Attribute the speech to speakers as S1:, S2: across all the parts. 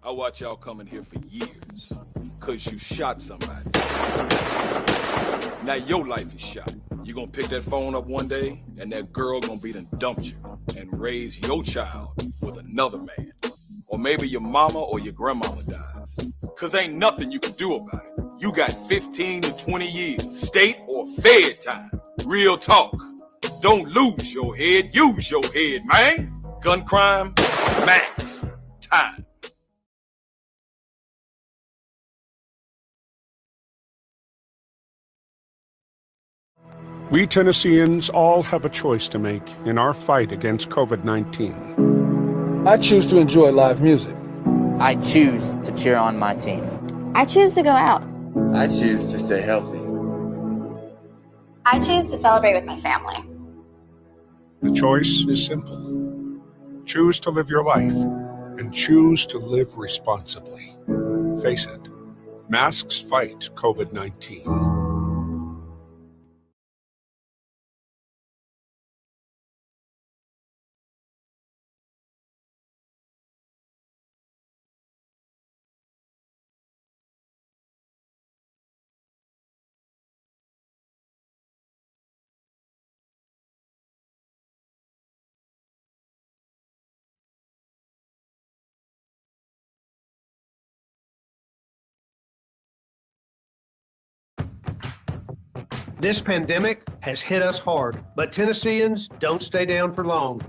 S1: I watch y'all coming here for years, cause you shot somebody. Now your life is shot. You gonna pick that phone up one day, and that girl gonna be done dumped you and raise your child with another man. Or maybe your mama or your grandmama dies. Cause ain't nothing you can do about it. You got 15 to 20 years, state or fed time. Real talk. Don't lose your head, use your head, man. Gun crime, max time.
S2: We Tennesseans all have a choice to make in our fight against COVID-19.
S3: I choose to enjoy live music.
S4: I choose to cheer on my team.
S5: I choose to go out.
S6: I choose to stay healthy.
S7: I choose to celebrate with my family.
S2: The choice is simple. Choose to live your life and choose to live responsibly. Face it, masks fight COVID-19.
S8: This pandemic has hit us hard, but Tennesseans don't stay down for long.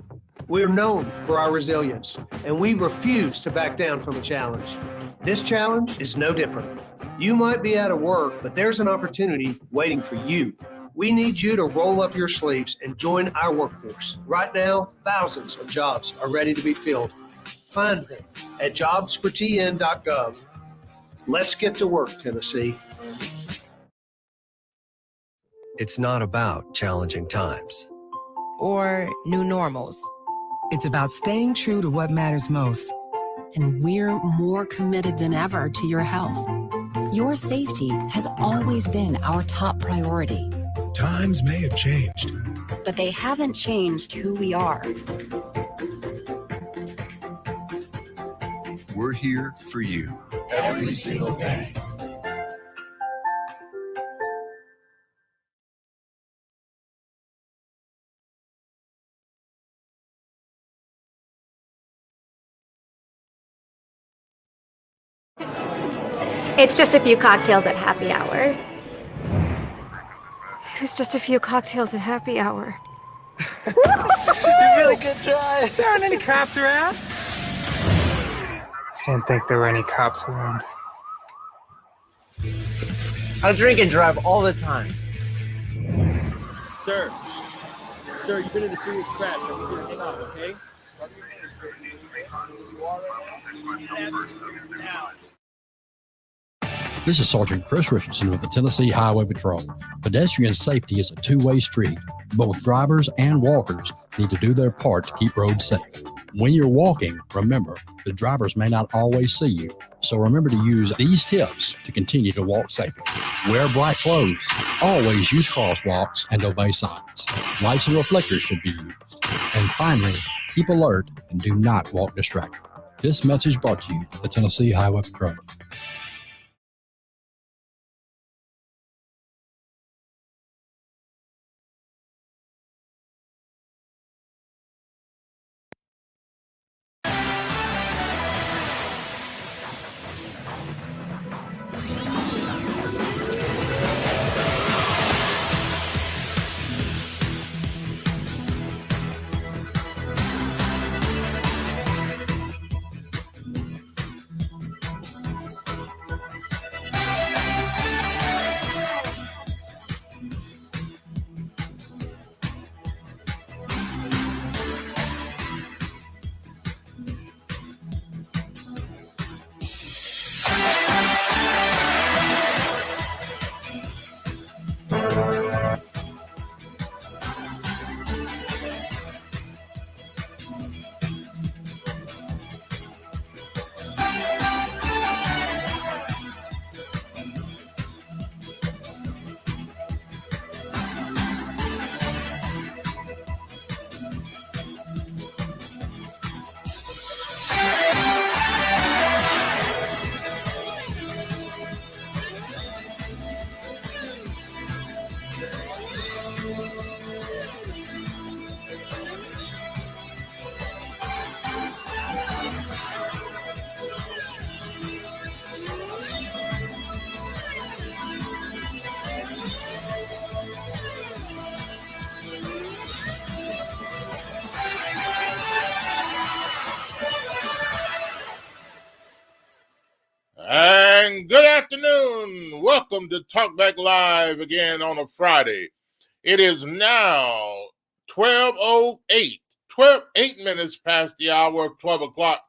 S8: We're known for our resilience, and we refuse to back down from a challenge. This challenge is no different. You might be out of work, but there's an opportunity waiting for you. We need you to roll up your sleeves and join our workforce. Right now, thousands of jobs are ready to be filled. Find them at jobsfortn.gov. Let's get to work, Tennessee.
S9: It's not about challenging times
S10: or new normals.
S11: It's about staying true to what matters most.
S12: And we're more committed than ever to your health.
S13: Your safety has always been our top priority.
S14: Times may have changed,
S13: but they haven't changed who we are.
S14: We're here for you every single day.
S5: It's just a few cocktails at happy hour. It's just a few cocktails at happy hour.
S4: Really good try.
S10: There aren't any cops around.
S15: I didn't think there were any cops around.
S4: I drink and drive all the time.
S16: Sir, you've been in a serious crash. I need you to hang on, okay?
S17: This is Sergeant Chris Richardson with the Tennessee Highway Patrol. Pedestrian safety is a two-way street. Both drivers and walkers need to do their part to keep roads safe. When you're walking, remember, the drivers may not always see you, so remember to use these tips to continue to walk safely. Wear bright clothes. Always use crosswalks and obey signs. Lights and reflectors should be used. And finally, keep alert and do not walk distracted. This message brought to you by the Tennessee Highway Patrol.
S18: And good afternoon. Welcome to Talk Back Live again on a Friday. It is now 12:08, 8 minutes past the hour of 12 o'clock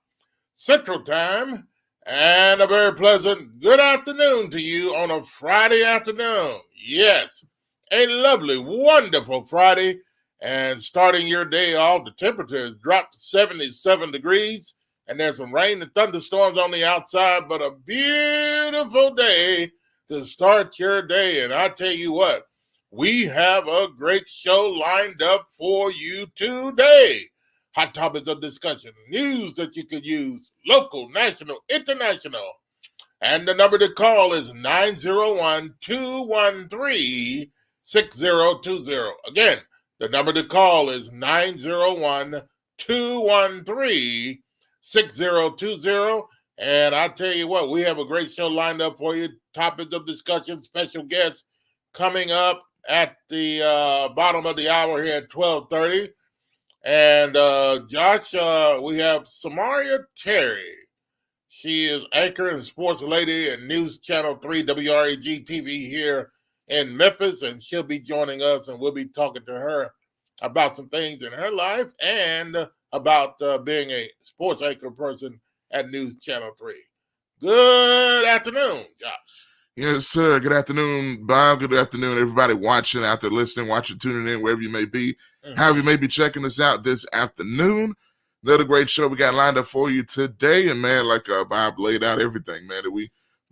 S18: Central Time. And a very pleasant good afternoon to you on a Friday afternoon. Yes, a lovely, wonderful Friday. And starting your day off, the temperature has dropped to 77 degrees. And there's some rain and thunderstorms on the outside, but a beautiful day to start your day. And I tell you what, we have a great show lined up for you today. Hot topics of discussion, news that you could use, local, national, international. And the number to call is 901-213-6020. Again, the number to call is 901-213-6020. And I tell you what, we have a great show lined up for you. Topics of discussion, special guests coming up at the bottom of the hour here at 12:30. And Josh, we have Sameria Terry. She is anchor and sports lady at News Channel 3 WREG TV here in Memphis, and she'll be joining us, and we'll be talking to her about some things in her life and about being a sports anchor person at News Channel 3. Good afternoon, Josh.
S19: Yes, sir. Good afternoon, Bob. Good afternoon, everybody watching, out there listening, watching, tuning in, wherever you may be. However you may be checking us out this afternoon. Another great show we got lined up for you today. And, man, like Bob laid out everything, man, that we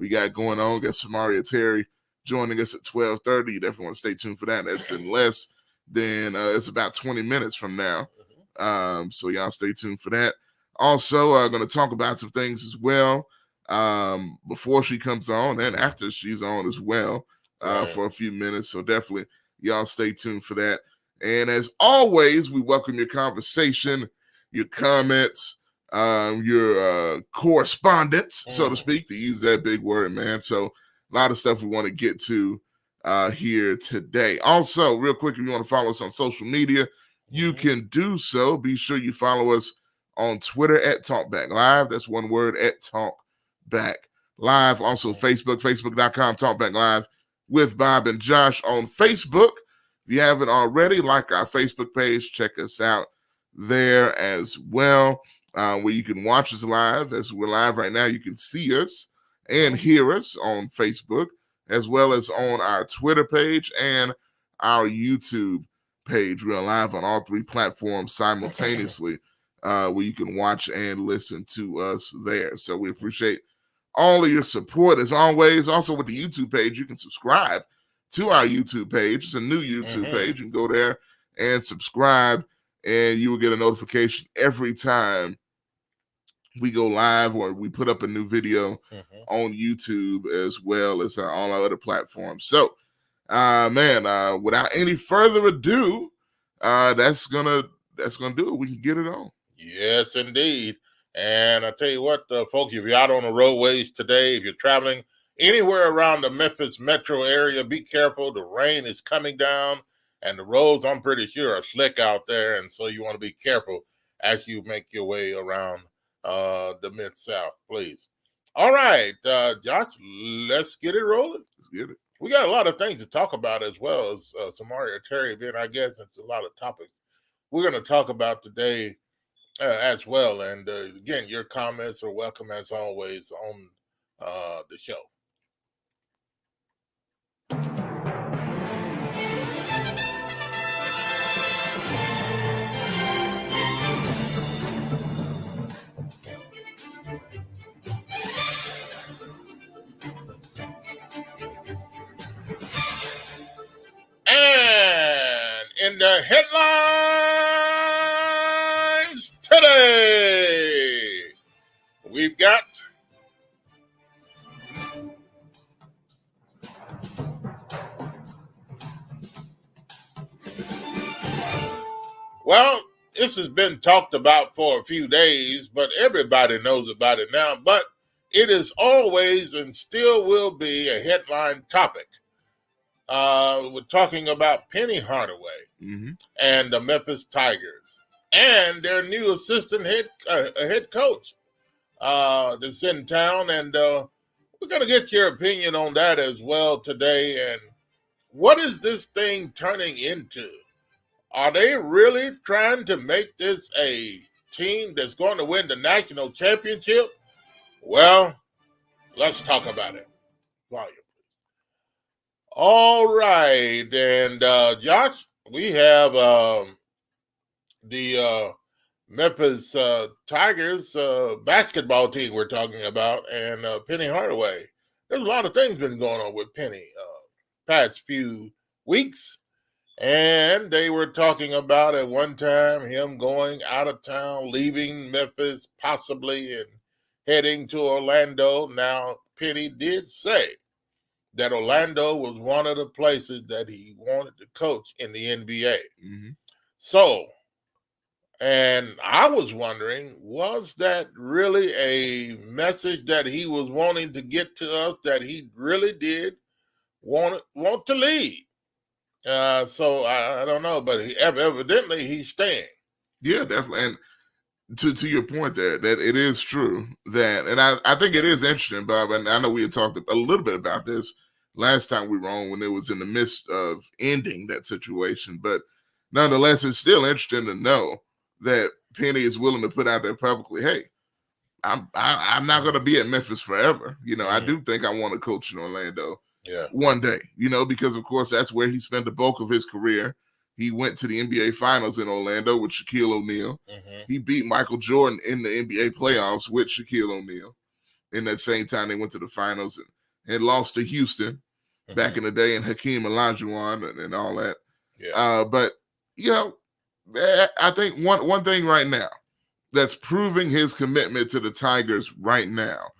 S19: got going on. We got Sameria Terry joining us at 12:30. You definitely want to stay tuned for that. That's in less than it's about 20 minutes from now. So y'all stay tuned for that. Also, I'm going to talk about some things as well before she comes on and after she's on as well for a few minutes. So definitely y'all stay tuned for that. And as always, we welcome your conversation, your comments, your correspondence, so to speak, to use that big word, man. So a lot of stuff we want to get to here today. Also, real quick, if you want to follow us on social media, you can do so. Be sure you follow us on Twitter at TalkBackLive. That's one word, at TalkBackLive. Also, Facebook, facebook.com, TalkBackLive with Bob and Josh on Facebook. If you haven't already, like our Facebook page, check us out there as well, where you can watch us live. As we're live right now, you can see us and hear us on Facebook, as well as on our Twitter page and our YouTube page. We're live on all three platforms simultaneously, where you can watch and listen to us there. So we appreciate all of your support as always. Also, with the YouTube page, you can subscribe to our YouTube page. It's a new YouTube page. You can go there and subscribe, and you will get a notification every time we go live or we put up a new video on YouTube, as well as all our other platforms. So, without any further ado, that's gonna do it. We can get it on.
S18: Yes, indeed. And I tell you what, folks, if you're out on the roadways today, if you're traveling anywhere around the Memphis metro area, be careful. The rain is coming down, and the roads, I'm pretty sure, are slick out there. And so you want to be careful as you make your way around the Mid-South, please. All right, Josh, let's get it rolling.
S19: Let's get it.
S18: We got a lot of things to talk about, as well as Sameria Terry. Then I guess it's a lot of topics we're going to talk about today as well. And again, your comments are welcome as always on the show. And in the headlines today, we've got Well, this has been talked about for a few days, but everybody knows about it now. But it is always and still will be a headline topic. We're talking about Penny Hardaway and the Memphis Tigers and their new assistant head coach that's in town. And we're going to get your opinion on that as well today. And what is this thing turning into? Are they really trying to make this a team that's going to win the national championship? Well, let's talk about it. Volume. All right. And Josh, we have the Memphis Tigers basketball team we're talking about, and Penny Hardaway. There's a lot of things been going on with Penny past few weeks. And they were talking about at one time him going out of town, leaving Memphis possibly, and heading to Orlando. Now, Penny did say that Orlando was one of the places that he wanted to coach in the NBA. So, and I was wondering, was that really a message that he was wanting to get to us, that he really did want to leave? So I don't know, but evidently he's staying.
S19: Yeah, definitely. And to your point there, that it is true that, and I think it is interesting, Bob, and I know we had talked a little bit about this last time we were on when it was in the midst of ending that situation, but nonetheless, it's still interesting to know that Penny is willing to put out there publicly, hey, I'm not going to be at Memphis forever. You know, I do think I want to coach in Orlando.
S18: Yeah.
S19: One day, you know, because of course that's where he spent the bulk of his career. He went to the NBA Finals in Orlando with Shaquille O'Neal. He beat Michael Jordan in the NBA playoffs with Shaquille O'Neal. In that same time, they went to the finals and lost to Houston back in the day, and Hakeem Olajuwon and all that.
S18: Yeah.
S19: But you know, I think one thing right now that's proving his commitment to the Tigers right now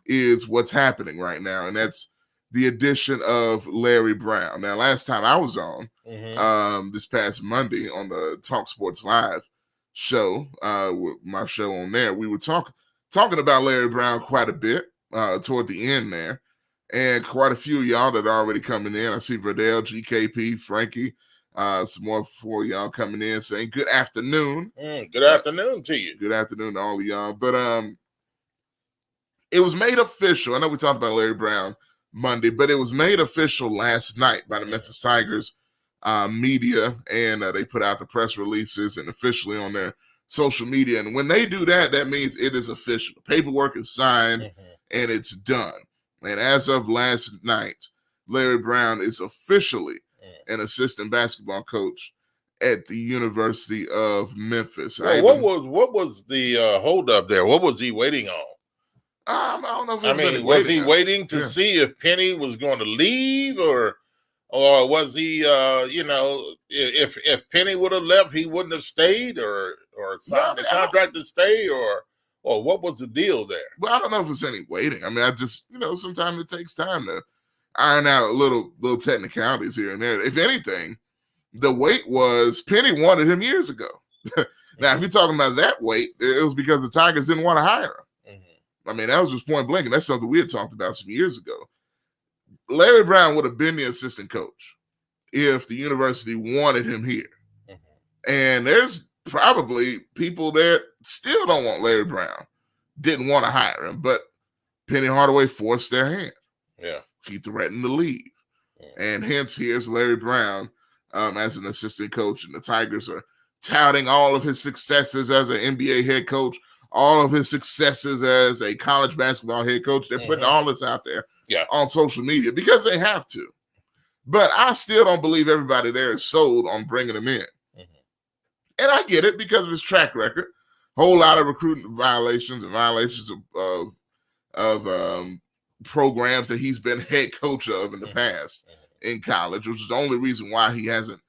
S19: is what's happening right now, and that's the addition of Larry Brown. Now, last time I was on, this past Monday on the Talk Sports Live show, with my show on there, we were talking about Larry Brown quite a bit toward the end there, and quite a few of y'all that are already coming in. I see Verdell, GKP, Frankie, some more for y'all coming in saying good afternoon.
S18: Good afternoon to you.
S19: Good afternoon to all of y'all. But it was made official. I know we talked about Larry Brown Monday, but it was made official last night by the Memphis Tigers media, and they put out the press releases and officially on their social media. And when they do that, that means it is official. The paperwork is signed and it's done. And as of last night, Larry Brown is officially an assistant basketball coach at the University of Memphis.
S18: Well, what was the holdup there? What was he waiting on?
S19: I don't know if
S18: was he waiting to see if Penny was going to leave, or was he, if Penny would have left, he wouldn't have stayed, or signed the contract to stay, or what was the deal there?
S19: Well, I don't know if it's any waiting. I mean, I just, sometimes it takes time to iron out little technicalities here and there. If anything, the wait was Penny wanted him years ago. Now, if you're talking about that wait, it was because the Tigers didn't want to hire him. I mean, that was just point blank, and that's something we had talked about some years ago. Larry Brown would have been the assistant coach if the university wanted him here. And there's probably people that still don't want Larry Brown, didn't want to hire him, but Penny Hardaway forced their hand.
S18: Yeah.
S19: He threatened to leave. And hence, here's Larry Brown as an assistant coach, and the Tigers are touting all of his successes as an NBA head coach, all of his successes as a college basketball head coach. They're putting all this out there on social media because they have to. But I still don't believe everybody there is sold on bringing him in. And I get it because of his track record. Whole lot of recruiting violations and violations of programs that he's been head coach of in the past in college, which is the only reason why he hasn't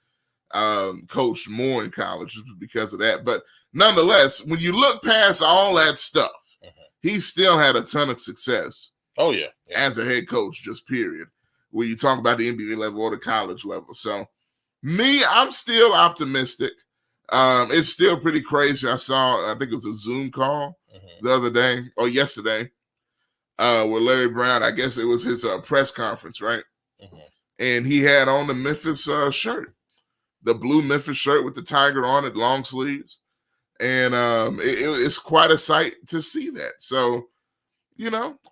S19: coached more in college, because of that. But nonetheless, when you look past all that stuff, he still had a ton of success.
S18: Oh, yeah.
S19: As a head coach, just period. When you talk about the NBA level or the college level. So, I'm still optimistic It's still pretty crazy. I think it was a Zoom call the other day or yesterday with Larry Brown. I guess it was his press conference, right? And he had on the Memphis shirt, the blue Memphis shirt with the tiger on it, long sleeves. And it's quite a sight to see that. So,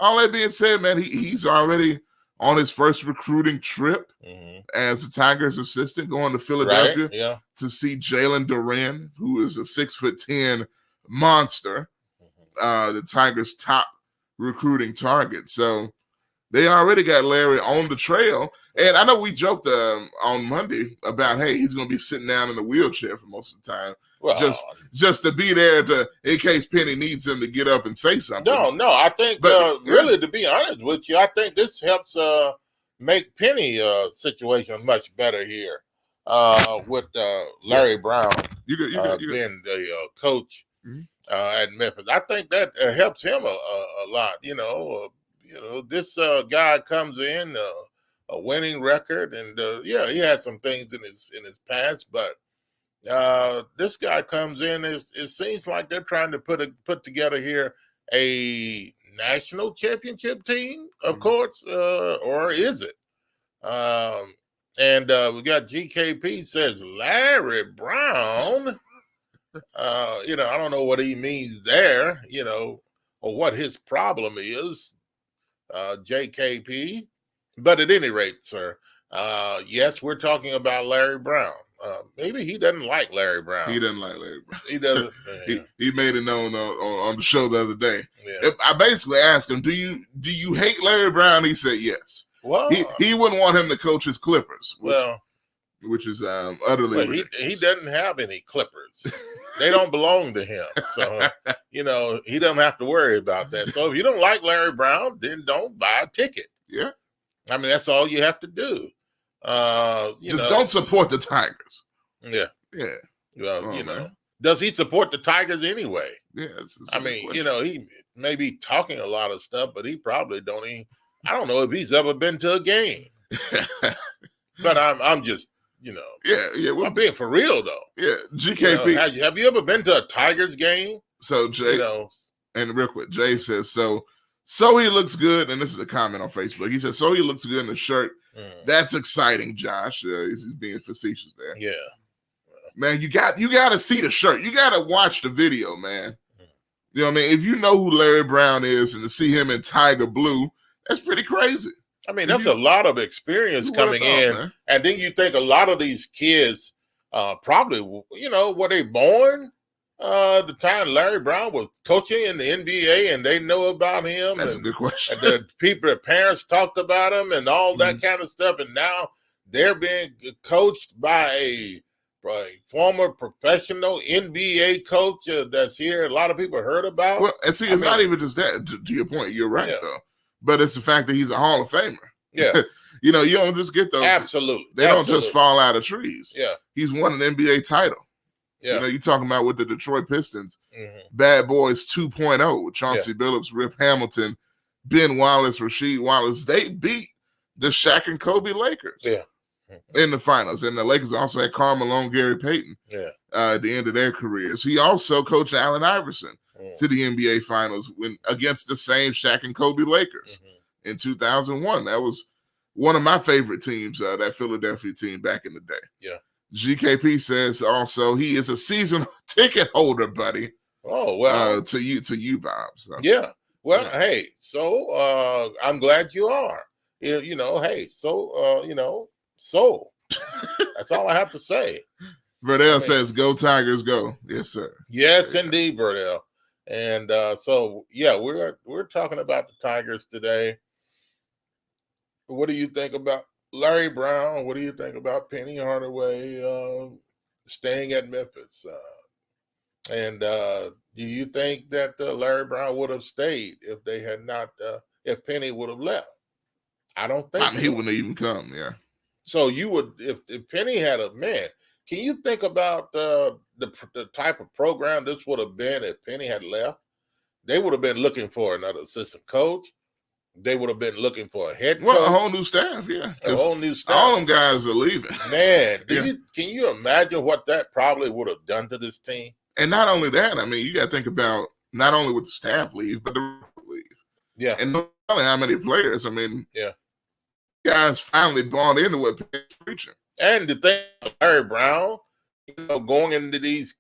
S19: all that being said, man, he's already on his first recruiting trip as a Tigers assistant, going to Philadelphia to see Jalen Duren, who is a 6'10" monster, the Tigers' top recruiting target. So they already got Larry on the trail. And I know we joked on Monday about, hey, he's going to be sitting down in a wheelchair for most of the time. Well, just to be there in case Penny needs him to get up and say something.
S18: No, I think really, to be honest with you, I think this helps make Penny situation much better here with Larry Brown being the coach at Memphis. I think that helps him a lot. This guy comes in a winning record, and he had some things in his past, but. This guy comes in. It seems like they're trying to put together here a national championship team, of course, or is it? And we got GKP says Larry Brown. I don't know what he means there, or what his problem is, JKP. But at any rate, sir, yes, we're talking about Larry Brown. Maybe he doesn't like Larry Brown.
S19: He doesn't like Larry Brown.
S18: He doesn't.
S19: He made it known on the show the other day.
S18: Yeah.
S19: I basically asked him, "Do you hate Larry Brown?" He said yes.
S18: Well,
S19: he wouldn't want him to coach his Clippers, which is utterly ridiculous.
S18: He doesn't have any Clippers. They don't belong to him, so he doesn't have to worry about that. So if you don't like Larry Brown, then don't buy a ticket.
S19: Yeah,
S18: I mean that's all you have to do.
S19: Don't support the Tigers.
S18: Yeah.
S19: Well,
S18: does he support the Tigers anyway?
S19: Yeah.
S18: I mean, he may be talking a lot of stuff, but he probably don't even. I don't know if he's ever been to a game. But I'm just, I'm being for real though.
S19: Yeah, GKP.
S18: Have you ever been to a Tigers game?
S19: So Jay, and real quick, Jay says so he looks good, and this is a comment on Facebook. He says, so he looks good in the shirt. That's exciting, Josh. He's being facetious there.
S18: Yeah.
S19: Man, you got to see the shirt. You got to watch the video, man. You know what I mean? If you know who Larry Brown is and to see him in Tiger Blue, that's pretty crazy.
S18: I mean, that's a lot of experience coming in. Man. And then you think a lot of these kids probably, were they born the time Larry Brown was coaching in the NBA and they know about him?
S19: That's a good question.
S18: And the parents talked about him and all that kind of stuff. And now they're being coached by a former professional NBA coach that's here. A lot of people heard about.
S19: Well, and see, it's not even just that. To your point, you're right, though. But it's the fact that he's a Hall of Famer.
S18: Yeah.
S19: You don't just get those.
S18: Absolutely.
S19: They don't just fall out of trees.
S18: Yeah.
S19: He's won an NBA title.
S18: Yeah.
S19: You're talking about with the Detroit Pistons, Bad Boys 2.0 with Chauncey Billups, Rip Hamilton, Ben Wallace, Rasheed Wallace. They beat the Shaq and Kobe Lakers in the finals. And the Lakers also had Karl Malone, Gary Payton at the end of their careers. He also coached Allen Iverson to the NBA finals against the same Shaq and Kobe Lakers in 2001. That was one of my favorite teams, that Philadelphia team back in the day.
S18: Yeah.
S19: GKP says also he is a season ticket holder, buddy.
S18: Oh, well.
S19: To you, Bob. So.
S18: Yeah. Well, hey, so I'm glad you are. Hey, so that's all I have to say.
S19: Burdell says, go Tigers, go. Yes, sir.
S18: Yes, indeed, Burdell. And we're talking about the Tigers today. What do you think about Larry Brown? What do you think about Penny Hardaway staying at Memphis? And do you think that Larry Brown would have stayed if they had not, if Penny would have left? I don't think
S19: he wouldn't even come, yeah.
S18: So you would, if Penny had can you think about the type of program this would have been if Penny had left? They would have been looking for another assistant coach. they would have been looking for a head coach.
S19: Well, a whole new staff, yeah.
S18: A whole new staff.
S19: All them guys are leaving.
S18: Man, can you imagine what that probably would have done to this team?
S19: And not only that, I mean, you got to think about not only with the staff leave, but the leave.
S18: Yeah.
S19: And not only how many players. I mean,
S18: yeah,
S19: guys finally bought into what Pitt's preaching.
S18: And the thing, Larry Brown, going into these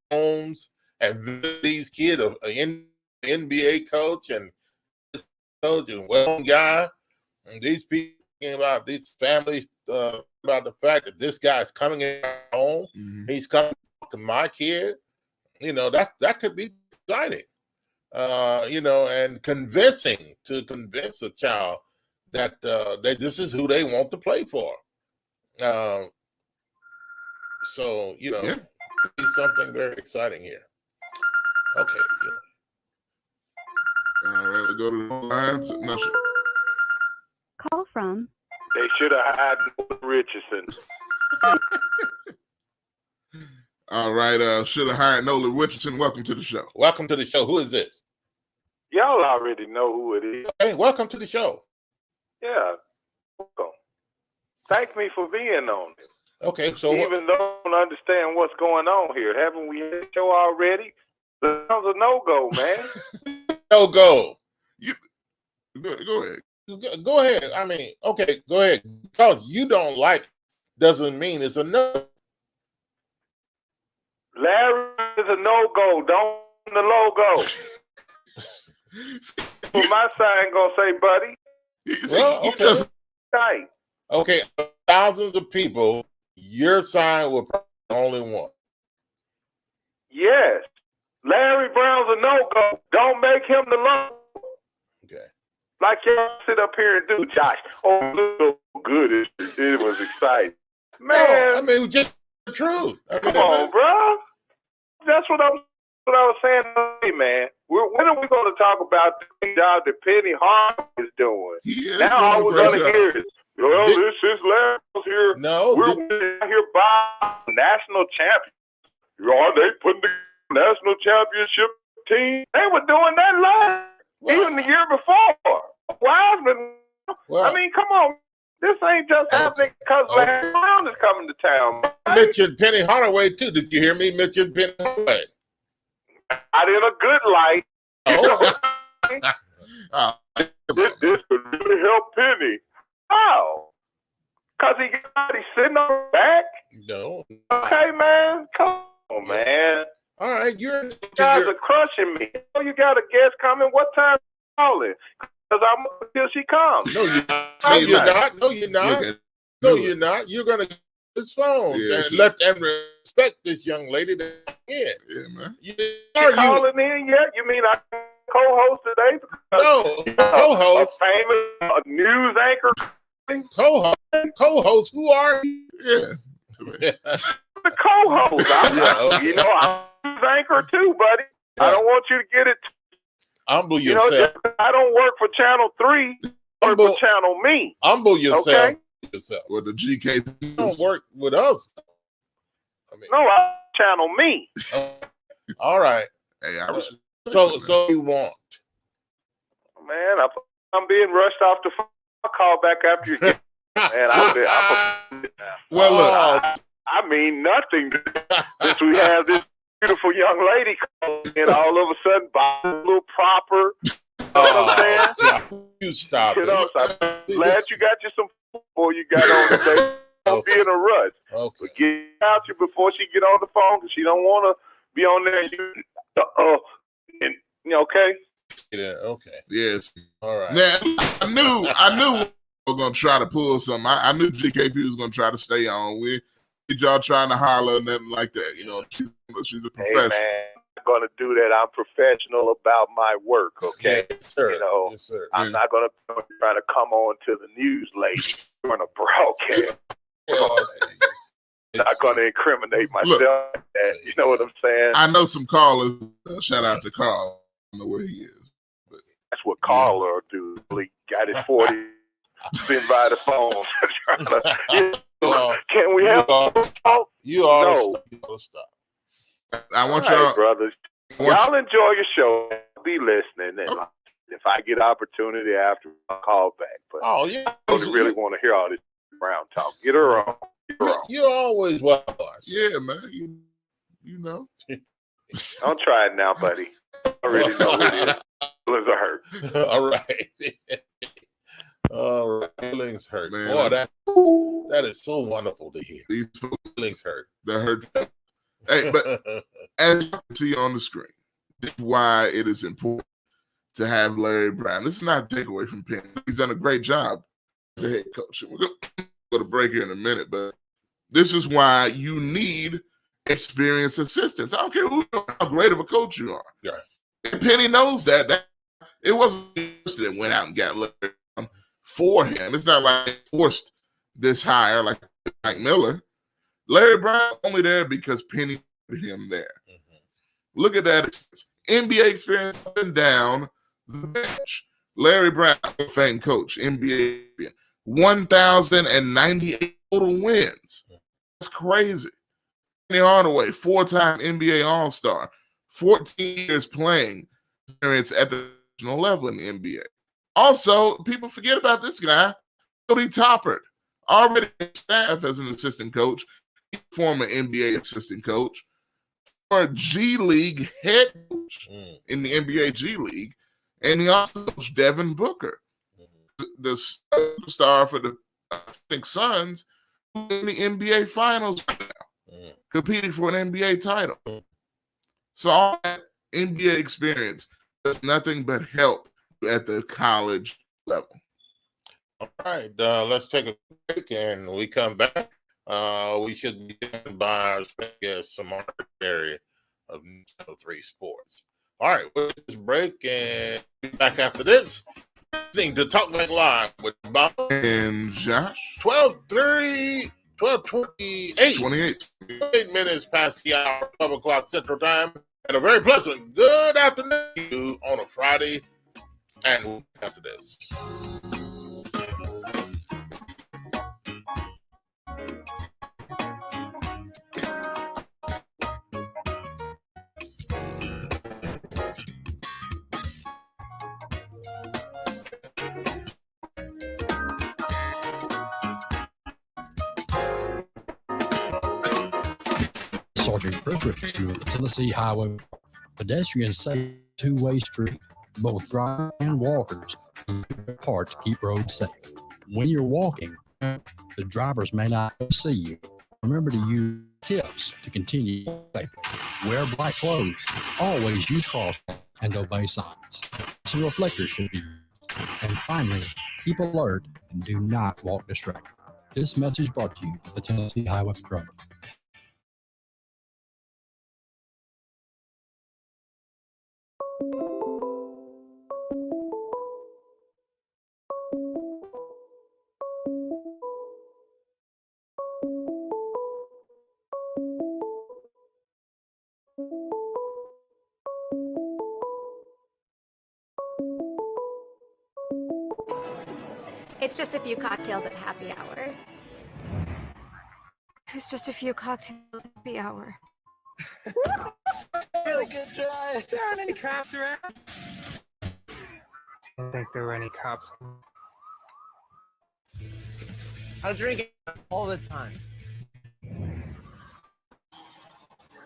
S18: homes and visit these kids, an NBA coach and well guy, and these people about these families about the fact that this guy's coming in home, he's coming to my kid. That could be exciting. And convincing to convince a child that this is who they want to play for. It's something very exciting here. Okay.
S19: All right, we go to the lines. No,
S5: Call from.
S20: They should have had Richardson.
S19: All right, should have hired Nolan Richardson. Welcome to the show.
S18: Welcome to the show. Who is this?
S20: Y'all already know who it is.
S18: Hey, welcome to the show.
S20: Yeah. Welcome. Thank me for being on it.
S18: Okay, so
S20: even though I don't understand what's going on here, haven't we had a show already? That was a no-go, man.
S18: No-go.
S19: Go ahead.
S18: Go ahead. I mean, okay, go ahead. Because you don't like it doesn't mean it's a no.
S20: Larry is a no-go. Don't the logo. Well, my sign gonna say, buddy.
S18: Well, okay.
S20: Tight.
S18: Okay, thousands of people, your sign will probably be the only one.
S20: Yes. Larry Brown's a no-go. Don't make him the logo.
S18: Okay.
S20: Like y'all sit up here and do, Josh. Oh, look so good. It was exciting. Man.
S18: No, I mean, just the truth.
S20: Come on, bro. That's what I was saying. Hey, man. When are we going to talk about the job that Penny Hart is doing? Now all we're going to hear is, well, this is Larry's here.
S18: No.
S20: We're here by national champion. Are they putting the national championship team? They were doing that last, even the year before. Wiseman. I mean, come on. This ain't just happening because Larry Brown is coming to town.
S18: I mentioned Penny Hardaway, too. Did you hear me mention Penny Hardaway?
S20: Not in a good light. This could really help Penny. How? Because he's sitting on his back?
S18: No.
S20: Okay, man. Come on, man.
S18: All right, you
S20: guys are crushing me. You got a guest coming. What time are you calling? Because I'm until she comes.
S18: No, you're not. No, you're not. No, you're not. No, you're not. You're going to get his phone and let them respect this young lady that in.
S19: Yeah, man.
S20: You calling in yet? You mean I co-host today?
S18: No, co-host.
S20: A news anchor.
S18: Co-host. Who are you?
S19: Yeah.
S20: The co-host. I'm a news anchor too, buddy. I don't want you to get it.
S18: Humble yourself.
S20: I don't work for Channel 3. I work for Channel Me.
S18: Humble yourself.
S20: Okay?
S19: With the GK.
S18: You don't work with us.
S20: No, I'm Channel Me.
S18: All right.
S19: Hey,
S18: so you want?
S20: Man, I'm being rushed off the phone. I'll call back after you get. Man,
S19: well, look.
S20: I mean nothing since we have this beautiful young lady coming in all of a sudden, by a little proper. You know what I'm saying?
S18: You stop it.
S20: So I'm glad you got you some food before you got on today. Don't be in a rush.
S18: Okay.
S20: But get out you before she get on the phone because she don't want to be on there. Okay?
S18: Yeah, okay.
S19: Yes.
S18: All right.
S19: Now, I knew we were going to try to pull something. I knew GKP was going to try to stay on. We y'all trying to holler or nothing like that. You know, she's a professional.
S20: Hey, man, I'm going to do that. I'm professional about my work, okay?
S18: Yes, sir.
S20: You know,
S18: yes, sir.
S20: I'm not going to try to come on to the news lady during a broadcast. Not going to incriminate myself.
S19: Look,
S20: you know what I'm saying?
S19: I know some callers. Shout out to Carl. I don't know where he is. But,
S20: that's what Carl will do. He got his 40. Been by the phone. Can we have talk?
S18: You ought to stop.
S19: I want
S20: all
S19: y'all,
S20: right, brothers. Y'all enjoy your show. Be listening. And If I get opportunity after, I'll call back. But
S18: Oh, yeah.
S20: I don't really want to hear all this Brown talk. Get her on.
S18: You're always welcome.
S19: Yeah, man. You know.
S20: Don't try it now, buddy. I already know what it is. Feelings are hurt.
S18: All right. All right. Feelings hurt.
S19: Man,
S18: Boy, that is so wonderful to hear.
S19: These
S18: Feelings hurt.
S19: That hurt. Hey, but as you can see on the screen, this is why it is important to have Larry Brown. This is not a takeaway from Penny. He's done a great job as a head coach. We're going to go to break here in a minute, but this is why you need experienced assistants. I don't care how great of a coach you are.
S18: Yeah.
S19: And Penny knows that. It wasn't that went out and got Larry Brown for him. It's not like they forced this hire like Mike Miller. Larry Brown only there because Penny put him there. Mm-hmm. Look at that NBA experience up and down the bench. Larry Brown, famed coach, NBA champion, 1,098 total wins. That's crazy. Penny Hardaway, 4-time NBA All-Star, 14 years playing experience at the national level in the NBA. Also, people forget about this guy, Cody Toppert, already staff as an assistant coach, former NBA assistant coach, former G League head coach in the NBA G League, and he also coached Devin Booker, the star for the Suns, in the NBA Finals right now, competing for an NBA title. So all that NBA experience does nothing but help at the college level.
S18: All right, let's take a break, and when we come back, we should be joined by our special guest, Sameria of 3 Sports. All right, we'll take this break and be back after this. Listening to Talk Back Live with Bob
S19: and Josh.
S18: 12:28. 28 minutes past the hour, 12 o'clock Central Time, and a very pleasant good afternoon on a Friday. And after this.
S17: Sergeant Chris Richardson of the Tennessee Highway Patrol. Pedestrians safe two-way street. Both drivers and walkers do their part to keep roads safe. When you're walking, the drivers may not see you. Remember to use tips to continue safely. Wear bright clothes. Always use crosswalks and obey signs. Some reflectors should be used. And finally, keep alert and do not walk distracted. This message brought to you by the Tennessee Highway Patrol.
S7: It's just a few cocktails at happy hour. It's just a few cocktails at happy hour.
S4: Really good try.
S10: There aren't any cops around.
S15: I don't think there were any cops.
S4: I drink it all the time.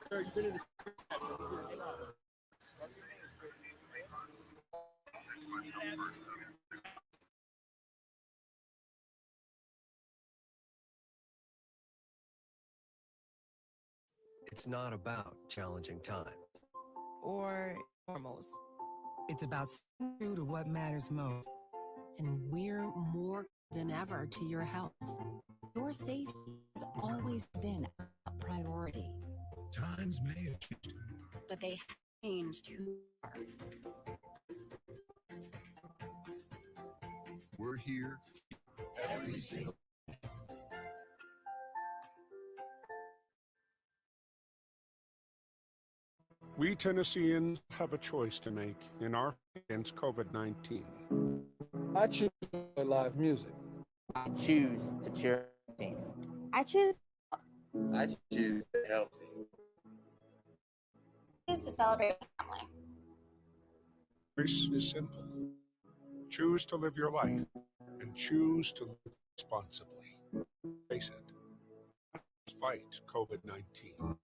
S16: Sir, you've been in the
S9: It's not about challenging times.
S10: Or normals.
S11: It's about staying true to what matters most.
S12: And we're more than ever to your health.
S13: Your safety has always been a priority.
S14: Times may have changed,
S13: But they have changed who you are.
S14: we're here every single
S2: We Tennesseans have a choice to make in our fight against COVID-19.
S3: I choose to play live music.
S4: I choose to cheer on my team.
S6: I choose to stay healthy.
S7: I choose to celebrate with my family.
S2: choice is simple. Choose to live your life and choose to live responsibly. Face it. Fight COVID-19.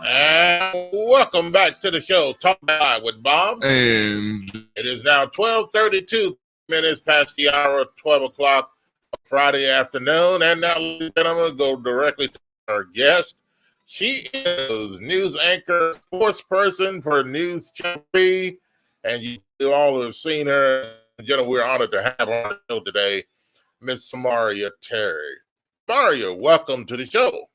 S18: And welcome back to the show, Talk Live with Bob.
S19: And
S18: it is now 12:32 minutes past the hour of 12 o'clock Friday afternoon. And now, ladies and gentlemen, go directly to our guest. She is news anchor, sports person for News Channel 3, and you all have seen her. Gentlemen, we're honored to have her on the show today, Miss Sameria Terry. Sameria, welcome to the show.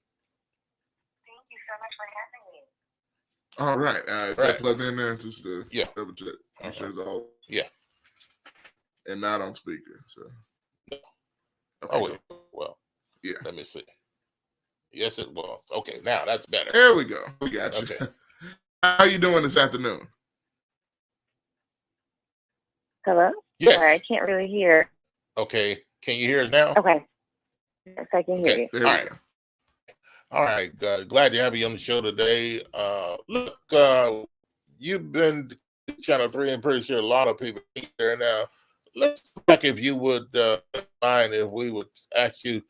S19: All right. Is that plugged in there? Just to double check. I'm sure it's all.
S18: Yeah.
S19: And not on speaker. So.
S18: No.
S19: Okay,
S18: Oh, wait. Well,
S19: yeah.
S18: Let me see. Yes, it was. Okay, now that's better.
S19: There we go. We got you.
S18: Okay.
S19: How are you doing this afternoon?
S21: Hello?
S18: Yes.
S21: Sorry, I can't really hear.
S18: Okay. Can you hear us now?
S21: Okay. Yes, I can hear you.
S19: There we go.
S18: All right. Glad to have you on the show today. Look, you've been Channel 3, and pretty sure a lot of people here now. Let's go back, if you would mind, if we would ask you,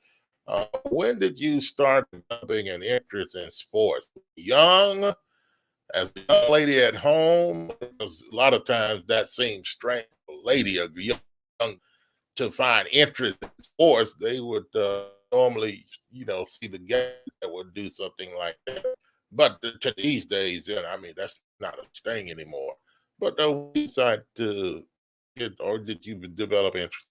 S18: when did you start developing an interest in sports? Young, as a young lady at home? Because a lot of times that seems strange. A lady, a young, to find interest in sports, they would normally, see the game that would do something like that. But to these days, I mean, that's not a thing anymore. But we decided to get, or did you develop interest?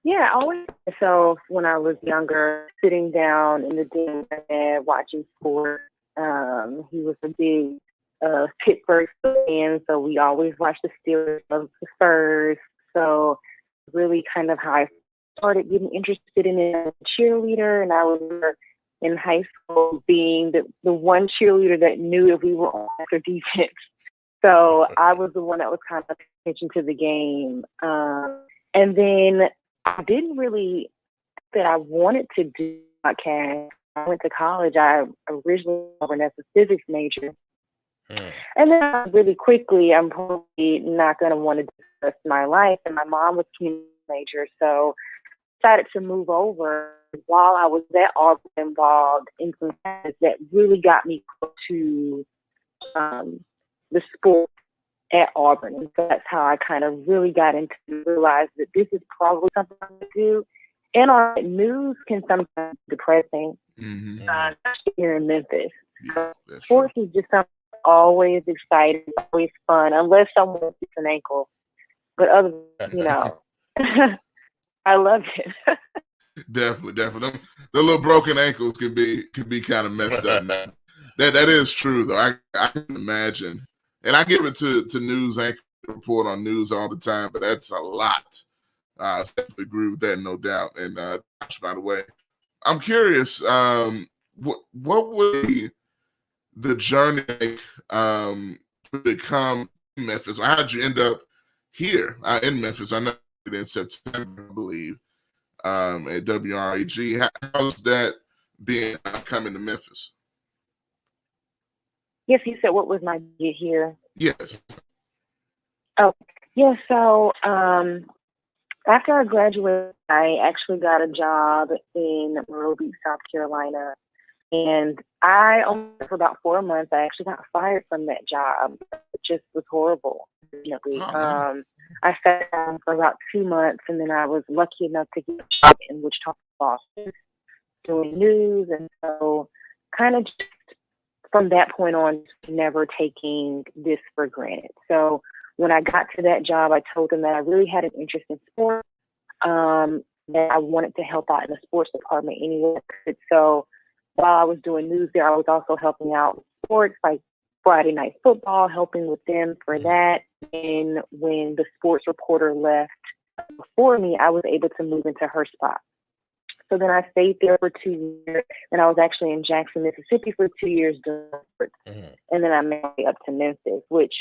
S21: Yeah, I always myself when I was younger, sitting down in the den and watching sports. He was a big Pittsburgh fan, so we always watched the Steelers, the Spurs. So really kind of how I started getting interested in it as a cheerleader, and I remember in high school being the one cheerleader that knew if we were on or defense. So I was the one that was kind of paying attention to the game. And then I didn't really that I wanted to do podcast. I went to college. I originally went as a physics major. And then really quickly, I'm probably not going to want to do the rest of my life. And my mom was a community major, so I decided to move over. While I was at Auburn, involved in some classes that really got me to the sport at Auburn. And so that's how I kind of really got into realize that this is probably something I'm going to do. And our news can sometimes be depressing, especially here in Memphis. Sports is just something always exciting, always fun, unless someone gets an ankle. But other than, I love it.
S19: Definitely. The little broken ankles can be kind of messed up. That is true though. I can imagine, and I give it to news anchor report on news all the time, but that's a lot. I definitely agree with that, no doubt. And by the way, I'm curious, what would be the journey to become Memphis? How did you end up here in Memphis? I know in September, I believe, at WREG. How's that being coming to Memphis?
S21: Yes, you said what was my get here?
S19: Yes.
S21: Oh, yeah. So after I graduated, I actually got a job in Myrtle Beach, South Carolina. And I only for about 4 months. I actually got fired from that job. It just was horrible. I sat down for about 2 months, and then I was lucky enough to get a job in Wichita, Boston, doing news. And so kind of just from that point on, never taking this for granted. So when I got to that job, I told them that I really had an interest in sports, that I wanted to help out in the sports department anyway. So while I was doing news there, I was also helping out with sports, like Friday Night Football, helping with them for that. And when the sports reporter left before me, I was able to move into her spot. So then I stayed there for 2 years, and I was actually in Jackson, Mississippi for 2 years doing sports. And then I made my way up to Memphis, which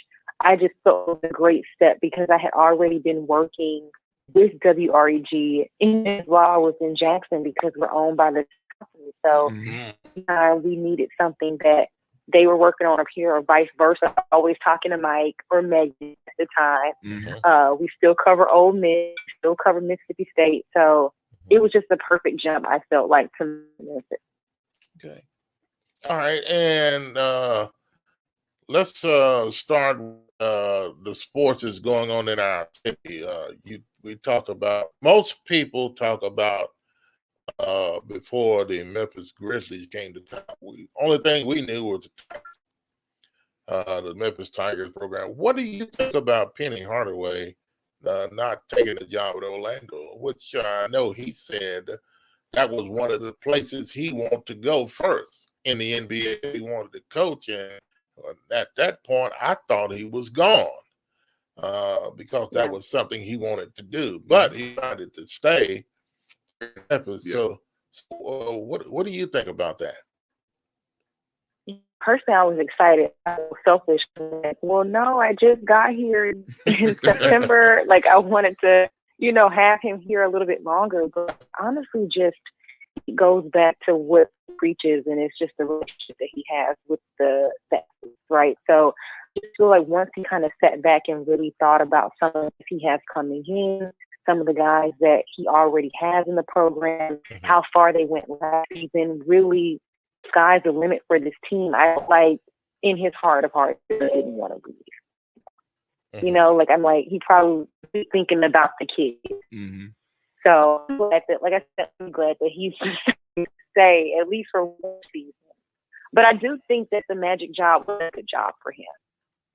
S21: I just thought was a great step because I had already been working with WREG while I was in Jackson because we're owned by the company. So we needed something that they were working on up here or vice versa. Always talking to Mike or Megan at the time. We still cover Ole Miss, still cover Mississippi State. So it was just the perfect jump, I felt like, to Memphis.
S18: Okay. All right. And let's start the sports that's going on in our city. We talk about, most people talk about before the Memphis Grizzlies came to town. Only thing we knew was the Memphis Tigers program. What do you think about Penny Hardaway not taking a job at Orlando, which I know he said that was one of the places he wanted to go first in the NBA. He wanted to coach, and at that point, I thought he was gone because that was something he wanted to do. But he decided to stay in Memphis. So what do you think about that?
S21: Personally, I was excited. I was selfish. Like, well, no, I just got here in September. Like, I wanted to, have him here a little bit longer. But honestly, just it goes back to what he preaches, and it's just the relationship that he has with the athletes, right? So I just feel like once he kind of sat back and really thought about some of the he has coming in, some of the guys that he already has in the program, how far they went last season, really sky's the limit for this team. I like in his heart of hearts he didn't want to leave. I'm like, he probably thinking about the kids. So I'm glad that, like I said, I'm glad that he's stay at least for one season. But I do think that the Magic job was a good job for him.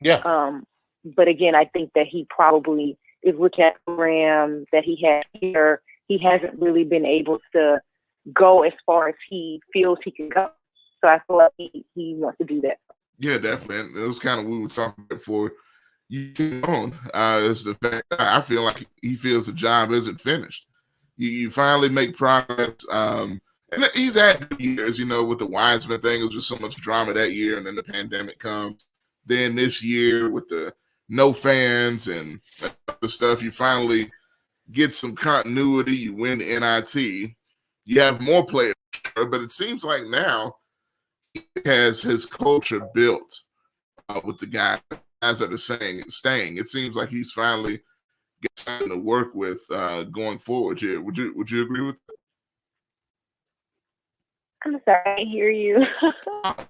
S18: Yeah.
S21: But again, I think that he probably is looking at the program that he has here. He hasn't really been able to go as far as he feels he can go. So I feel like he wants to do that.
S19: Yeah, definitely. And it was kind of what we were talking about before you came on. Is the fact I feel like he feels the job isn't finished. You finally make progress. And he's had good years, with the Wiseman thing. It was just so much drama that year, and then the pandemic comes. Then this year with the no fans and the stuff, you finally get some continuity. You win the NIT. You have more players, but it seems like now he has his culture built with the guys that are staying. It seems like he's finally getting something to work with going forward here. Would you agree with that?
S21: I'm sorry, I hear you.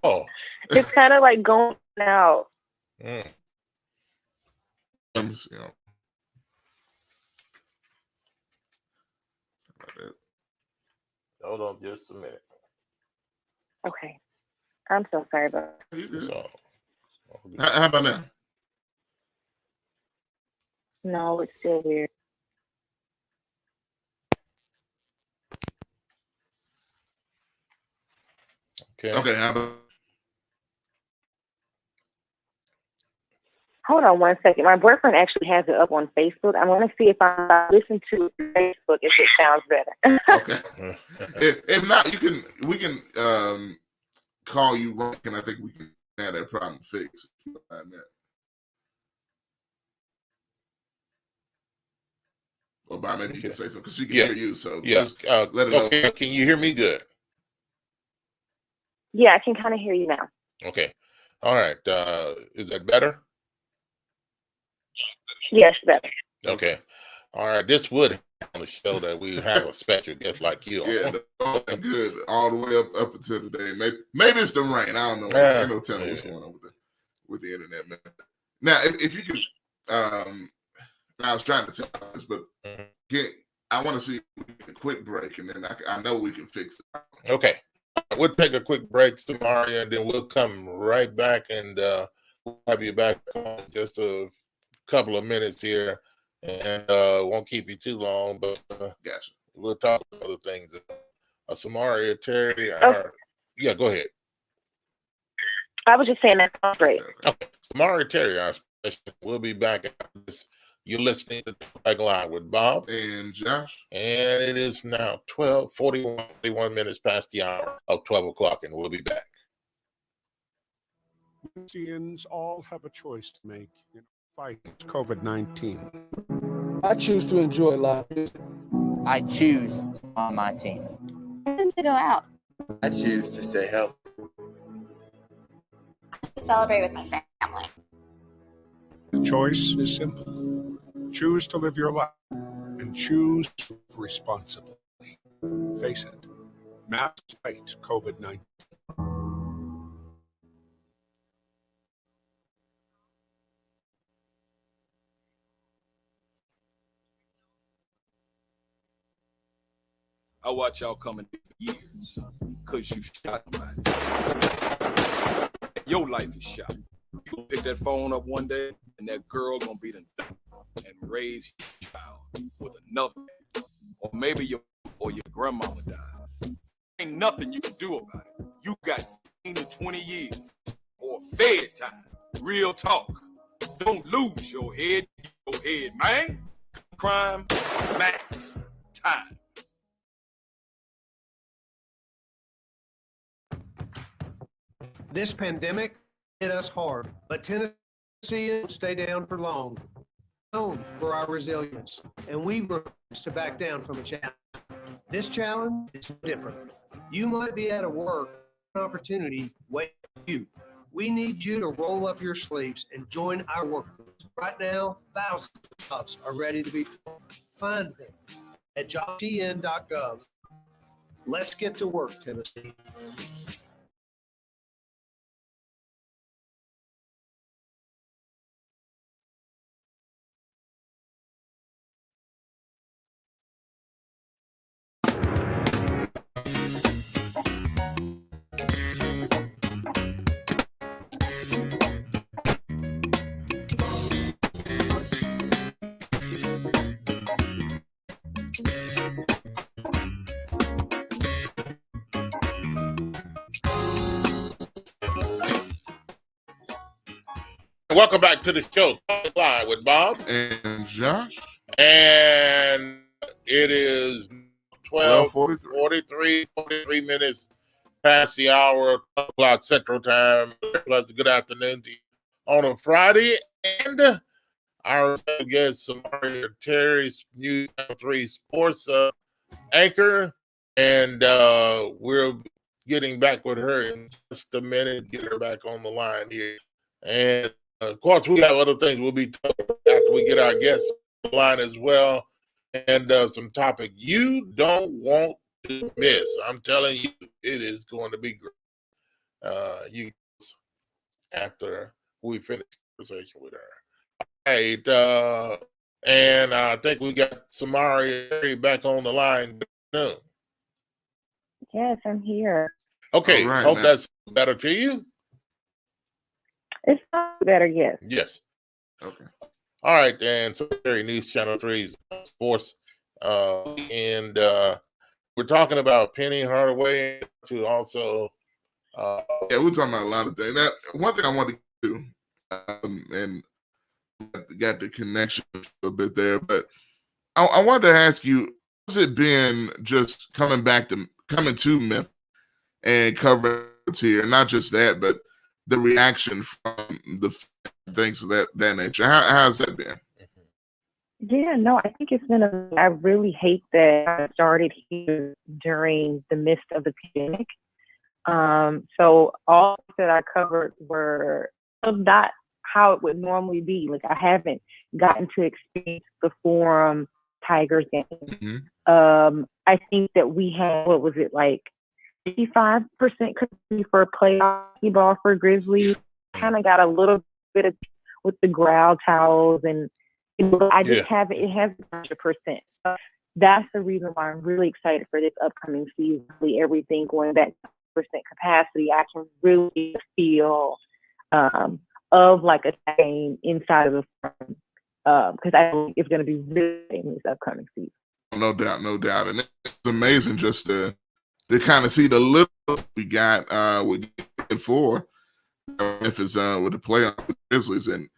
S18: Oh.
S21: It's kind of like going out.
S18: Hold on just a minute.
S21: Okay. I'm so sorry about
S19: that. How about now?
S21: No, it's still weird.
S19: Okay, how about...
S21: Hold on one second. My boyfriend actually has it up on Facebook. I want to see if I listen to Facebook if it sounds better.
S19: Okay. If not, we can call you right, and I think we can have that problem fixed. Or by maybe you can say something because she can hear you. So just let her know.
S18: Okay. Can you hear me good?
S21: Yeah, I can kind of hear you now.
S18: Okay. All right. Is that better?
S21: Yes, better.
S18: Okay. All right. This would on the show that we have a special guest like you.
S19: Yeah, good all the way up until today. Maybe it's the rain. I don't know. Ain't no telling what's going on with the internet, man. Now, if you can, I was trying to tell you this, but I want to see a quick break, and then I know we can fix it.
S18: Okay. We'll take a quick break, Sameria, and then we'll come right back, and we'll have you back on just a couple of minutes here, and won't keep you too long, but
S19: gotcha.
S18: We'll talk about other things. Sameria, Terry, yeah, go ahead.
S21: I was just saying that sounds great.
S18: Okay. Sameria Terry, our special, we'll be back after this. You're listening to Talk Live with Bob
S19: and Josh.
S18: And it is now 41 minutes past the hour of 12 o'clock, and we'll be back.
S2: Tennesseans all have a choice to make in a fight against COVID-19.
S3: I choose to enjoy live music.
S4: I choose to be on my team.
S7: I choose to go out.
S6: I choose to stay healthy.
S7: To celebrate with my family.
S2: The choice is simple. Choose to live your life and choose to live responsibly. Face it. Masks fight COVID-19.
S1: I watch y'all coming for years because you shot mine. Your life is shot. You gonna pick that phone up one day and that girl gonna be the and raise your child with another man. Or maybe your grandmama dies. Ain't nothing you can do about it. You got 15 to 20 years or fed time. Real talk. Don't lose your head, man. Crime, max, time.
S8: This pandemic hit us hard, but Tennesseans don't stay down for long. Known for our resilience, and we refuse to back down from a challenge. This challenge is different. You might be out of work, an opportunity waiting for you. We need you to roll up your sleeves and join our workforce. Right now, thousands of jobs are ready to be filled. Find them at jobstn.gov. Let's get to work, Tennessee.
S18: Welcome back to the show, Talk Live with Bob
S19: and Josh.
S18: And it is 43 minutes past the hour of 12 o'clock Central Time. Plus, good afternoon to you on a Friday. And our guest, Sameria Terry, News 3 Sports anchor. And we're getting back with her in just a minute, get her back on the line here. And of course, we have other things we'll be talking about after we get our guests on the line as well, and some topic you don't want to miss. I'm telling you, it is going to be great. You after we finish the conversation with her. All right, and I think we got Sameria back on the line.
S21: Yes, I'm here.
S18: Okay,
S19: right,
S18: hope
S19: man.
S18: that's better to you.
S21: It's not better, yes.
S18: Yes.
S19: Okay.
S18: All right, and so Terry, News Channel 3's Sports, and we're talking about Penny Hardaway to also.
S19: Yeah, we're talking about a lot of things. Now, one thing I want to do, and got the connection a bit there, but I wanted to ask you, how's it been just coming to Memphis and covering it here? Not just that, but the reaction from the things of that nature. How's that been?
S21: Yeah, no, I think it's been I really hate that I started here during the midst of the pandemic. So all that I covered were not how it would normally be. Like, I haven't gotten to experience the Forum Tigers game.
S19: Mm-hmm.
S21: I think that we had, what was it, like 55% capacity for playoff ball for Grizzlies. Kind of got a little bit of with the growl towels, and I just haven't. It hasn't 100%. That's the reason why I'm really excited for this upcoming season. Everything going back to percent capacity, I can really feel of like a game inside of the firm, because I think it's going to be really in this upcoming season.
S19: No doubt, and it's amazing just to kind of see the little we got with Game 4 Memphis with the playoff with the Grizzlies, and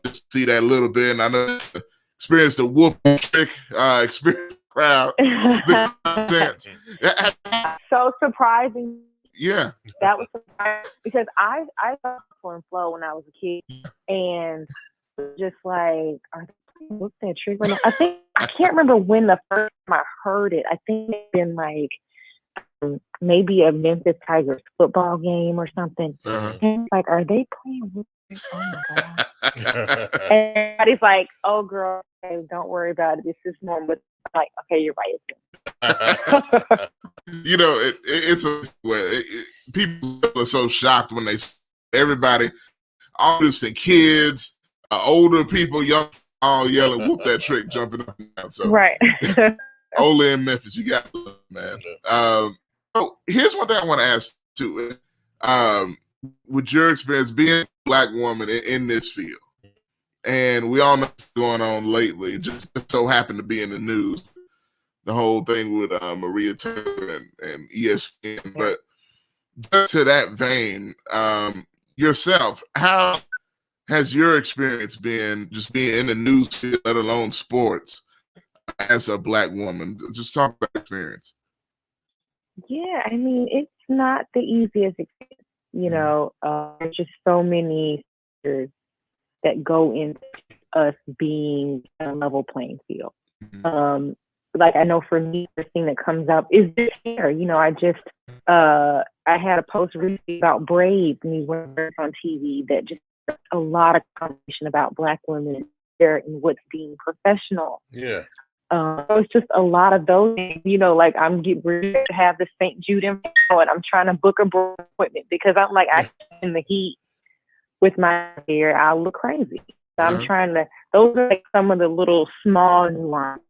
S19: just see that a little bit. And I know experienced the whoop trick, experience crowd.
S21: So surprising.
S19: Yeah,
S21: that was surprising because I saw Flow and Flow when I was a kid, and just like, are they playing Whoop That Trick right now? I can't remember when the first time I heard it. I think it's been like maybe a Memphis Tigers football game or something. And it's like, are they playing Whoop That Trick? Oh my god! And everybody's like, "Oh, girl, okay, don't worry about it. This is normal." I'm like, okay, you're right.
S19: You know, people are so shocked when they everybody, all this and kids, older people, young, all yelling, "Whoop That Trick," jumping up and down. So
S21: right.
S19: Only in Memphis, you got it, man. So here's one thing I want to ask too. With your experience being a Black woman in this field, and we all know what's going on lately, just so happened to be in the news, the whole thing with Maria Taylor and ESPN. But to that vein, yourself, how has your experience been just being in the news, let alone sports, as a Black woman? Just talk about experience.
S21: Yeah, I mean, it's not the easiest experience. You know, there's just so many factors that go into us being a level playing field. Like, I know for me, the thing that comes up is this hair. You know, I had a post recently about braids and these women on TV that just a lot of conversation about Black women there and what's being professional.
S18: Yeah.
S21: So it's just a lot of those things, you know, like I'm getting ready to have the St. Jude and I'm trying to book a braid appointment because I'm like, I in the heat with my hair, I'll look crazy. So I'm trying to, those are like some of the little small nuances.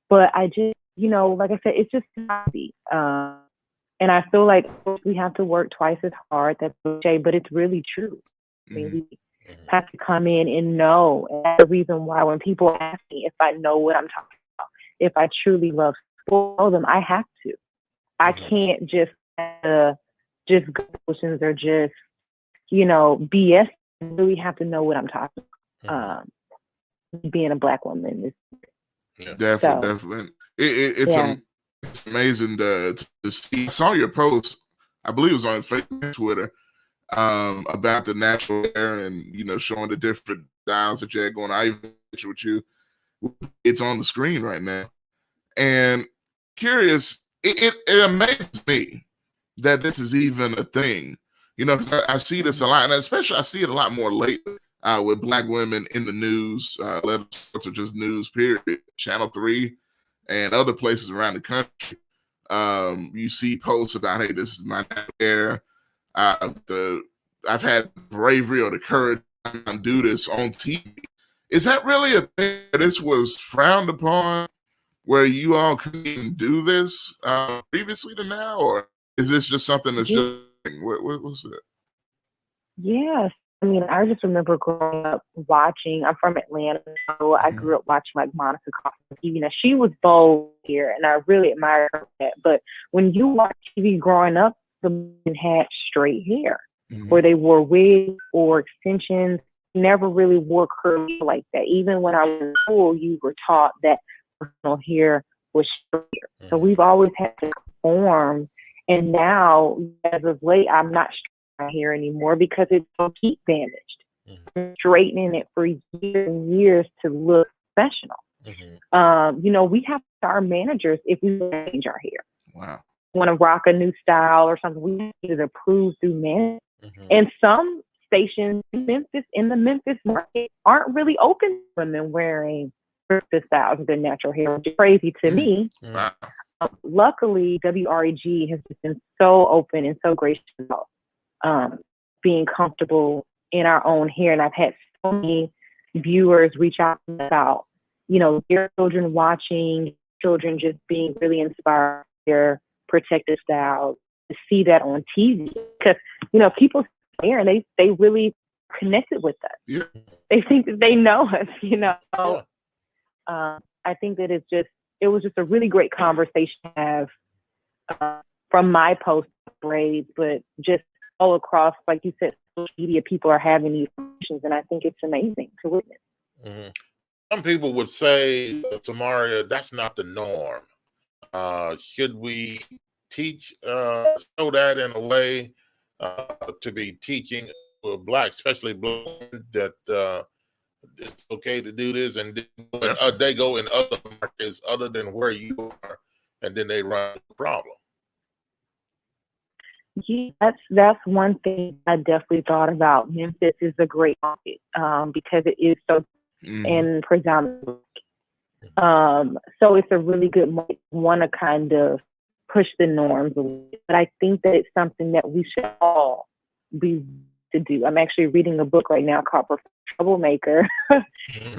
S21: But I just, you know, like I said, it's just easy. And I feel like we have to work twice as hard. That's cliche, but it's really true. I mean, we have to come in and know. And that's the reason why when people ask me if I know what I'm talking about, if I truly love spoil them, I have to. I can't just go emotions or just, you know, BS. I really have to know what I'm talking about. Being a Black woman is
S19: definitely. It's amazing to see. I saw your post, I believe it was on Facebook, Twitter, about the natural hair and, you know, showing the different styles that you had going on. I even picture with you. It's on the screen right now. And curious, it amazes me that this is even a thing. You know, 'cause I see this a lot, and especially I see it a lot more lately with Black women in the news, or just news, period. Channel 3 and other places around the country. You see posts about, hey, this is my hair. I've had bravery or the courage to do this on TV. Is that really a thing? This was frowned upon where you all couldn't even do this previously to now? Or is this just something that's just, what's it?
S21: Yes. I mean, I just remember growing up watching, I'm from Atlanta, so I grew up watching like Monica Coffin TV. Now, she was bold here, and I really admire her for that. But when you watch TV growing up, the women had straight hair, where they wore wigs or extensions, never really wore curly like that. Even when I was in school, you were taught that personal hair was straight. So we've always had to conform. And now, as of late, I'm not straightening my hair anymore because it's so heat damaged. I'm straightening it for years and years to look professional. You know, we have our managers if we change our hair.
S19: Wow.
S21: Want to rock a new style or something, we need it approved through management. And some stations in the Memphis market aren't really open to women wearing the styles of their natural hair, which is crazy to me.
S19: Wow.
S21: Luckily, WREG has just been so open and so gracious about being comfortable in our own hair. And I've had so many viewers reach out to me about, you know, their children watching, children just being really inspired by their protective styles, to see that on TV. Because, you know, people here and they really connected with us.
S19: Yeah.
S21: They think that they know us, you know. I think that it was just a really great conversation to have from my post braids, but just all across, like you said, social media, people are having these conversations, and I think it's amazing to witness.
S18: Mm-hmm. Some people would say, Sameria, that's not the norm. Should we teach, show that in a way to be teaching Black, especially Black, that it's okay to do this, and they go in other markets other than where you are, and then they run into the problem.
S21: Yeah, that's one thing I definitely thought about. Memphis is a great market because it is so and predominantly. So it's a really good market. Want to kind of push the norms a little bit, but I think that it's something that we should all be to do. I'm actually reading a book right now called Troublemaker,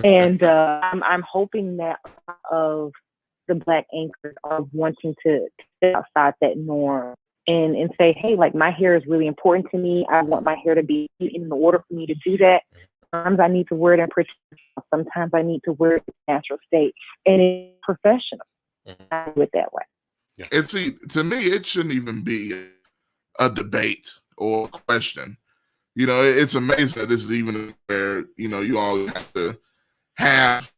S21: and I'm hoping that of the Black anchors are wanting to step outside that norm and say, hey, like, my hair is really important to me. I want my hair to be in order for me to do that. Sometimes I need to wear it in protection. Sometimes I need to wear it in natural state, and it's professional. I do it that way.
S19: And see, to me, it shouldn't even be a debate or a question. You know, it's amazing that this is even where, you know, you all have to have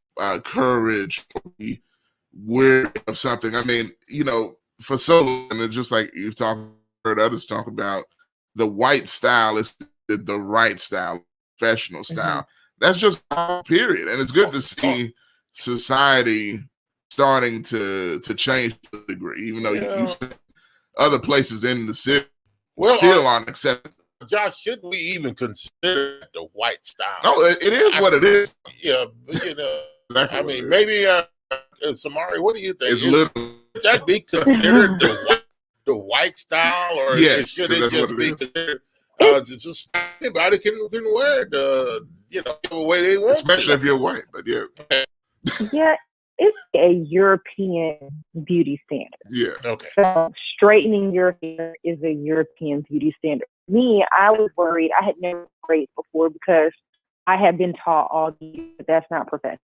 S19: courage or be wary of something. I mean, you know, for so long, and just like you've heard others talk about, the white style is the right style, professional style. That's just period. And it's good to see society starting to change to a degree, even though you see other places in the city still aren't accepted.
S18: Josh, should we even consider the white style?
S19: No, it is what it is.
S18: Yeah, but, you know,
S19: Exactly
S18: I mean, maybe, Sameria, what do you think?
S19: Should
S18: that be considered the white style, or
S19: yes,
S18: should it just be considered just anybody can wear the, you know, the way they want,
S19: especially if you're white? But yeah,
S21: yeah, it's a European beauty standard.
S19: Yeah.
S18: Okay.
S21: So straightening your hair is a European beauty standard. Me, I was worried. I had never braids before because I had been taught all these, but that's not professional.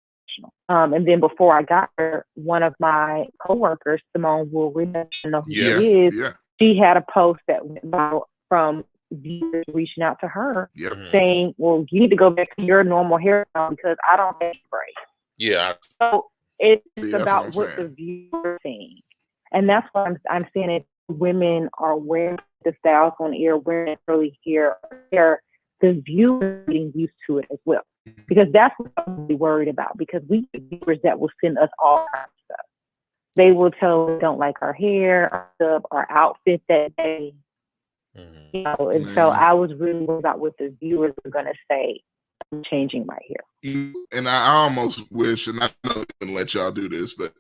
S21: And then before I got there, one of my coworkers, Simone Woolridge, I don't know who she is, she had a post that went viral from viewers reaching out to her saying, well, you need to go back to your normal hairstyle because I don't have braids.
S18: Yeah.
S21: So it's about what the viewers are saying. And that's why I'm saying it. Women are wearing the styles on air, wearing curly hair, the viewers are getting used to it as well. Because that's what I'm really worried about. Because we have viewers that will send us all kinds of stuff. They will tell us they don't like our hair, our outfit that day. You know, and so I was really worried about what the viewers are going to say. I'm changing my hair.
S19: And I almost wish, and I know they wouldn't let y'all do this, but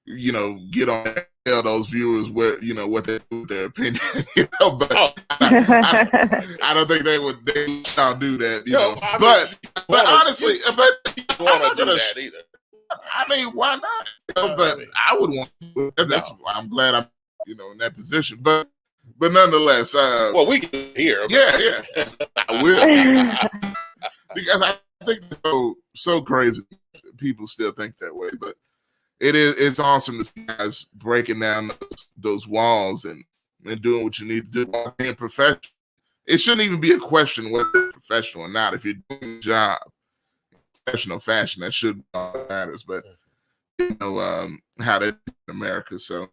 S19: you know, get on and tell those viewers what, you know, what they do with their opinion. You know, but I don't think they would y'all do that. You know, but honestly, but I'm not gonna do that either. I mean, why not? You know, but I would want to. That's why I'm glad I'm, you know, in that position. But nonetheless,
S18: well, we can hear.
S19: Yeah, I will. Because I think it's so crazy. People still think that way, but it's awesome to see guys breaking down those walls and doing what you need to do while being professional. It shouldn't even be a question whether you're professional or not. If you're doing a job in professional fashion, that should be all that matters. But you know how that in America. So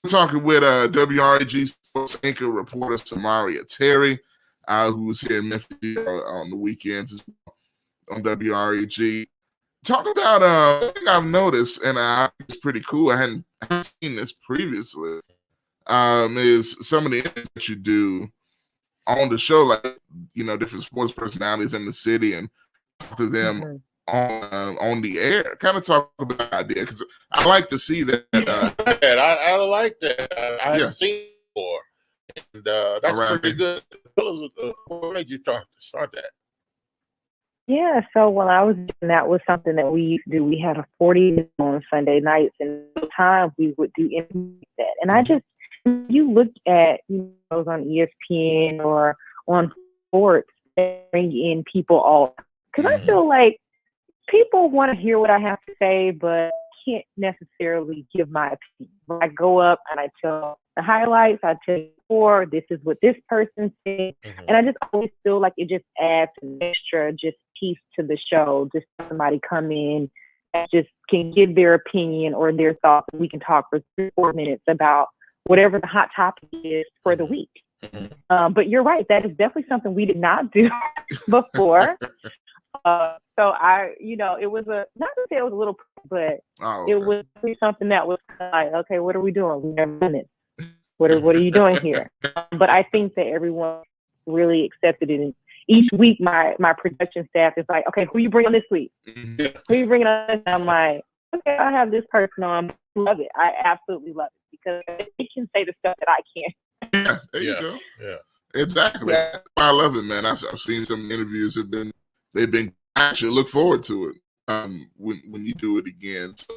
S19: we're talking with WREG sports anchor reporter Sameria Terry, who's here in Memphis on the weekends as well on WREG. Talk about one thing I've noticed, and it's pretty cool. I hadn't seen this previously. Is some of the interviews that you do on the show, like, you know, different sports personalities in the city, and talk to them on the air. Kind of talk about the idea, because I like to see that.
S18: I like that. I haven't seen it before, and that's pretty good. What made you start that?
S21: Yeah, so when I was doing that was something that we used to do. We had a 40 on Sunday nights, and at the time we would do interviews like that. And I just, you look at, you know, on ESPN or on sports, they bring in people all, because I feel like people want to hear what I have to say, but can't necessarily give my opinion. I go up and I tell the highlights, I tell you before, this is what this person said. And I just always feel like it just adds an extra just piece to the show. Just somebody come in and just can give their opinion or their thoughts. And we can talk for 3-4 minutes about whatever the hot topic is for the week. But you're right. That is definitely something we did not do before. So it was not to say it was a little, but it was something that was like, okay, what are we doing? We've never done this. What are you doing here? But I think that everyone really accepted it. And each week, my production staff is like, okay, who you bring on this week? Who you bringing on this? And I'm like, okay, I have this person on. I love it. I absolutely love it because it can say the stuff that I can't.
S19: Yeah, there you go. Yeah, exactly. I love it, man. I've seen some interviews they've been actually look forward to it when you do it again. So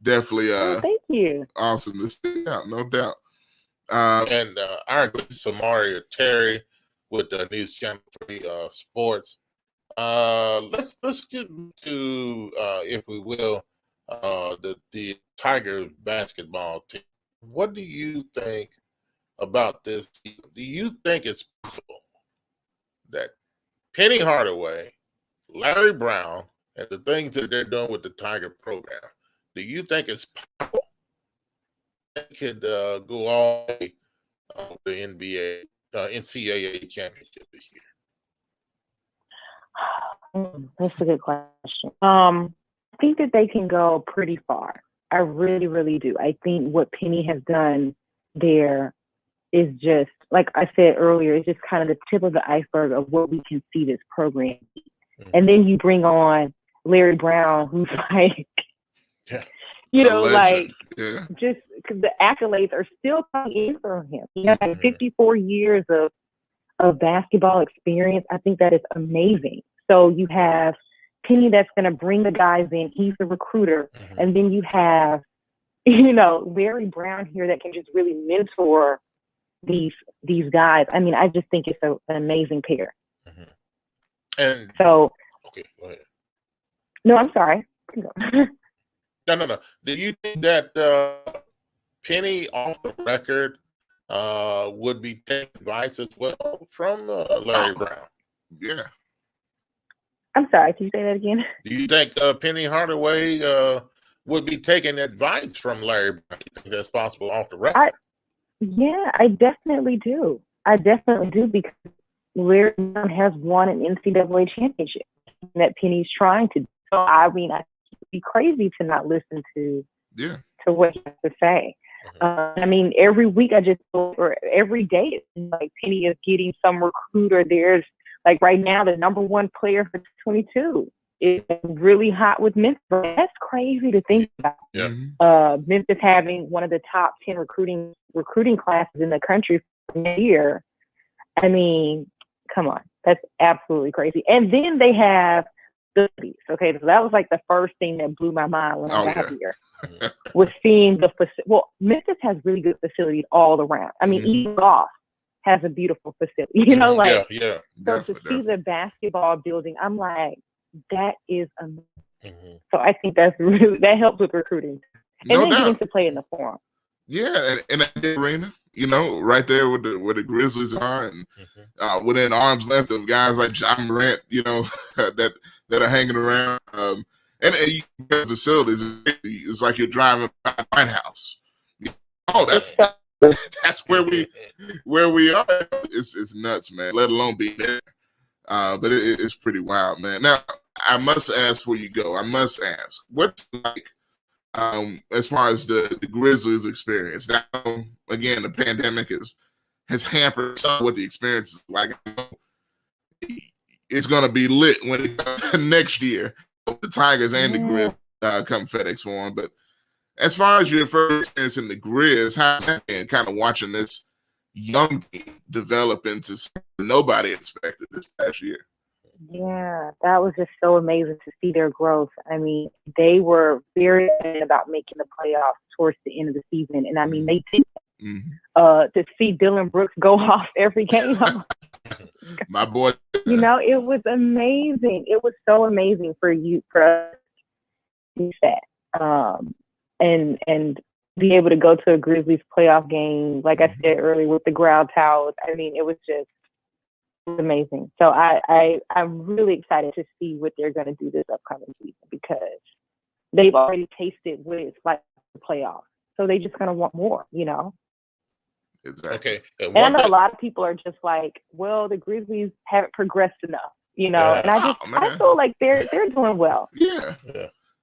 S19: definitely
S21: thank you.
S19: Awesome to see out, no doubt.
S18: And our good Sameria Terry with the News Channel 3 Sports. Let's get to if we will the Tigers basketball team. What do you think about this? Do you think it's possible that Penny Hardaway, Larry Brown, and the things that they're doing with the Tiger program, do you think it's possible they could go all the way the NBA, NCAA championship this year?
S21: That's a good question. I think that they can go pretty far. I really, really do. I think what Penny has done there is just, like I said earlier, it's just kind of the tip of the iceberg of what we can see this program. And then you bring on Larry Brown, who's like, just because the accolades are still coming in from him. He has 54 years of basketball experience. I think that is amazing. So you have Penny that's going to bring the guys in. He's the recruiter. And then you have, Larry Brown here that can just really mentor these guys. I mean, I just think it's an amazing pair.
S18: And
S21: so,
S18: okay, go ahead.
S21: No, I'm sorry.
S18: No. Do you think that Penny off the record would be taking advice as well from Larry Brown?
S19: Yeah.
S21: I'm sorry. Can you say that again?
S18: Do you think Penny Hardaway would be taking advice from Larry Brown? You think that's possible off the record?
S21: I definitely do. Because Larry Brown has won an NCAA championship that Penny's trying to do. So, I mean, I would be crazy to not listen to what he has to say. I mean, every week or every day, it's like Penny is getting some recruiter. There's, like right now, the number one player for 22 is really hot with Memphis. That's crazy to think about. Memphis having one of the top 10 recruiting classes in the country for the year. I mean, come on, that's absolutely crazy. And then they have facilities. Okay, so that was like the first thing that blew my mind when I got here. Was seeing Memphis has really good facilities all around. I mean, even golf has a beautiful facility. So to see the basketball building, I'm like, that is amazing. So I think that helps with recruiting, and then getting to play in the Forum.
S19: Yeah, and that arena, right there where the Grizzlies are, and within arm's length of guys like John Morant, that are hanging around. And the facilities, it's like you're driving by the White House. That's where we are. It's nuts, man. Let alone be there. But it's pretty wild, man. Now, I must ask before you go. What's like as far as the Grizzlies experience? Now, again, the pandemic has hampered some of what the experience is like. It's going to be lit when next year the Tigers and the Grizz come FedEx Forum. But as far as your first experience in the Grizz, how's that been, kind of watching this young team develop into something nobody expected this past year?
S21: Yeah, that was just so amazing to see their growth. I mean, they were very excited about making the playoffs towards the end of the season. And I mean, they did. To see Dylan Brooks go off every game.
S19: My boy.
S21: It was amazing. It was so amazing for us to see that. and be able to go to a Grizzlies playoff game, like I said earlier, with the ground towels. I mean, it was amazing. So I'm really excited to see what they're going to do this upcoming season, because they've already tasted what it's like the playoffs. So they're just going to want more, you know?
S18: Exactly. Okay.
S21: And I know a lot of people are just like, well, the Grizzlies haven't progressed enough, you know? And I feel like they're doing well.
S19: Yeah.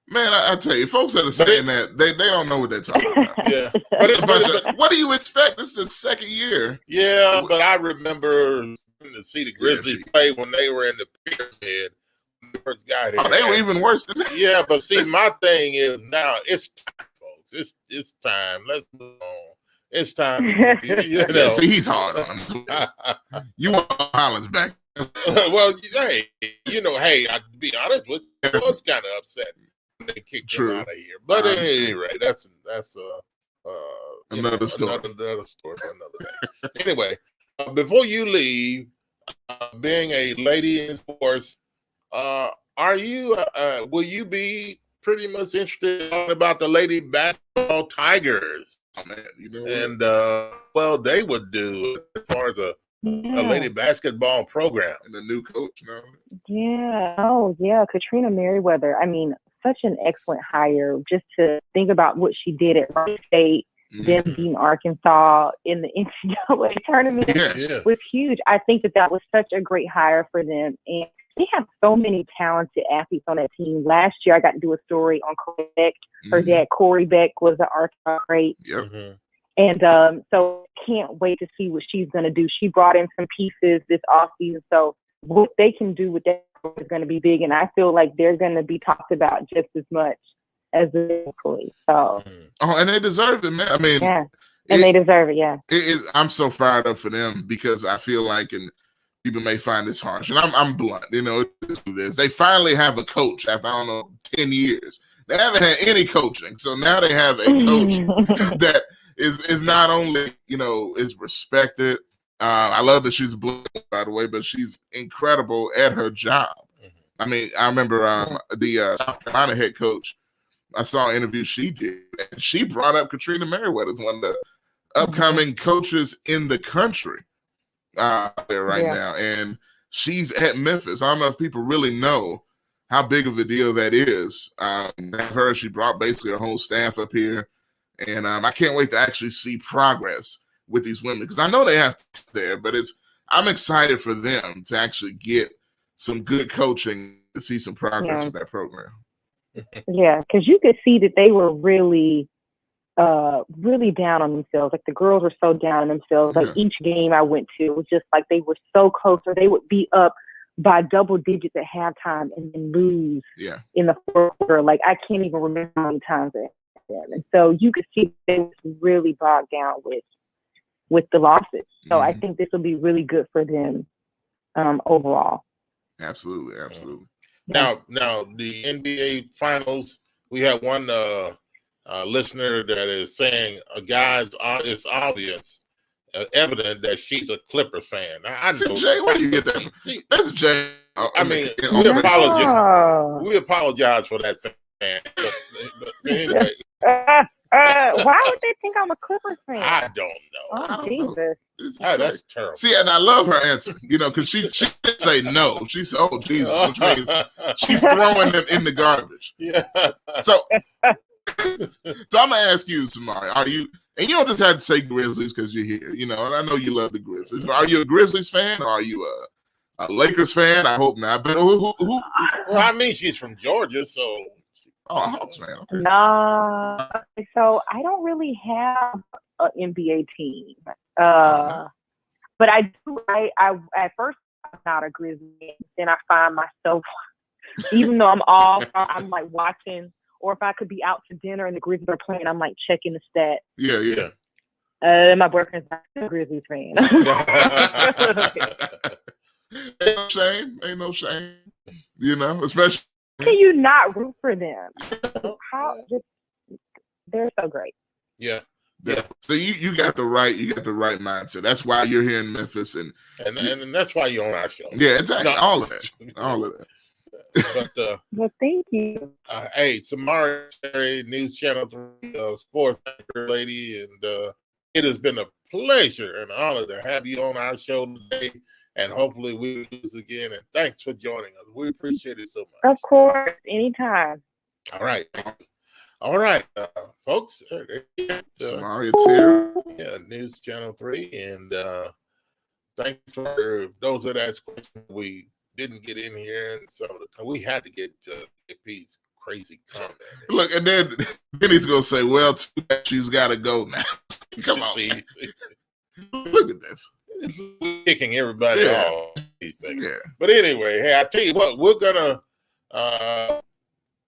S19: Man, I tell you, folks that are saying that, they don't know what they're talking about.
S18: Yeah.
S19: But what do you expect? This is the second year.
S18: Yeah, but I remember to see the Grizzlies play when they were in the pyramid. When they first got here.
S19: Oh, they were even worse than that.
S18: Yeah, but see, my thing is now it's time, folks. It's time. Let's move on. It's time. You know.
S19: See, he's hard on. You want Hollins back?
S18: Well, hey, to be honest with you, I was kind of upset when they kicked him out of here. But at any rate, that's
S19: another story.
S18: Another story for another day. Anyway, before you leave, being a lady in sports, will you be pretty much interested in talking about the lady basketball Tigers?
S19: Oh, man, you know,
S18: and they would do as far as a lady basketball program
S19: and a new coach now.
S21: Yeah. Oh, yeah. Katrina Merriweather. I mean, such an excellent hire. Just to think about what she did at Rhode State, them beating Arkansas in the NCAA tournament was huge. I think that was such a great hire for them, and they have so many talented athletes on that team. Last year, I got to do a story on Corey Beck. Her dad, Corey Beck, was an Arkansas great. And so can't wait to see what she's going to do. She brought in some pieces this offseason. So what they can do with that is going to be big. And I feel like they're going to be talked about just as much as the employees. So.
S19: Oh, and they deserve it, man. I mean.
S21: Yeah. And they deserve it, yeah.
S19: I'm so fired up for them, because I feel like, and people may find this harsh, and I'm blunt, you know, they finally have a coach after, I don't know, 10 years. They haven't had any coaching. So now they have a coach that is not only, you know, is respected. I love that she's black, by the way, but she's incredible at her job. I mean, I remember the South Carolina head coach, I saw an interview she did, and she brought up Katrina Merriweather as one of the upcoming coaches in the country there right now. And she's at Memphis. I don't know if people really know how big of a deal that is. She brought basically her whole staff up here. And I can't wait to actually see progress with these women, because I know they have to there, but I'm excited for them to actually get some good coaching to see some progress with that program.
S21: Yeah, because you could see that they were really down on themselves. Like the girls were so down on themselves. Like each game I went to, it was just like they were so close, or they would be up by double digits at halftime and then lose in the fourth quarter. Like I can't even remember how many times it happened. And so you could see they were really bogged down with the losses. So I think this will be really good for them overall.
S19: Absolutely.
S18: Now the NBA Finals, we have one listener that is saying, it's obvious, evident that she's a Clippers fan. I know.
S19: Jay, where do you get that from? That's Jay.
S18: I mean, we apologize for that fan. But anyway.
S21: Why would they think I'm a Clippers fan?
S18: I don't know.
S21: Oh, Jesus.
S18: That's terrible.
S19: See, and I love her answer, you know, because she didn't say no. She said, oh, Jesus, which means she's throwing them in the garbage.
S18: Yeah.
S19: So I'm going to ask you, Sameria, are you, and you don't just have to say Grizzlies because you're here, you know, and I know you love the Grizzlies. Are you a Grizzlies fan, or are you a Lakers fan? I hope not. But who?
S18: Well, I mean, she's from Georgia, so.
S19: Oh, Hawks fan. Okay.
S21: Nah. So I don't really have an NBA team. But I do. I at first I'm not a Grizzly. Then I find myself, even though I'm off, I'm like watching. Or if I could be out to dinner and the Grizzlies are playing, I'm like checking the stats.
S19: Yeah.
S21: My boyfriend's not a Grizzlies fan.
S19: Ain't no shame. You know, especially.
S21: Can you not root for them? They're so great.
S18: Yeah.
S19: So you got the right mindset. That's why you're here in Memphis, and
S18: that's why you're on our show.
S19: Yeah, exactly. All of that.
S18: But
S21: well, thank you.
S18: hey, Sameria, News Channel 3 sports anchor lady, and it has been a pleasure and honor to have you on our show today. And hopefully we'll do this again. And thanks for joining us. We appreciate it so much.
S21: Of course, anytime.
S18: All right. All right, folks.
S19: Sameria Terry.
S18: Yeah, News Channel 3. And thanks for those that asked questions we didn't get in here. And so we had to get P's crazy comment.
S19: Look, and then he's going to say, well, too bad she's got to go now. Come on. Look at this.
S18: We're kicking everybody off.
S19: Yeah.
S18: But anyway, hey, I tell you what, we're going to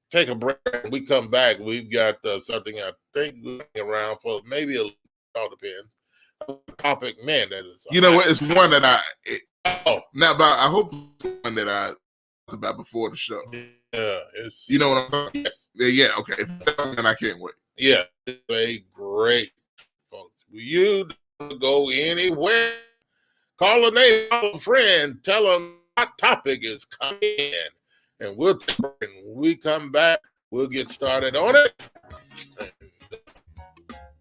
S18: take a break. When we come back, we've got something I think we're around for maybe it all depends. Topic, man, that is.
S19: You know what? It's one that I hope it's one that I talked about before the show.
S18: Yeah, it's.
S19: You know what I'm talking?
S18: Yes.
S19: Yeah. Okay. And I can't wait.
S18: Yeah, it's a great, folks. You don't go anywhere. Call a neighbor, call a friend, tell them our topic is coming in, and we'll take a break. When we come back, we'll get started on it.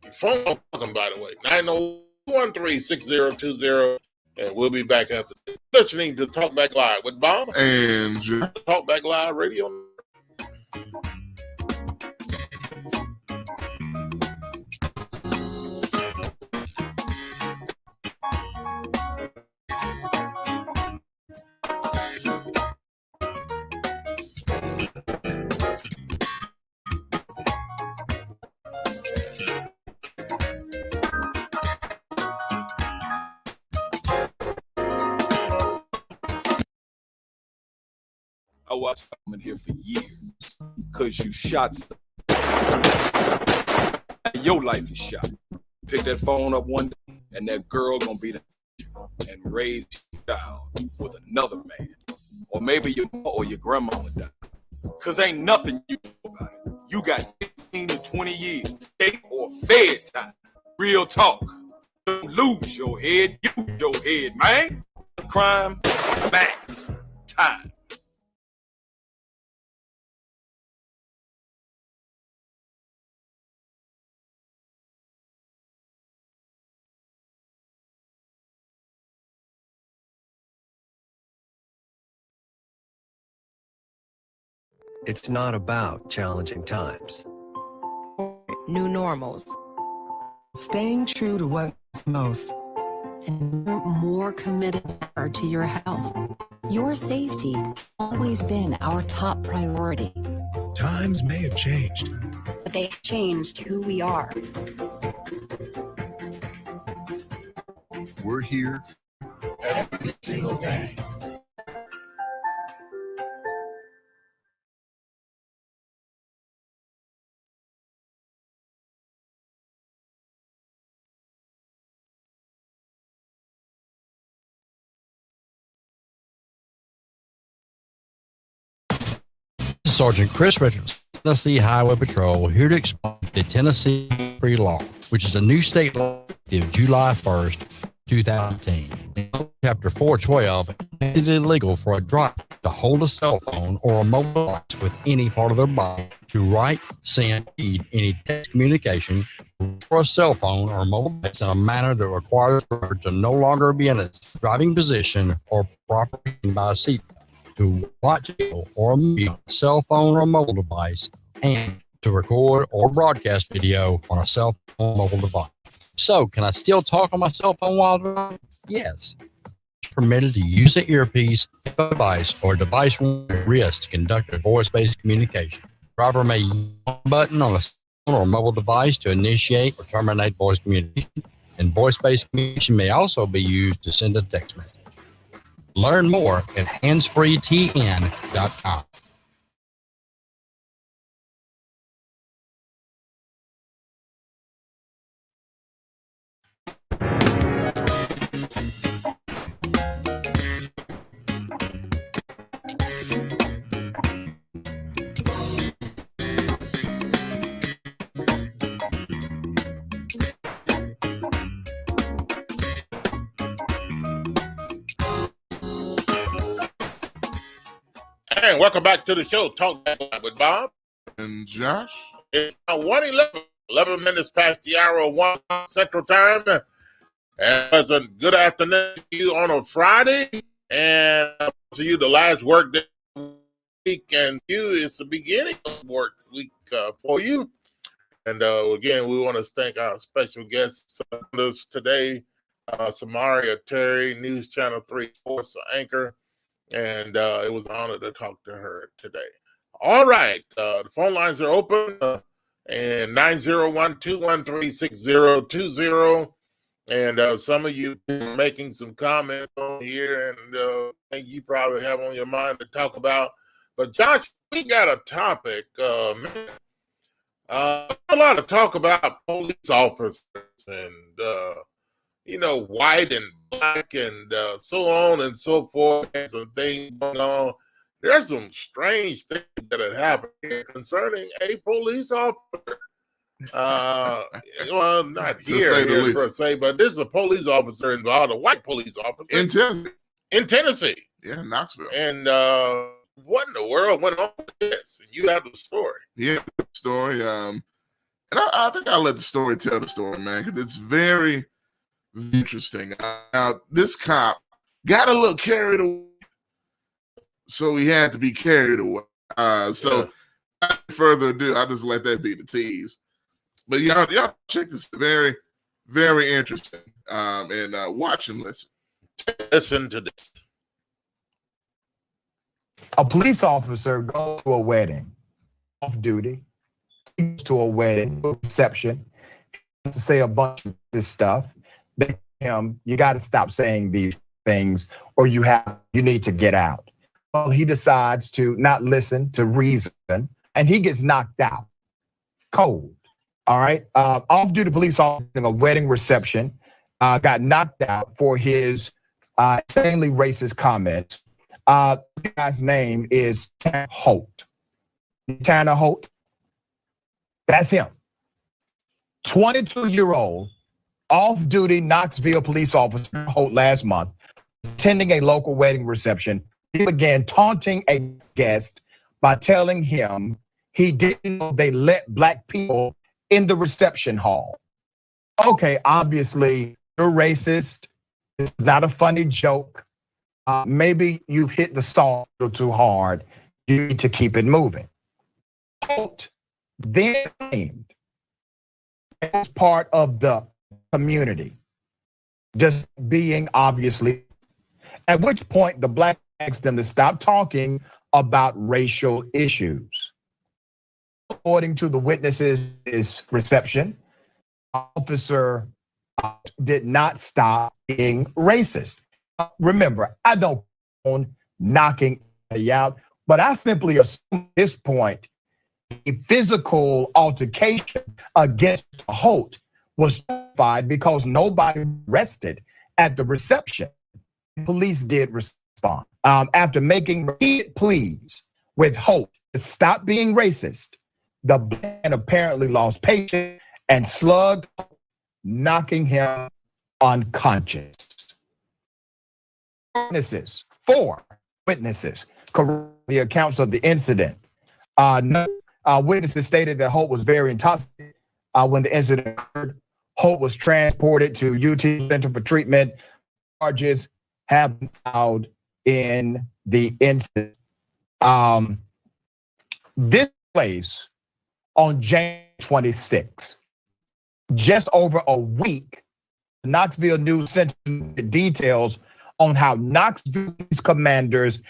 S18: Your phone welcome, by the way, 901-36020, and we'll be back after this. Listening to Talk Back Live with Bob
S19: and
S18: Talk Back Live Radio.
S1: I watched them in here for years because you shot your life is shot. Pick that phone up one day and that girl gonna be the and raise your child with another man, or maybe your mom or your grandmama died. Cause ain't nothing you do about it. You got 15 to 20 years, state or fed time. Real talk. Don't lose your head, use your head, man. Crime, max, time.
S9: It's not about challenging times.
S10: New normals.
S11: Staying true to what matters most.
S12: And you're more committed than ever to your health.
S13: Your safety has always been our top priority.
S14: Times may have changed,
S7: But they have changed who we are.
S14: we're here every single day.
S17: Sergeant Chris Richards, Tennessee Highway Patrol, here to explain the Tennessee free law, which is a new state law effective July 1st, 2010. Chapter 412 makes it illegal for a driver to hold a cell phone or a mobile device with any part of their body to write, send, read any text communication for a cell phone or mobile device in a manner that requires the driver to no longer be in a driving position or properly by a seatbelt, to watch or mute a cell phone or mobile device, and to record or broadcast video on a cell phone or mobile device. So, can I still talk on my cell phone while driving? Yes. It's permitted to use an earpiece, device, or device on your wrist to conduct a voice-based communication. Driver may use a button on a cell phone or mobile device to initiate or terminate voice communication, and voice-based communication may also be used to send a text message. Learn more at handsfreetn.com.
S18: And welcome back to the show, Talk Back Live with Bob
S19: and Josh.
S18: It's now 1:11, 11 minutes past the hour of 1 Central Time. And a good afternoon to you on a Friday. And to you, the last work day of the week. And you, it's the beginning of work week for you. And again, we want to thank our special guests today, Sameria Terry, News Channel 3 Sports Anchor. And it was an honor to talk to her today. All right. The phone lines are open. And 901-213-6020. And some of you are making some comments on here, and I think you probably have on your mind to talk about. But Josh, we got a topic, man. A lot of talk about police officers and, white and black and so on and so forth, and some things going on. There's some strange things that have happened here concerning a police officer. Well, not here per se, but this is a police officer involved, a white police officer in Tennessee.
S19: Yeah, Knoxville.
S18: And what in the world went on with this? And you have the story.
S19: Yeah, the story. And I think I'll let the story tell the story, man, because it's very interesting. Now, this cop got a little carried away, so he had to be carried away. Without further ado, I'll just let that be the tease. But y'all check this. Very, very interesting. And watch and listen.
S18: Listen to this.
S5: A police officer goes to a wedding, off duty. He goes to a wedding, reception. He has to say a bunch of this stuff. They tell him, you got to stop saying these things, or you need to get out. Well, he decides to not listen to reason, and he gets knocked out cold. All right. Off-duty police officer in a wedding reception got knocked out for his insanely racist comments. The guy's name is Tanner Holt. Tanner Holt. That's him. 22-year-old off-duty Knoxville police officer Holt last month, attending a local wedding reception. He began taunting a guest by telling him he didn't know they let black people in the reception hall. Okay, obviously you're racist. It's not a funny joke. Maybe you hit the salt a little too hard. You need to keep it moving. Holt then claimed it was part of the community, just being obviously, at which point the black asked them to stop talking about racial issues. According to the witnesses' reception, officer did not stop being racist. Remember, I don't own knocking anybody out, but I simply assume at this point, a physical altercation against Holt was justified because nobody arrested at the reception. Police did respond. After making repeated pleas with Holt to stop being racist, the man apparently lost patience and slugged, knocking him unconscious. Four witnesses corroborated the accounts of the incident. Witnesses stated that Holt was very intoxicated when the incident occurred. Holt was transported to UT Center for Treatment. Charges have been filed in the incident. This place on January 26th, just over a week, the Knoxville News Center details on how Knoxville commanders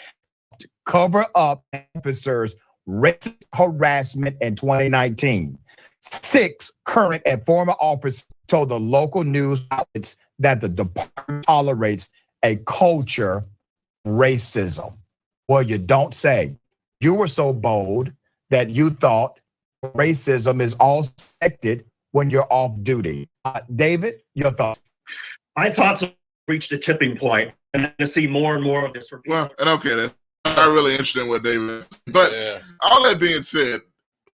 S5: cover up officers' racist harassment in 2019. 6 current and former officers told the local news outlets that the department tolerates a culture of racism. Well, you don't say. You were so bold that you thought racism is all expected when you're off duty. David, your thoughts?
S22: My thoughts reached a tipping point, and to see more and more of this.
S19: Well, and okay, that's not really interesting what David is. But all that being said,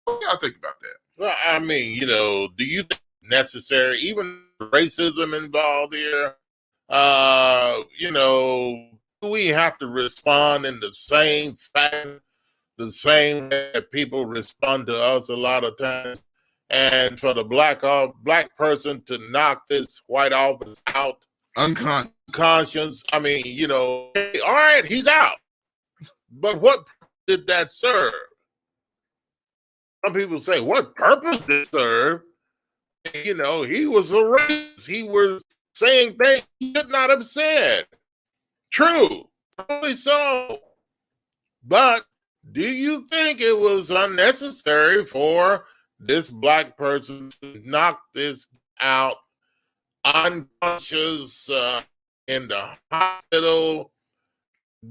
S19: what do y'all think about that?
S18: Well, I mean, do you think it's necessary, even racism involved here? we have to respond in the same fashion, the same way that people respond to us a lot of times? And for the black person to knock this white office out, unconscious. I mean, you know, hey, all right, he's out. But what did that serve? Some people say, what purpose did it serve? You know, he was a racist. He was saying things he should not have said. True, probably so. But do you think it was unnecessary for this black person to knock this out unconscious in the hospital?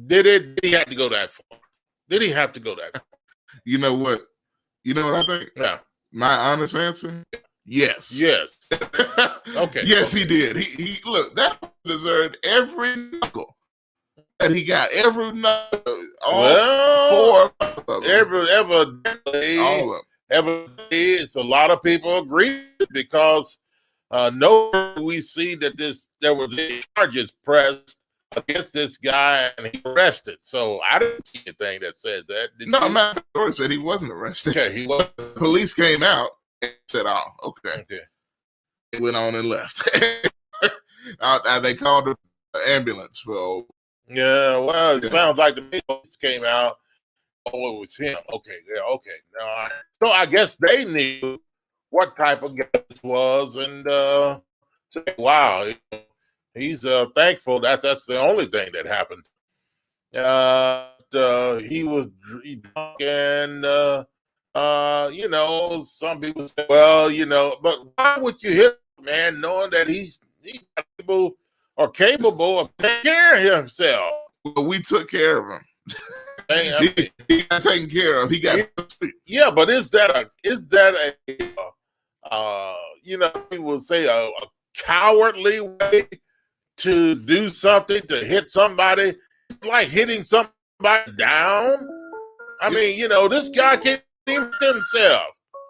S18: Did he have to go that far? Did he have to go that far?
S19: You know what? You know what I think?
S18: Yeah.
S19: My honest answer? Yes.
S18: Yes. Okay.
S19: Yes, he did. He look, that deserved every knuckle that he got. Every knuckle. All four of them.
S18: Evidently, all of them. Evidently, it's a lot of people agree because we see that there was charges pressed against this guy and he arrested. So I didn't see anything that says that.
S19: No, Matt Florida said he wasn't arrested.
S18: Yeah, he was.
S19: Police came out and said, "Oh, okay." They went on and left. They called the ambulance for.
S18: Yeah, well, it sounds like the police came out. Oh, it was him. Okay, yeah, okay. No, so I guess they knew what type of guy this was, and say, wow, he's thankful that's the only thing that happened. He was drunk, and you know, some people say, well, you know, but why would you hit him, man, knowing that he's capable of taking care of himself?
S19: Well, we took care of him. He got taken care of. He got
S18: yeah, but is that a you know, people say a cowardly way to do something, to hit somebody? It's like hitting somebody down. I mean, you know, this guy can't even hit himself.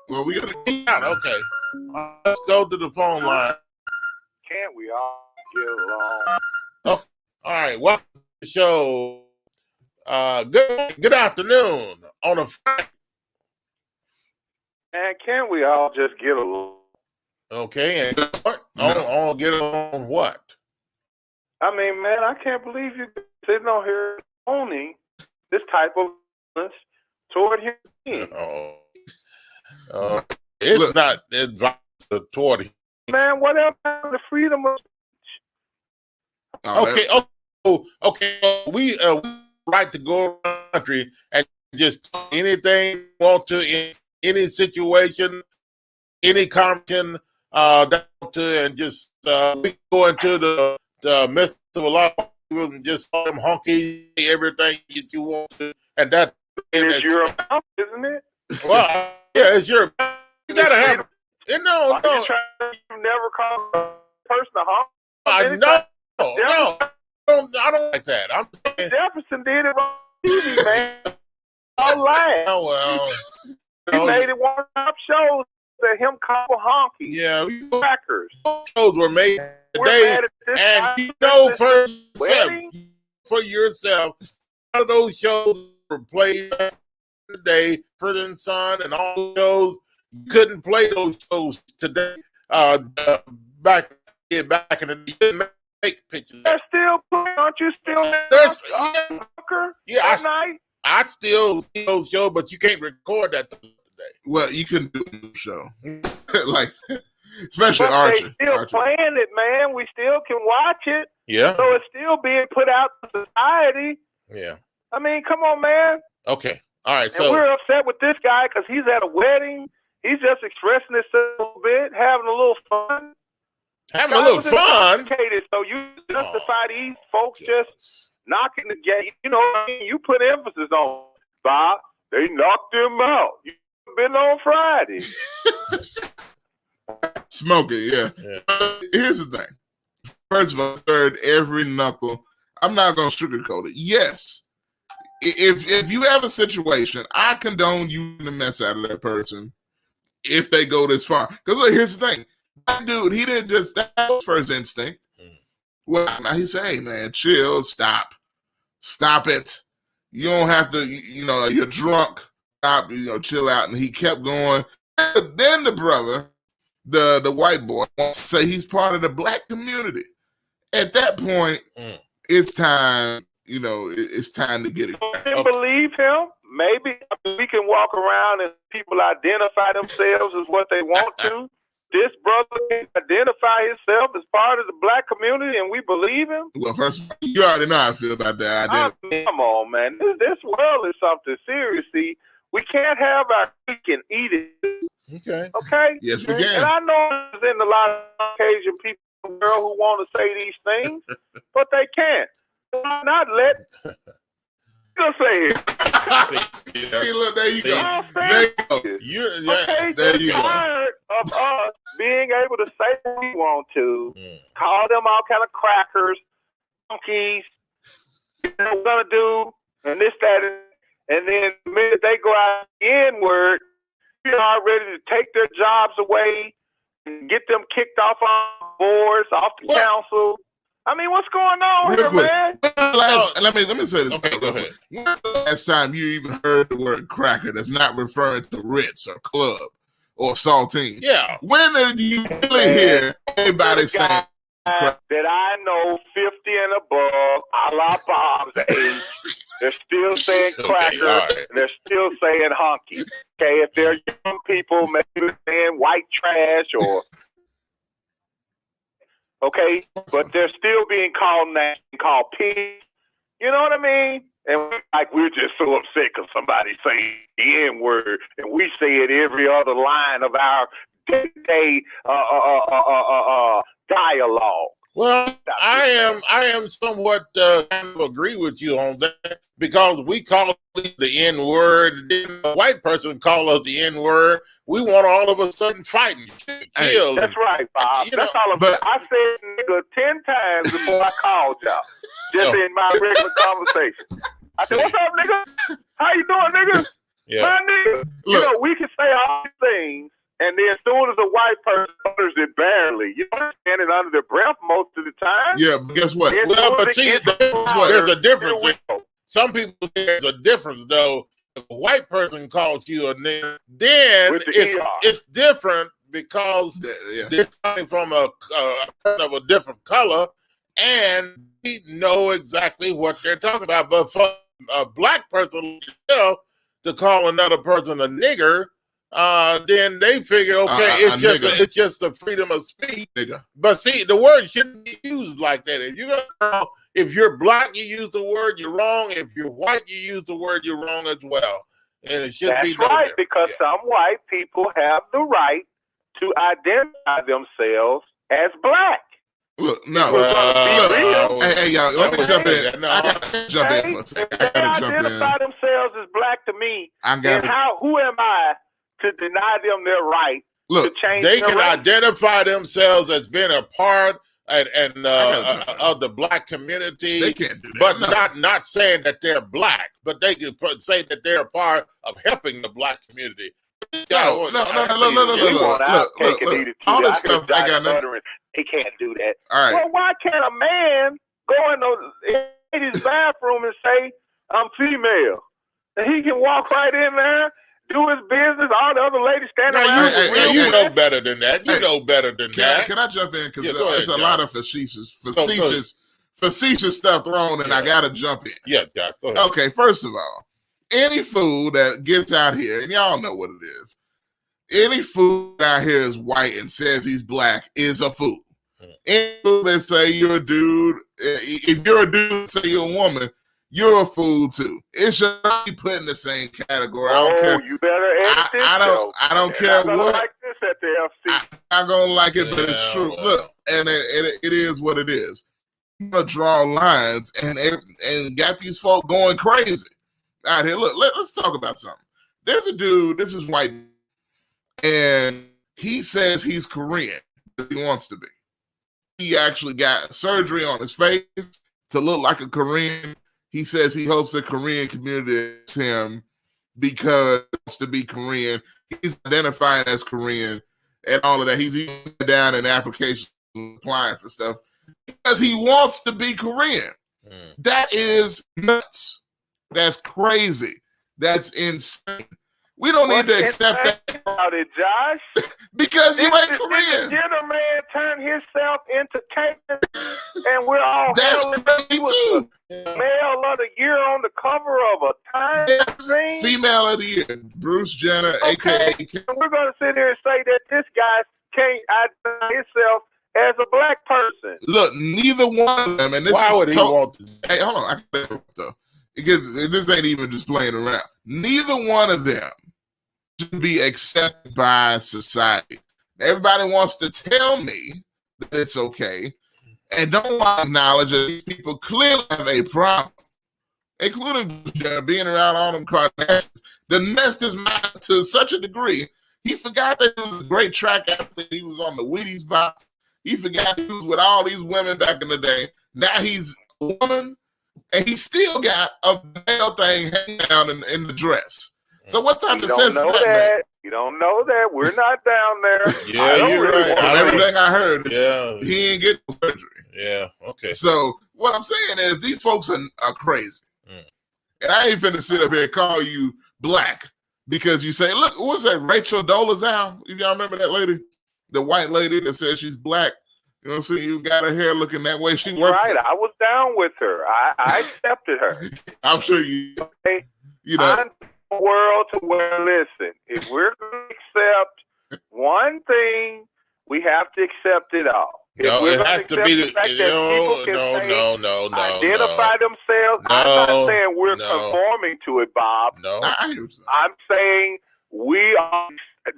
S19: Well, we got to
S18: out. Okay, let's go to the phone line.
S15: Can't we all get along?
S18: Oh, all right, welcome to the show. Good afternoon on a Friday.
S15: And can't we all just get along?
S18: Okay, and what? All get along what?
S15: I mean, man, I can't believe you're sitting on here owning this type of violence toward him.
S18: It's look, not advice toward him.
S15: Man, whatever the freedom of speech.
S18: Okay. We right to go around the country and just anything we want to in any situation, any conversation, and just we go into the midst of a lot of people and just call them honky everything that you want to, and that
S15: is your mouth, isn't it?
S18: Well, yeah, it's your mouth. You gotta have it. No.
S15: You never call a person a honky.
S18: No. I don't like that. I'm saying
S15: Jefferson did it on TV, man. All right.
S18: Oh well.
S15: He made it one of the top shows that him call honky.
S18: Yeah,
S15: crackers.
S18: Shows were made today, and you know for yourself, all of those shows were played today, Prison and Son, and all those shows. You couldn't play those shows today. Back in the day, you didn't make pictures.
S15: They're still playing. Aren't you still?
S18: I still see those shows, but you can't record that today.
S19: Well, you couldn't do a new show like, especially Archer.
S15: They still playing it, man. We still can watch it.
S18: Yeah.
S15: So it's still being put out to society.
S18: Yeah.
S15: I mean, come on, man.
S18: Okay. All right.
S15: And we're upset with this guy because he's at a wedding. He's just expressing himself a little bit, having a little fun.
S18: Having a little fun.
S15: So you justify these folks just knocking the game. You know what I mean? You put emphasis on Bob. They knocked him out. You've been on Friday.
S19: Smoking, yeah. Here's the thing. First of all, third, every knuckle. I'm not gonna sugarcoat it. Yes. If you have a situation, I condone you the mess out of that person if they go this far. Because look, here's the thing. That dude, he didn't just, that was first instinct. Well, now he said, hey, man, chill, stop. Stop it. You don't have to, you're drunk. Stop, chill out. And he kept going. And then the brother, the white boy, wants to say he's part of the black community. At that point, it's time, it's time to get it.
S15: You can believe him. Maybe we can walk around and people identify themselves as what they want to. This brother can identify himself as part of the black community, and we believe him.
S19: Well, first of all, you already know how I feel about that identity.
S15: Come on, man. This world is something serious. See, we can't have our cake and eat it. Okay?
S19: Yes, we can.
S15: And I know there's in a lot of Caucasian people in the world who want to say these things, but they can't. Why not let them say it?
S19: See, look, there you go.
S15: There you go. Tired of us being able to say what we want to, call them all kind of crackers, monkeys, what we're going to do, and this, that, and then the minute they go out the N-word, we are ready to take their jobs away and get them kicked off on boards, off the council. I mean, what's going on here, man?
S19: Let me say this. Okay, go ahead. When's the last time you even heard the word cracker that's not referring to Ritz or Club or Saltine?
S18: Yeah.
S19: When did you really hear anybody saying
S15: that I know 50 and above, a la Bob's age, they're still saying cracker, they're still saying honky. Okay, if they're young people, maybe they're saying white trash or okay, but they're still being called names, called pigs. You know what I mean? And we're just so upset because somebody's saying the N-word, and we say it every other line of our day-to-day dialogue.
S18: Well, I am somewhat kind of agree with you on that because we call it the N-word. Then a white person call us the N-word. We want all of a sudden fighting, kill.
S15: That's right, Bob. That's all I'm saying. I said nigga 10 times before I called y'all, just in my regular conversation. I said, "What's up, nigga? How you doing, nigga?
S18: Yeah.
S15: My nigga." We can say all these things. And then as soon as a white person utters it barely, you understand it under their breath most of the time.
S19: Yeah, but guess what?
S18: Well, but see, there's a difference. Some people say there's a difference, though. If a white person calls you a nigger, then it's different because they're coming from a person of a different color, and we know exactly what they're talking about. But for a black person to call another person a nigger, then they figure, okay, it's just the freedom of speech.
S19: Nigga.
S18: But see, the word shouldn't be used like that. If you're black, you use the word, you're wrong. If you're white, you use the word, you're wrong as well. And it should be
S15: That's right, because some white people have the right to identify themselves as black.
S19: Look, no. Hey, y'all, let me jump in. I gotta jump in for a second.
S15: If they identify themselves as black to me, then who am I to deny them their right to change
S18: they
S15: their
S18: can
S15: race?
S18: identify themselves as being a part of the black community.
S19: They can't do
S18: that. But not saying that they're black, but they can say that they're a part of helping the black community.
S19: No. Look. All this stuff I got nothing.
S15: He can't do that.
S19: All right.
S15: Well, why can't a man go in his bathroom and say, "I'm female," and he can walk right in there, do his business, all the other ladies standing around.
S18: You know better than that. You know better than that.
S19: Can I jump in? Because there's a lot of facetious stuff thrown, and I got to jump in.
S18: Yeah, go ahead.
S19: Okay, first of all, any fool that gets out here, and y'all know what it is, any fool out here is white and says he's black is a fool. Any fool that say you're a dude, if you're a dude, say you're a woman, you're a fool too. It should not be put in the same category. I don't care.
S15: You better edit this.
S19: I don't care what.
S15: Like this at the FC.
S19: I'm not gonna like it, but it's true. Look, and it is what it is. I'm gonna draw lines and got these folk going crazy out here. Look, let's talk about something. There's a dude. This is white, and he says he's Korean. He wants to be. He actually got surgery on his face to look like a Korean. He says he hopes the Korean community is him because he wants to be Korean. He's identifying as Korean and all of that. He's even down in applications applying for stuff because he wants to be Korean. That is nuts. That's crazy. That's insane. We don't need to accept that
S15: about it, Josh.
S19: because you ain't Korean.
S15: Did the gentleman turn himself into Caitlyn, and we're all
S19: That's crazy too.
S15: Male of the year on the cover of a Time magazine.
S19: Female of the year, Bruce Jenner, aka.
S15: And we're gonna sit here and say that this guy can't identify himself as a black person.
S19: Look, neither one of them, and this
S18: Why would he want to?
S19: Hey, hold on, I can interrupt though, because this ain't even just playing around. Neither one of them should be accepted by society. Everybody wants to tell me that it's okay, and don't want to acknowledge that these people clearly have a problem, including being around all them Kardashians. That messed his mind to such a degree, he forgot that he was a great track athlete. He was on the Wheaties box. He forgot he was with all these women back in the day. Now he's a woman, and he still got a male thing hanging down in the dress. So what type of sense is that?
S15: You don't know that. We're not down there.
S18: Yeah, you're right.
S19: From everything I heard, he ain't getting surgery.
S18: Yeah, okay.
S19: So what I'm saying is these folks are crazy. And I ain't finna sit up here and call you black because you say, look, what's that, Rachel Dolezal? Y'all remember that lady? The white lady that says she's black. You know what I'm saying? You got her hair looking that way. She worked
S15: right. I was down with her. I accepted her.
S19: I'm sure you know.
S15: I'm the world to where, listen, if we're going to accept one thing, we have to accept it all.
S18: No, it has to be
S15: identify themselves. I'm not saying we're conforming to it, Bob.
S18: No,
S15: I'm saying we are.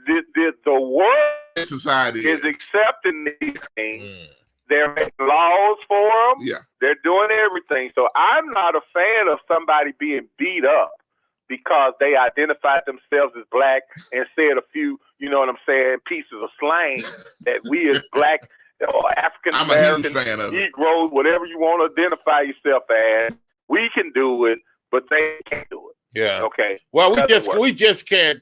S15: The world
S19: society
S15: is accepting these things. They're making laws for them.
S19: Yeah,
S15: they're doing everything. So I'm not a fan of somebody being beat up because they identified themselves as black and said a few, you know what I'm saying, pieces of slang that we as black or African American, Negroes, whatever you want to identify yourself as, we can do it, but they can't do it.
S18: Yeah.
S15: Okay.
S18: Well, we just can't,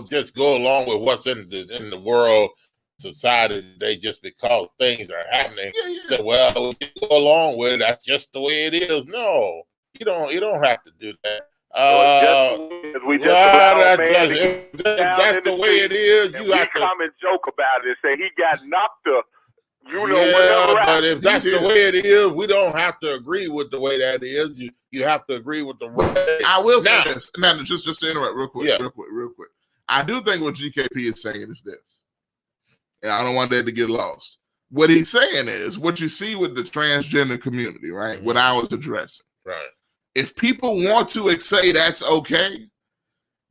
S18: just go along with what's in the world, society today, just because things are happening. So, well, we go along with it. That's just the way it is. No, you don't have to do that. That's the way it is. You have to
S15: come and joke about it and say he got knocked up.
S18: But if that's the way it is, we don't have to agree with the way that is. You have to agree with the way.
S19: I will say this. Now, just to interrupt real quick. I do think what GKP is saying is this. And I don't want that to get lost. What he's saying is what you see with the transgender community, right? What I was addressing.
S18: Right.
S19: If people want to say that's okay,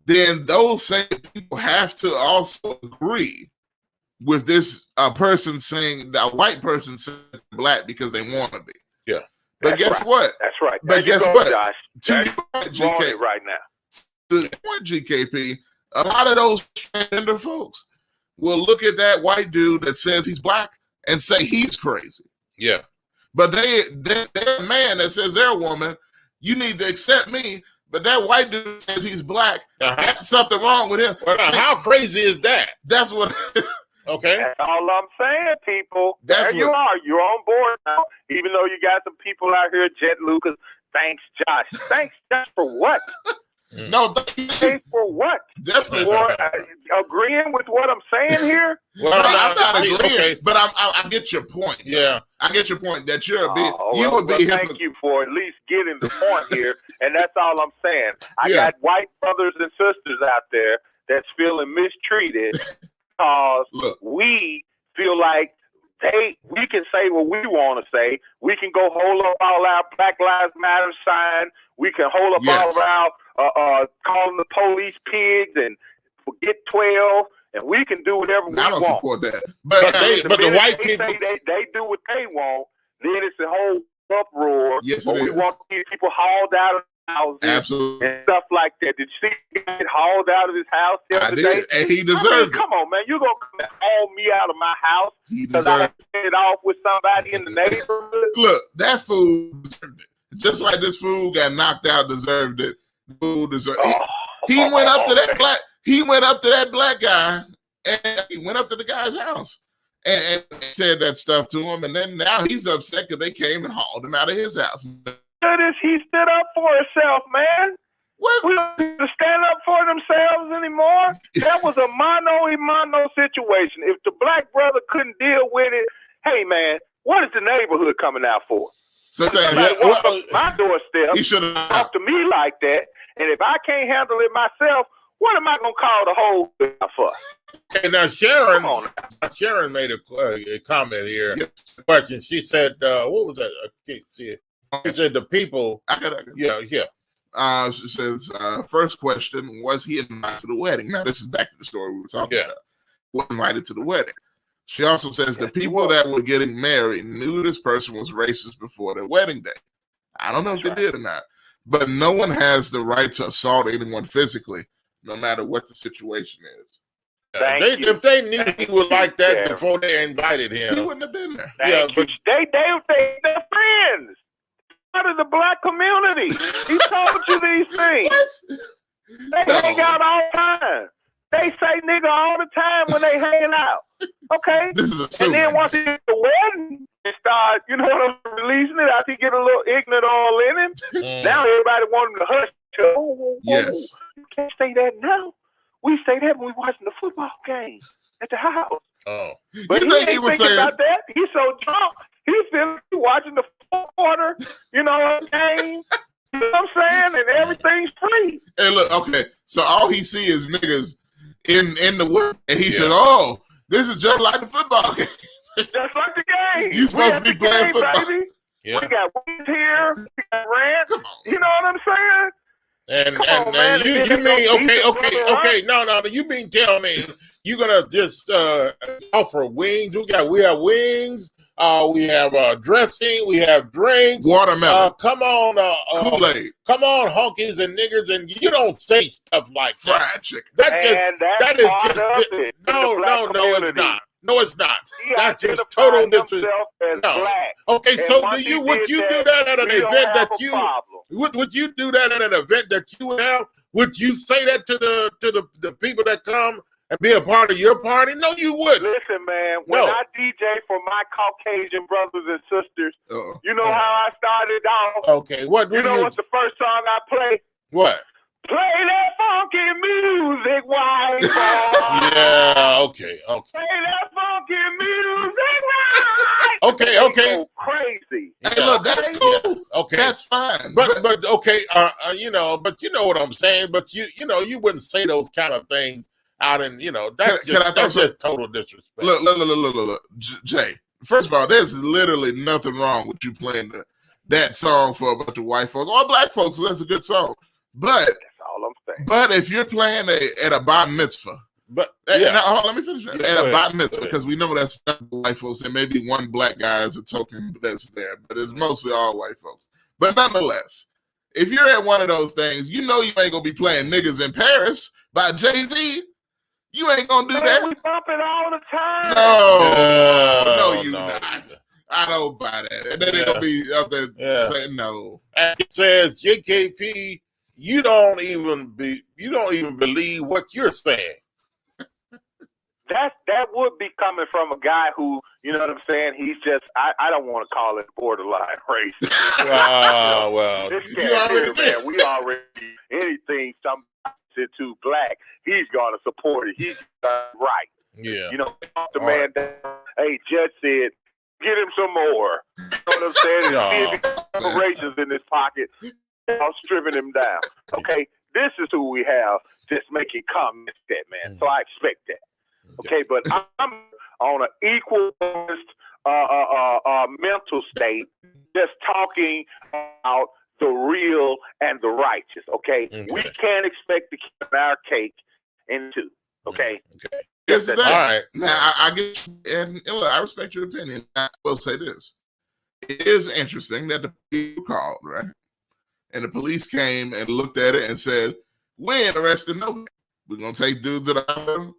S19: then those same people have to also agree with this person saying that white person saying black because they want to be.
S18: Yeah.
S19: But guess what?
S15: That's right.
S19: But guess what?
S15: Josh.
S19: To your point, GKP,
S15: right now.
S19: To your point, GKP, a lot of those transgender folks will look at that white dude that says he's black and say he's crazy.
S18: Yeah.
S19: But they're a man that says they're a woman. You need to accept me. But that white dude says he's black. That's something wrong with him.
S18: Well, how crazy is that?
S19: That's what.
S18: Okay.
S15: That's all I'm saying, people. There you are. You're on board now. Even though you got some people out here, Jet Lucas. Thanks, Josh. Thanks, Josh, for what?
S19: No,
S15: thanks for what?
S19: Definitely.
S15: For agreeing with what I'm saying here?
S19: Well, I'm not agreeing, but I get your point.
S18: Yeah.
S19: I get your point that you're a bit.
S15: Thank you for at least getting the point here, and that's all I'm saying. I got white brothers and sisters out there that's feeling mistreated because we feel like we can say what we want to say. We can go hold up all our Black Lives Matter sign. We can hold up all our calling the police pigs and forget 12, and we can do whatever we want.
S19: I don't support that. But
S15: the white people they do what they want. Then it's a whole uproar.
S19: Yes,
S15: we want these people hauled out of houses.
S19: Absolutely.
S15: And stuff like that. Did you see him get hauled out of his house the other day?
S19: And he deserved it.
S15: Come on, man. You're going to come and haul me out of my house because I it off with somebody in the neighborhood?
S19: Look, that fool deserved it. Just like this fool got knocked out, deserved it. Fool deserved it. He went up to that black. He went up to that black guy, and he went up to the guy's house and said that stuff to him, and then now he's upset because they came and hauled him out of his house.
S15: He stood up for himself, man. We don't need to stand up for themselves anymore. That was a mano situation. If the black brother couldn't deal with it, hey, man, what is the neighborhood coming out for?
S19: So
S15: somebody walk up my doorstep,
S19: he should
S15: talk to me like that, and if I can't handle it myself, what am I gonna call the whole thing for?
S18: Okay, now Sharon made a comment here.
S19: Yes.
S18: Question. She said, "What was that?" I can't see it. She said, "The people." Yeah.
S19: She says, first question: was he invited to the wedding? Now this is back to the story we were talking about. Was invited to the wedding. She also says the people that were getting married knew this person was racist before their wedding day. I don't know if they did or not, but no one has the right to assault anyone physically, no matter what the situation is.
S18: If they knew he was like that before they invited him,
S19: he wouldn't have been there.
S15: But they're friends. Part of the black community. He told you these things. They hang out all the time. They say nigga all the time when they hanging out. Okay?
S19: This is
S15: and then once he gets the wedding and start, you know what I'm releasing it after he get a little ignorant all in him. Now everybody want him to hush.
S19: Yes.
S15: You can't say that now. We say that when we watching the football game at the house.
S18: Oh.
S15: But he ain't thinking about that. He's so drunk. He's still watching the fourth quarter, you know, game. You know what I'm saying? And everything's free.
S19: Hey, look, okay. So all he see is niggas in the work, and he said, "Oh, this is just like the football game.
S15: Just like the game.
S19: You supposed to be playing football."
S15: Baby.
S18: Yeah.
S15: We got wings here. We got rent. You know what I'm saying?
S18: And
S15: man,
S18: you mean okay? No. You mean tell me you gonna just offer wings? We have wings. We have dressing. We have drinks.
S19: Watermelon.
S18: Come on,
S19: Kool-Aid.
S18: Come on, honkies and niggers, and you don't say stuff like that.
S19: Fried chicken.
S18: That is just it's not. No, it's not. That's just total disrespect. No. Okay, so would you do that at an event that you would you do that at an event that you would have? Would you say that to the people that come and be a part of your party? No, you wouldn't.
S15: Listen, man, when I DJ for my Caucasian brothers and sisters, you know how I started off?
S18: Okay, what?
S15: You know what's the first song I play?
S18: What?
S15: Play that funky music, white boy.
S18: Yeah, okay.
S15: Play that funky music, white.
S18: Okay.
S15: Go crazy.
S19: Hey, look, that's cool.
S18: Okay,
S19: that's fine.
S18: But okay, you know what I'm saying. But you wouldn't say those kind of things out in, that's just total disrespect.
S19: Look, Jay. First of all, there's literally nothing wrong with you playing that song for a bunch of white folks or black folks. So that's a good song. But
S15: that's all I'm saying.
S19: But if you're playing at a bar mitzvah,
S18: hold
S19: on, let me finish that. At a bar mitzvah, because we know that's not white folks, and maybe one black guy is a token that's there, but it's mostly all white folks. But nonetheless, if you're at one of those things, you know you ain't gonna be playing "Niggas in Paris" by Jay-Z. You ain't gonna do that.
S15: We bump it all the time.
S19: No, you're not. I don't buy that. And then they're gonna be up there saying no.
S18: And it says JKP. You don't even believe what you're saying.
S15: That would be coming from a guy who, you know what I'm saying? He's just I don't want to call it borderline racist.
S18: Well,
S15: this guy here, man, we already anything somebody said to black, he's gonna support it. He's right.
S18: Yeah.
S15: You know, the man down. Hey, Judge said, get him some more. You know what I'm saying? And see if he got reparations in his pocket. I'm stripping him down. Okay, this is who we have just making comments that, man. So I expect that. Okay, but I'm on an equal mental state, just talking about the real and the righteous. Okay, we can't expect to keep our cake in two. Okay.
S19: Here's the thing. All right. Now I get you, and look, I respect your opinion. I will say this: it is interesting that the people called, right? And the police came and looked at it and said, "We ain't arresting nobody. We're gonna take dudes to the hospital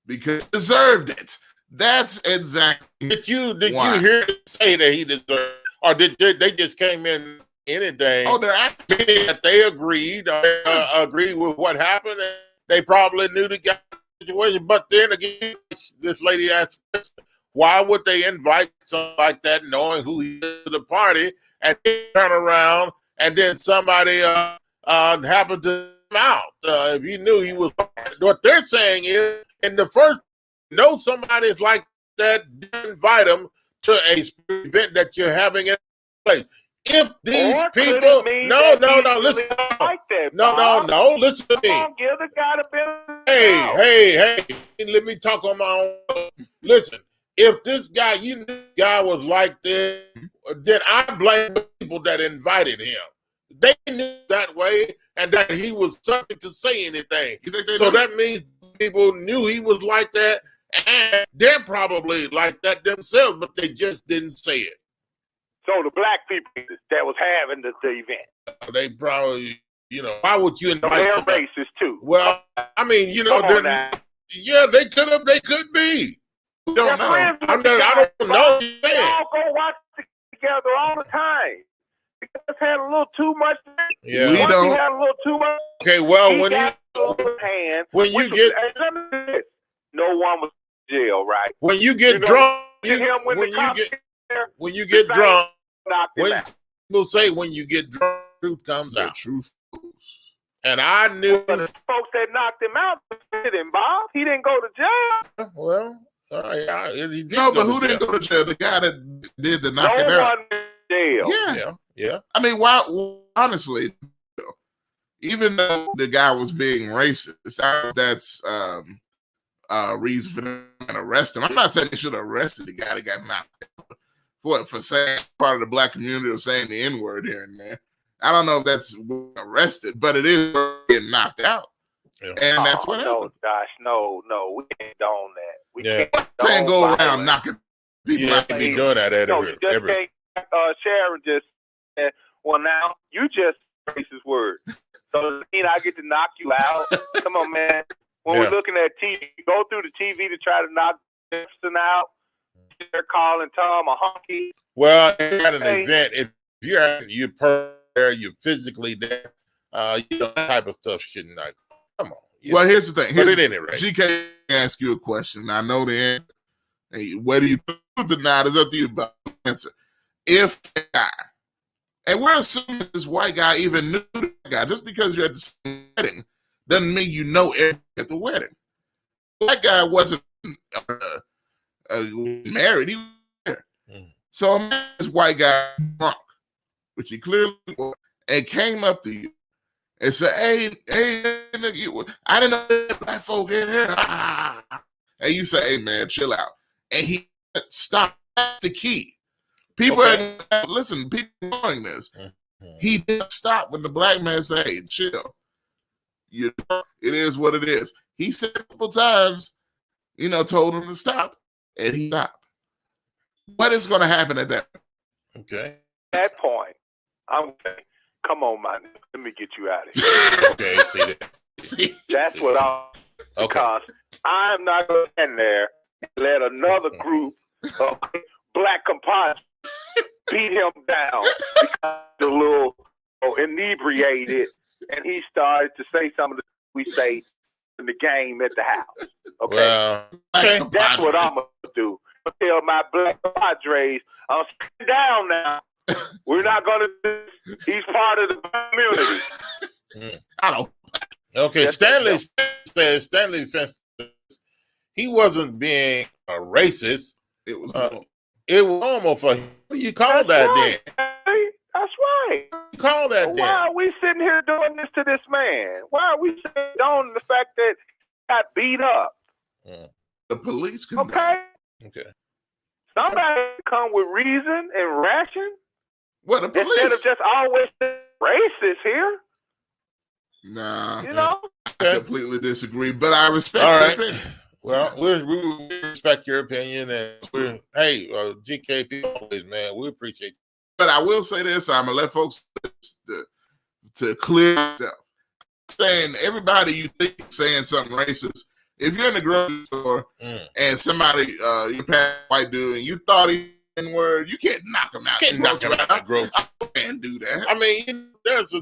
S19: because he deserved it." That's exactly.
S18: Did you hear him say that he deserved, or did they just came in anything?
S19: Oh, they're
S18: acting that they agreed with what happened. And they probably knew the guy situation, but then again, this lady asked, Why would they invite something like that, knowing who he is to the party, and then turn around and then somebody happened to come out? If you knew he was, what they're saying is, in the first, know somebody's like that, invite them to a event that you're having in place. If these people, listen, listen to me.
S15: Give the guy the benefit.
S18: Hey, let me talk on my own. Listen, if this guy, you knew the guy was like this, then I blame the people that invited him. They knew that way, and that he was subject to say anything. So that means people knew he was like that, and they're probably like that themselves, but they just didn't say it.
S15: So the black people that was having the event,
S18: they probably, why would you invite?
S15: They're racist too.
S18: Well, I mean, yeah, they could be. We don't know. I don't know.
S15: They all go watch together all the time. We just had a little too much.
S18: Yeah,
S19: we don't.
S15: Had a little too much.
S18: Okay, well, when you get,
S15: no one was in jail, right?
S18: When you get drunk, when you get drunk, when people say when you get drunk, truth comes out. Truth. And I knew
S15: the folks that knocked him out didn't, Bob. He didn't go to jail.
S18: Well, all right.
S19: But who didn't go to jail? The guy that did the knocking out.
S15: No one in jail.
S18: Yeah.
S19: I mean, why? Honestly, even though the guy was being racist, that's reason for them to arrest him. I'm not saying they should have arrested the guy that got knocked out for saying part of the black community or saying the N-word here and there. I don't know if that's arrested, but it is getting knocked out. Yeah. And that's what happened.
S15: No, we ain't doing that. We
S19: can't go around knocking people out.
S18: Be doing that every.
S15: Sharon just said, well, now you just racist word. So I get to knock you out. Come on, man. When we're looking at TV, go through the TV to try to knock Jefferson out. They're calling Tom a honky.
S18: Well, at an event, if you're there, you're physically there, that type of stuff shouldn't not. Come on.
S19: Well, here's the thing.
S18: But at any rate,
S19: GK ask you a question. I know the answer. Hey, whether you do it or not is up to you about the answer. If a guy, and we're assuming this white guy even knew the guy, just because you're at the same wedding doesn't mean you know everything at the wedding. That guy wasn't married. He was there. So this white guy drunk, which he clearly was, and came up to you and said, hey, nigga, I didn't know that black folk in here. And you say, hey, man, chill out. And he stopped the key. People listen, people knowing this. He didn't stop when the black man said, hey, chill. It is what it is. He said a couple times, told him to stop, and he stopped. What is going to happen at that point?
S18: Okay.
S15: At that point, I'm saying, come on, man, let me get you out of here.
S18: Okay, see.
S15: That's what I'm. Because I'm not going to stand there and let another group of black compadres beat him down because the little inebriated, and he started to say some of the we say in the game at the house. Okay,
S18: well,
S15: that's what I'm gonna do. I tell my black compadres, I'm sitting down now. We're not gonna do this. He's part of the community.
S19: I don't.
S18: Okay, Stanley says he wasn't being a racist.
S19: It was
S15: normal
S18: for him. What do you call that then?
S15: That's right.
S18: You call that then?
S15: Why are we sitting here doing this to this man? Why are we sitting on the fact that he got beat up?
S19: The police can.
S15: Okay. Somebody come with reason and ration.
S19: What the police?
S15: Instead of just always racist here.
S19: Nah. I completely disagree, but I respect your opinion.
S18: Well, we respect your opinion, and GKP always, man, we appreciate it.
S19: But I will say this, I'm going to let folks to clear stuff. Saying everybody you think is saying something racist, if you're in the grocery store and somebody, you pass a white dude, and you thought he N-word, you can't knock him out. I can't do that.
S18: I mean,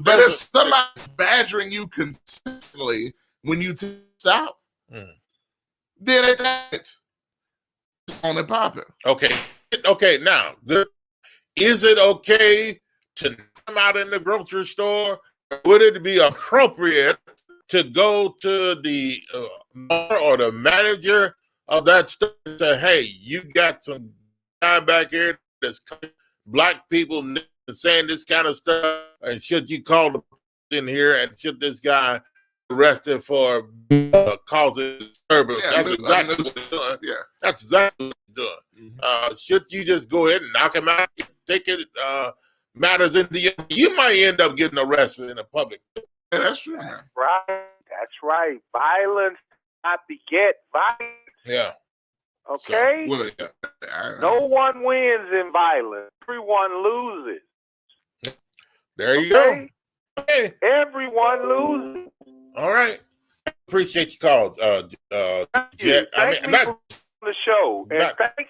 S19: but if somebody's badgering you consistently when you stop, then it on and popping.
S18: Okay. Okay. Now, is it okay to come out in the grocery store? Would it be appropriate to go to the or the manager of that store and say, "Hey, you got some guy back here that's black people saying this kind of stuff, and should you call the in here and should this guy arrested for causing disturbance?"
S19: Yeah,
S18: That's exactly what he's doing.
S19: Yeah,
S18: that's exactly what he's doing. Should you just go ahead and knock him out? Take it matters in the end. You might end up getting arrested in the public.
S19: Yeah, that's true.
S15: That's right. That's right. Violence not beget violence.
S18: Yeah.
S15: Okay.
S19: So, well,
S15: no one wins in violence. Everyone loses.
S18: There you go.
S15: Okay. Everyone loses.
S18: All right. Appreciate your call, Jet.
S15: Thank me for the show. And thank you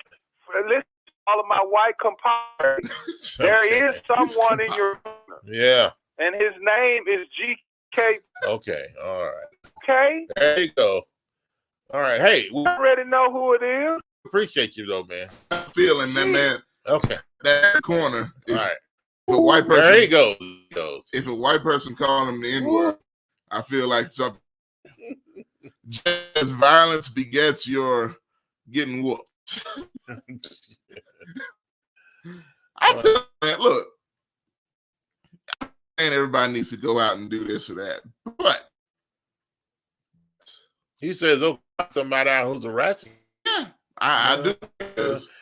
S15: for listening to all of my white compadres. There is someone in your
S18: yeah.
S15: And his name is GK.
S18: Okay. All right.
S15: Okay.
S18: There you go. All right. Hey,
S15: we already know who it is.
S18: Appreciate you though, man.
S19: I'm feeling that, man.
S18: Okay.
S19: That corner.
S18: All right.
S19: If a white person,
S18: there he goes.
S19: If a white person calling him the N-word, I feel like something. Just violence begets your getting whooped. I'm telling you, man, look, and everybody needs to go out and do this or that, but
S18: he says, "Oh, somebody out who's harassing."
S19: Yeah, I do.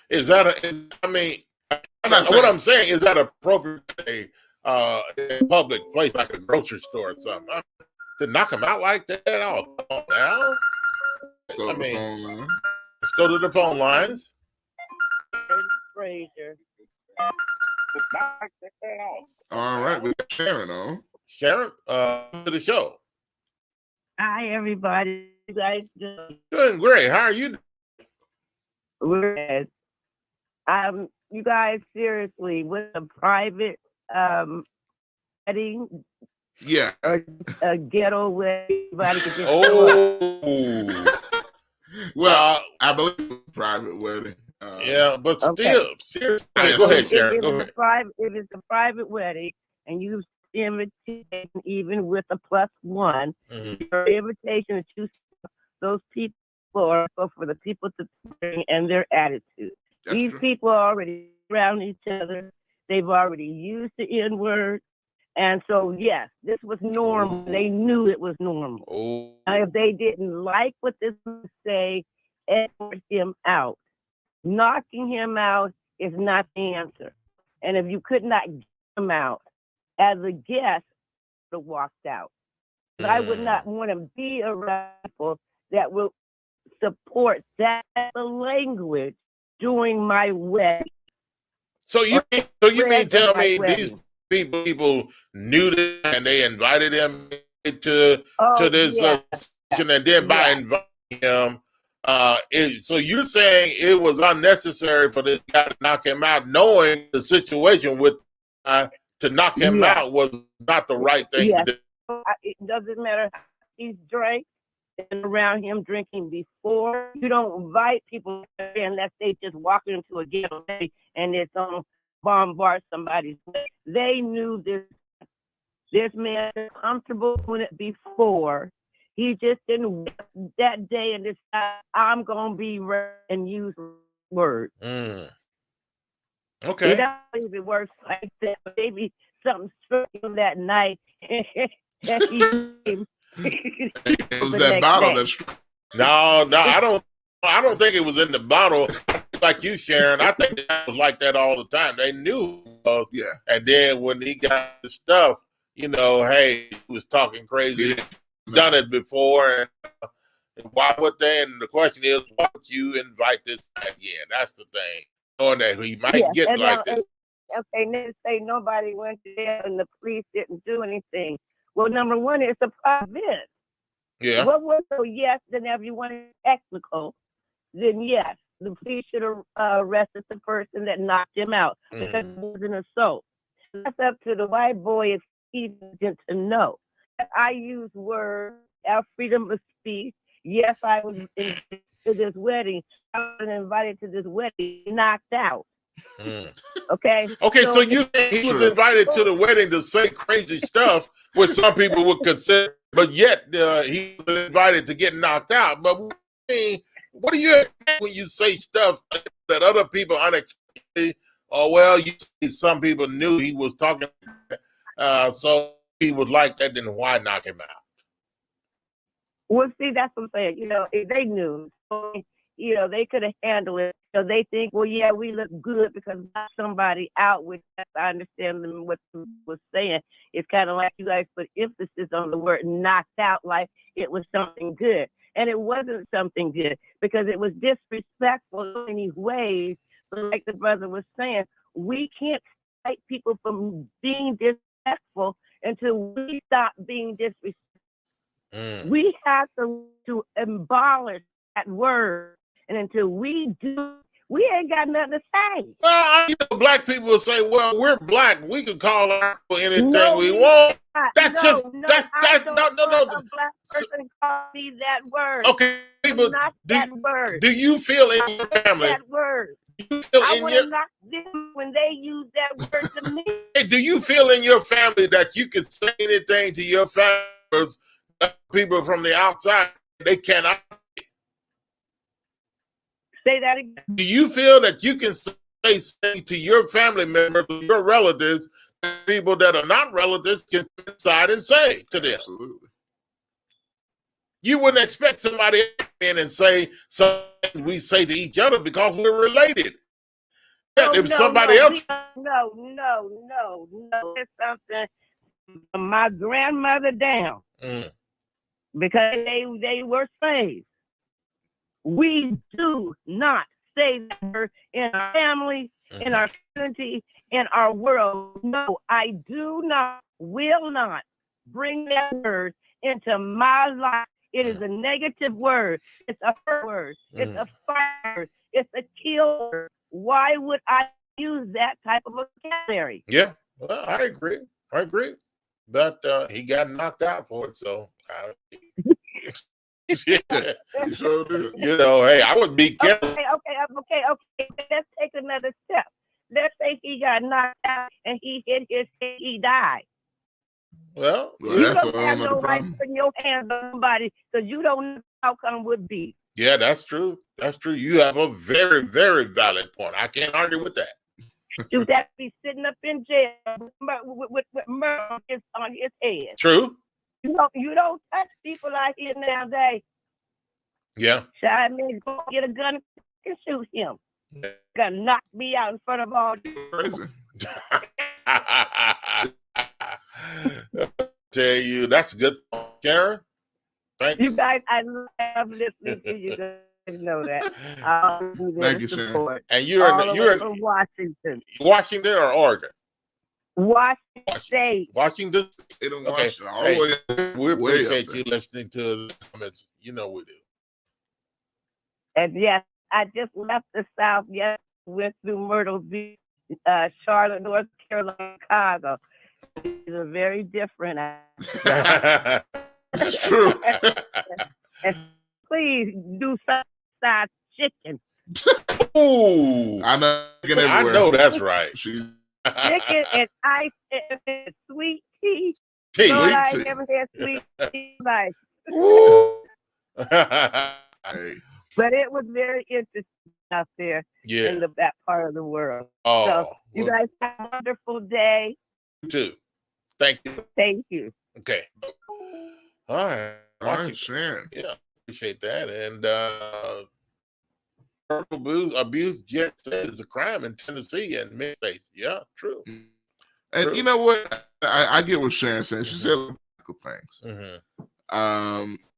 S18: Is that I mean, what I'm saying is that appropriate in a public place like a grocery store or something? To knock him out like that? Oh, come on now.
S19: Let's go to the phone line.
S18: Let's go to the phone lines.
S16: Fraser.
S19: All right, we got Sharon on.
S18: Sharon, to the show.
S16: Hi, everybody. You guys
S18: doing great. How are you?
S16: We're good. You guys, seriously, with a private wedding.
S19: Yeah.
S16: A ghetto where everybody could just
S19: well, I believe it's a private wedding.
S18: Yeah, but still, seriously. Go ahead, Sharon. Go ahead.
S16: If it's a private wedding and you invitation even with a +1, your invitation to choose those people or for the people to bring and their attitude. These people are already around each other. They've already used the N-word. And so, yes, this was normal. They knew it was normal. If they didn't like what this would say, escort him out. Knocking him out is not the answer. And if you could not get him out, as a guest, would have walked out. But I would not want to be around people that will support that language during my wedding.
S18: So you mean tell me these people knew this and they invited him to this session, and then by inviting him, so you're saying it was unnecessary for this guy to knock him out, knowing the situation with to knock him out was not the right thing to do.
S16: It doesn't matter how he's drank and around him drinking before. You don't invite people unless they just walk into a ghetto and it's on bombard somebody's way. They knew this man was comfortable doing it before. He just didn't that day and decide I'm gonna be right and use words.
S18: Okay.
S16: It don't even works like that. Maybe something struck him that night.
S19: It was that bottle that's
S18: no, I don't think it was in the bottle. Like you, Sharon, I think it was like that all the time. They knew. And then when he got the stuff, hey, he was talking crazy. Done it before. And why would they? And the question is, why would you invite this guy again? That's the thing. Knowing that he might get like this.
S16: Okay, they say nobody went there and the police didn't do anything. Well, number one, it's a private.
S18: Yeah.
S16: What was so yes, then everyone is technical, then yes, the police should have arrested the person that knocked him out because it was an assault. That's up to the white boy if he's to know. I use words, our freedom of speech. Yes, I was to this wedding. I was invited to this wedding, knocked out.
S18: Mm.
S16: Okay.
S18: Okay, so you he was invited to the wedding to say crazy stuff, which some people would consider, but yet he was invited to get knocked out. But what do you expect when you say stuff that other people unexpectedly, or well, some people knew he was talking, so he was like that, then why knock him out?
S16: Well, see, that's what I'm saying. If they knew, they could have handled it. So they think, well, yeah, we look good because we got somebody out, which I understand them what you was saying. It's kind of like you guys put emphasis on the word knocked out, like it was something good. And it wasn't something good because it was disrespectful in many ways. But like the brother was saying, we can't fight people from being disrespectful until we stop being disrespectful. We have to abolish that word. And until we do, we ain't got nothing to say.
S18: Well, black people will say, well, we're black. We can call out for anything we want.
S16: A black person call me that word.
S18: Okay, people,
S16: that word.
S18: Do you feel in your family?
S16: That word.
S18: Do you feel
S16: I would have knocked them when they use that word to me.
S18: Hey, do you feel in your family that you can say anything to your family? People from the outside, they cannot.
S16: Say that again.
S18: Do you feel that you can say to your family members, your relatives, people that are not relatives can decide and say to them?
S19: Absolutely.
S18: You wouldn't expect somebody to come in and say something we say to each other because we're related. If somebody else.
S16: No. It's something from my grandmother down. Because they were slaves. We do not say that word in our family, in our community, in our world. No, I do not, will not bring that word into my life. It is a negative word. It's a hurt word. It's a fire word. It's a kill word. Why would I use that type of vocabulary?
S18: Yeah, well, I agree. But he got knocked out for it, so yeah.
S19: You sure did.
S18: Hey, I would be careful.
S16: Okay. Let's take another step. Let's say he got knocked out and he hit his head, he died.
S18: Well,
S16: you don't have no right putting your hands on somebody because you don't know what the outcome would be.
S18: Yeah, that's true. You have a very, very valid point. I can't argue with that.
S16: You'd have to be sitting up in jail with murder on his head.
S18: True.
S16: You don't touch people out here nowadays.
S18: Yeah.
S16: Shy man, go get a gun and shoot him. Gonna knock me out in front of all.
S19: Crazy.
S18: Tell you, that's a good point, Karen. Thank
S16: you guys. I love listening to you guys. Know that.
S18: Thank you, Sharon. And you're in
S16: Washington.
S18: Washington or Oregon?
S16: Washington State.
S18: Washington.
S19: Okay.
S18: We appreciate you listening to the comments. We do.
S16: And yes, I just left the South. Yes, went through Myrtle Beach, Charlotte, North Carolina, Chicago. These are very different.
S19: It's true.
S16: And please do side chicken.
S18: Ooh,
S19: I
S18: know that's right.
S16: Chicken and ice and sweet tea.
S18: Lord,
S16: I never had sweet tea. Like. But it was very interesting out there in that part of the world.
S18: Oh,
S16: so you guys have a wonderful day.
S18: You too. Thank you.
S16: Thank you.
S18: Okay. All right.
S19: Sharon.
S18: Yeah, appreciate that. And abuse Jet said is a crime in Tennessee and many states. Yeah, true.
S19: And
S18: true.
S19: You know what? I get what Sharon said. She said things.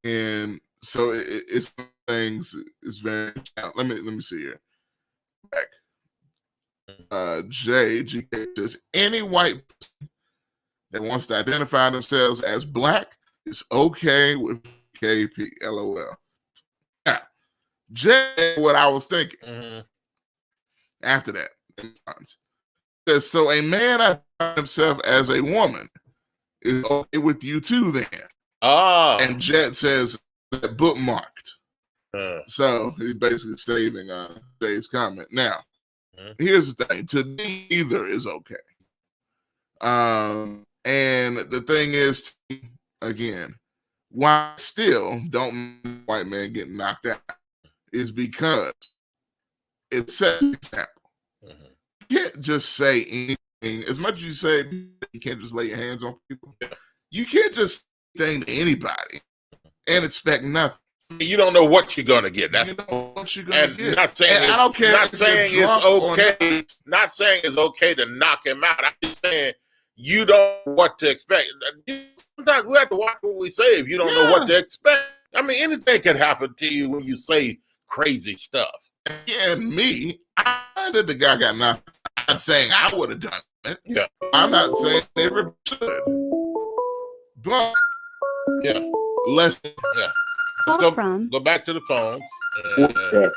S19: And so it's things is very. Let me see here. Back. JGK says any white person that wants to identify themselves as black is okay with KP. LOL. Now, just what I was thinking after that. Says, so a man identifying himself as a woman is okay with you too then. And Jet says bookmarked. So he's basically saving Jay's comment. Now, here's the thing. To me, either is okay. And the thing is, again, why I still don't white man getting knocked out is because it sets an example. You can't just say anything. As much as you say you can't just lay your hands on people, you can't just say anything to anybody and expect nothing.
S18: You don't know what you're gonna get. That's
S19: what you're gonna get.
S18: Not saying
S19: I don't care.
S18: Not saying it's okay. Not saying it's okay to knock him out. I'm just saying you don't know what to expect. Sometimes we have to watch what we say if you don't know what to expect. I mean, anything can happen to you when you say crazy stuff.
S19: Yeah, me, I did the guy got knocked. I'm not saying I would have done it.
S18: Yeah.
S19: I'm not saying everybody should. But let's
S18: go back to the phones.
S3: To accept.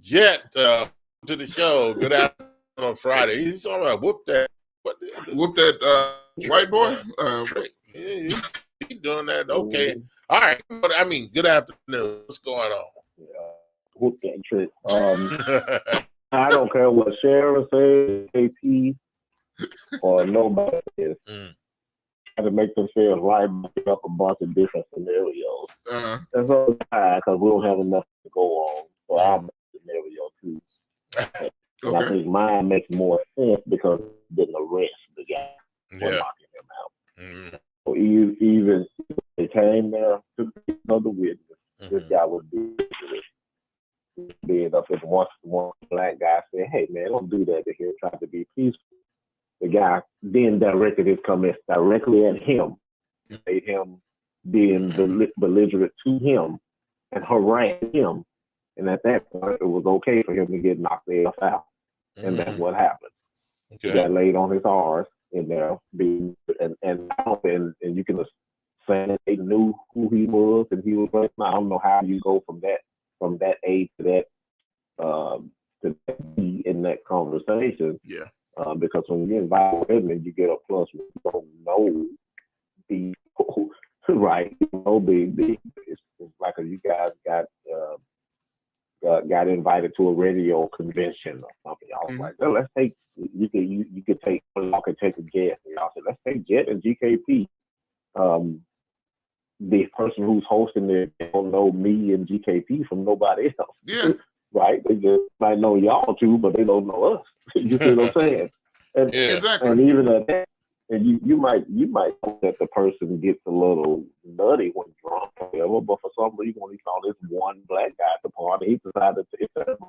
S18: Jet to the show. Good afternoon on Friday. He's talking about whoop that
S19: white boy.
S18: He's doing that. Okay. All right. But I mean, good afternoon. What's going on?
S20: Whoop that trick. I don't care what Sharon says, KP, or nobody says. Try to make them feel right, make up a bunch of different scenarios. That's all because we don't have enough to go on. So I'll make a scenario too. And I think mine makes more sense because it didn't arrest the guy for knocking him out. So even if they came there to be another witness, this guy would be being up at one black guy said, "Hey man, don't do that to him, trying to be peaceful." The guy then directed his comments directly at him, made him being belligerent to him and harass him. And at that point, it was okay for him to get knocked the F out. And that's what happened. He got laid on his R's in there, and you can say that they knew who he was and he was like, I don't know how you go from that age to that in that conversation.
S19: Yeah.
S20: Because when you invite women, you get a plus. You don't know the right. You know it's like you guys got invited to a radio convention or something. I was like, well, let's take you could take y'all could take a guess. And y'all said, let's take Jet and GKP. The person who's hosting it don't know me and GKP from nobody else.
S19: Yeah.
S20: Right? They just might know y'all too, but they don't know us. You see what I'm saying? And,
S19: exactly.
S20: And even at that, and you might know that the person gets a little nutty when drunk, or whatever, but for some reason when he saw this one black guy at the party, he decided to accept him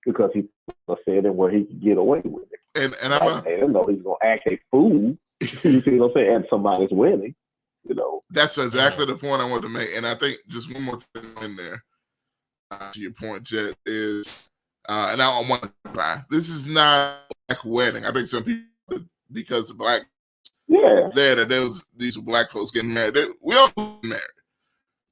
S20: because he said it where he could get away with it.
S19: And I
S20: didn't know he's gonna act a fool. You see what I'm saying? At somebody's wedding, you know.
S19: That's exactly the point I want to make. And I think just one more thing in there to your point, Jet, is and I want to clarify, this is not a black wedding. I think some people, because of black there was these black folks getting married. We all married.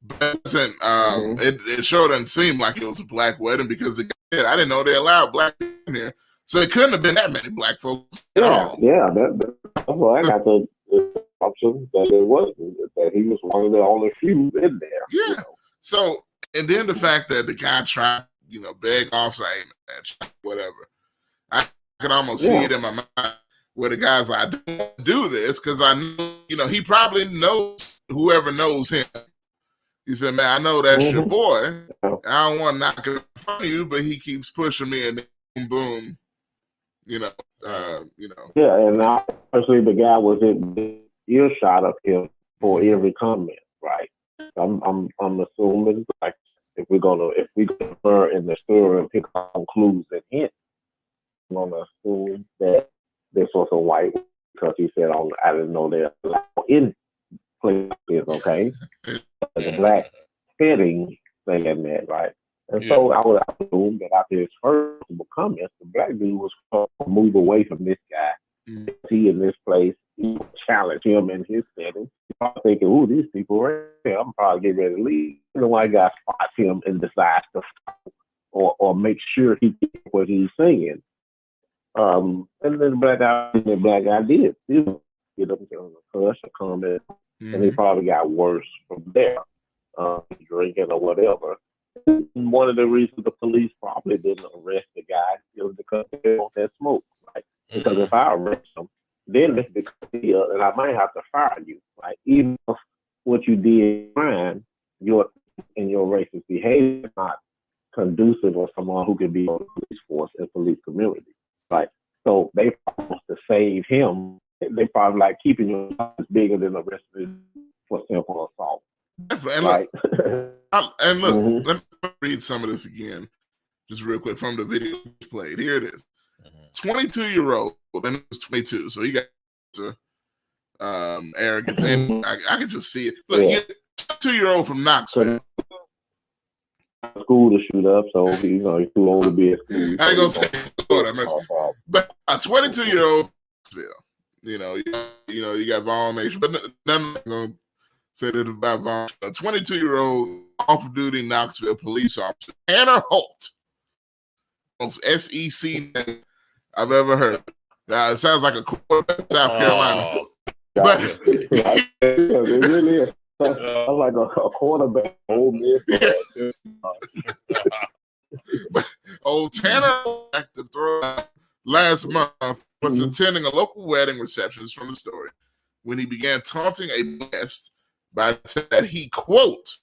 S19: But it sure doesn't seem like it was a black wedding because I didn't know they allowed black people in here. So it couldn't have been that many black folks at all.
S20: Yeah, that's why I got the option that it wasn't, that he was one of the only few in there.
S19: Yeah.
S20: You know?
S19: So, and then the fact that the guy tried, beg off, say, hey, whatever. I can almost see it in my mind where the guy's like, I don't want to do this because I know, he probably knows whoever knows him. He said, man, I know that's your boy. I don't want to knock it in front of you, but he keeps pushing me and then boom,
S20: Yeah, and obviously the guy was in earshot of him for every comment, right? I'm assuming like if we're gonna learn in the story and pick up on clues and hints, I'm gonna assume that this was a white because he said I didn't know they're allowed in places, okay? The black setting saying that, right? And so I would assume that after his first comments, the black dude was going to move away from this guy. He in this place, he would challenge him in his setting. I'm thinking, ooh, these people right here, I'm probably getting ready to leave. The white guy spots him and decides to follow or make sure he gets what he's saying. And then the black guy did. Get him to hush or comment. and it probably got worse from there, drinking or whatever. One of the reasons the police probably didn't arrest the guy is because they want that smoke, right? Because if I arrest him, then it's because and I might have to fire you, right? Even if what you did crime, your racist behavior is not conducive or someone who could be on the police force and police community, right? So they probably want to save him. They probably like keeping your life is bigger than arresting for simple assault.
S19: And
S20: right?
S19: Look, let me read some of this again, just real quick from the video played. Here it is. 22-year-old, and it was 22, so he got arrogance, and I can just see it. Look, 22-year-old from Knoxville.
S20: School to shoot up, so he's too old to be at school.
S19: I ain't gonna say that, but a 22-year-old, you got violation, but none gonna say that about violation. A 22-year-old off-duty Knoxville police officer, Tanner Holt, most SEC name I've ever heard. It sounds like a quarterback in South Carolina. But
S20: it really is. I like a quarterback. Old
S19: Old Tanner to throw out last month was attending a local wedding reception. This is from the story when he began taunting a guest by saying that he, quote,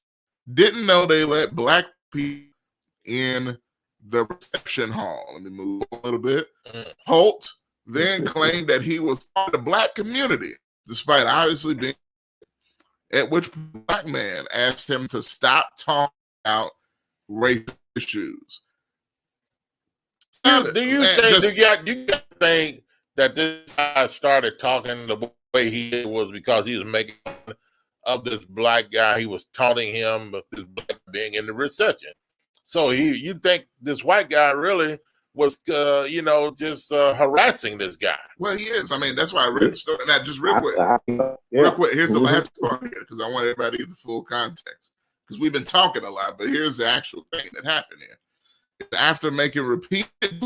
S19: didn't know they let black people in the reception hall. Let me move a little bit. Holt then claimed that he was part of the black community, despite obviously being, at which black man asked him to stop talking about race issues.
S18: Do you think that this guy started talking the way he did was because he was making fun of this black guy? He was taunting him with this black being in the reception. So you think this white guy really was, just harassing this guy?
S19: Well, he is. I mean, that's why I read the story. And just real quick, real quick. Here's the last part here because I want everybody to get the full context because we've been talking a lot, but here's the actual thing that happened here. After making repeated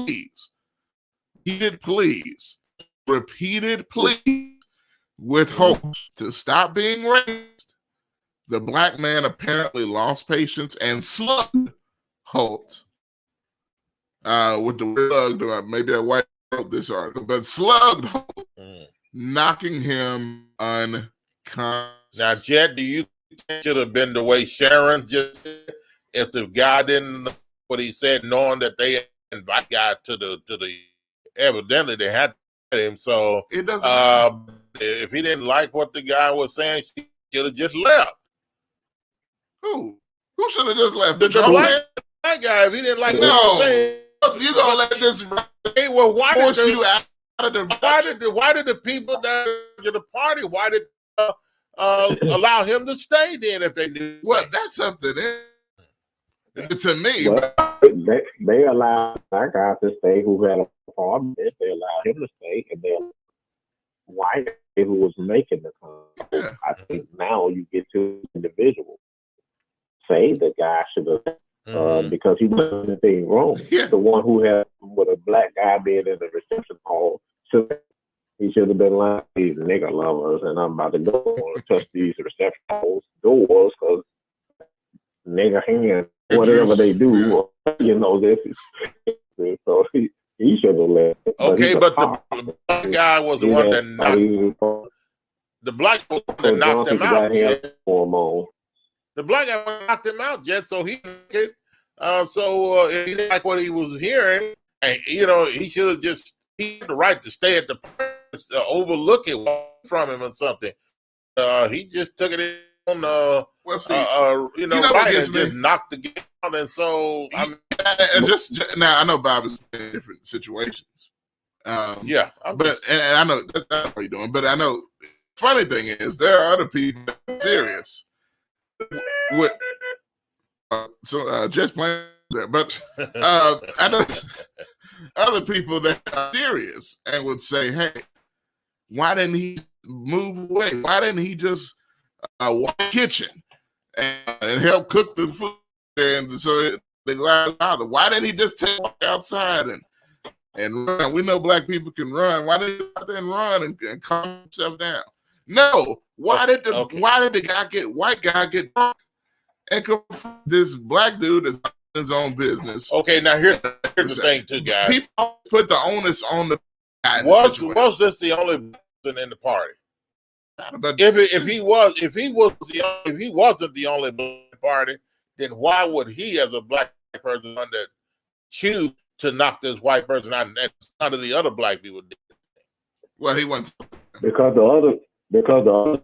S19: pleas with Holt to stop being racist, the black man apparently lost patience and slugged Holt with the slug. Maybe a white wrote this article, but slugged Holt, knocking him unconscious.
S18: Now, Jet, do you think it should have been the way Sharon just said? If the guy didn't know what he said, knowing that they invite guy to the evidently they had him, so
S19: it doesn't.
S18: If he didn't like what the guy was saying, she should have just left.
S19: Who should have just left?
S18: The black guy. If he didn't like what he was saying,
S19: you gonna let this
S18: force
S19: you out of the?
S18: Why did the people that to the party? Why did allow him to stay then if they knew?
S19: Well, that's something. To me,
S20: they allowed that guy to stay who had a problem. They allowed him to stay, and then white who was making the comment. I think now you get to individual. Say the guy should have because he wasn't anything wrong. The one who had with a black guy being in the reception hall, he should have been like these nigger lovers, and I'm about to go and touch these reception halls doors because nigger hands. Whatever they do, this is so he should have left.
S18: Okay, but the black guy was the one that knocked. The black was the one that knocked him out. The black guy knocked him out, Jet. So he could. If he didn't like what he was hearing, and he should have just he had the right to stay at the overlook it from him or something. He just took it on right and just knocked the game out, and so
S19: just now I know Bob is in different situations. I know that's what you're doing, but I know funny thing is there are other people that are serious with just playing there, but I know other people that are serious and would say, hey, why didn't he move away? Why didn't he just walk kitchen and help cook the food? And so they go out. Why didn't he just walk outside and run? We know black people can run. Why didn't he go out there and run and calm himself down? No. Why did the white guy get drunk and confront this black dude that's in his own business?
S18: Okay, now here's the thing too, guys.
S19: People put the onus on the guy.
S18: Was this the only person in the party? If he wasn't the only black party, then why would he, as a black person, choose to knock this white person out, and none of the other black people did?
S19: Well, he went
S20: because the other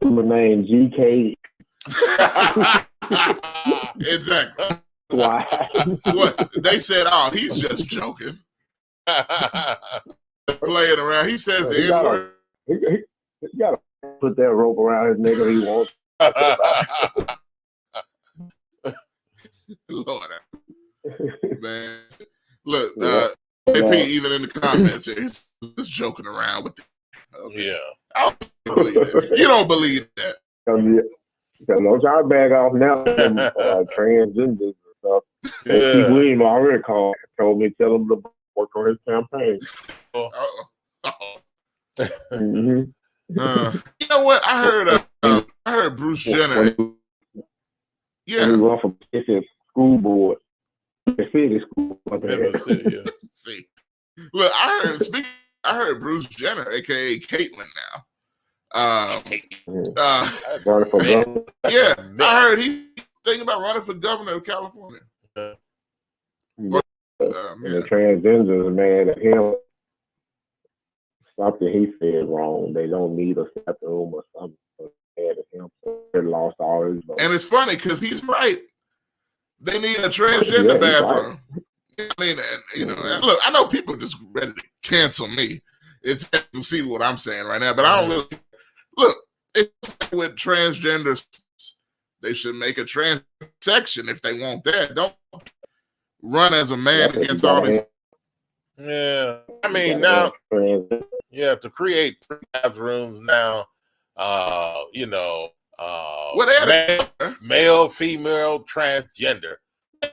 S20: two were named GK.
S19: Exactly.
S20: Why?
S19: What they said? Oh, he's just joking, playing around. He says the N-word.
S20: He gotta put that rope around his nigga. He wants.
S19: Lord, man. Look, AP even in the comments here, he's just joking around with.
S18: Yeah,
S19: I don't believe that. You don't believe that.
S20: Don't try to bag off now. Transgenders and stuff.
S19: Yeah.
S20: And Steve Williams already told me, tell him to work on his campaign.
S19: You know what? I heard Bruce Jenner.
S20: Yeah, he run for school board. The city school.
S19: See, look, I heard Bruce Jenner, aka Caitlyn, now.
S20: Running for governor.
S19: Yeah, I heard he's thinking about running for governor of California.
S20: And the transgenders, man, him, something he said wrong. They don't need a bathroom or something. They lost all his votes.
S19: And it's funny because he's right. They need a transgender bathroom. Right. I mean, look, I know people just ready to cancel me. It's to see what I'm saying right now, but I don't really look. It's with transgenders. They should make a trans section if they want that. Don't run as a man against all these.
S18: Yeah, I mean now, to create 3 bathrooms now. Male, female, transgender.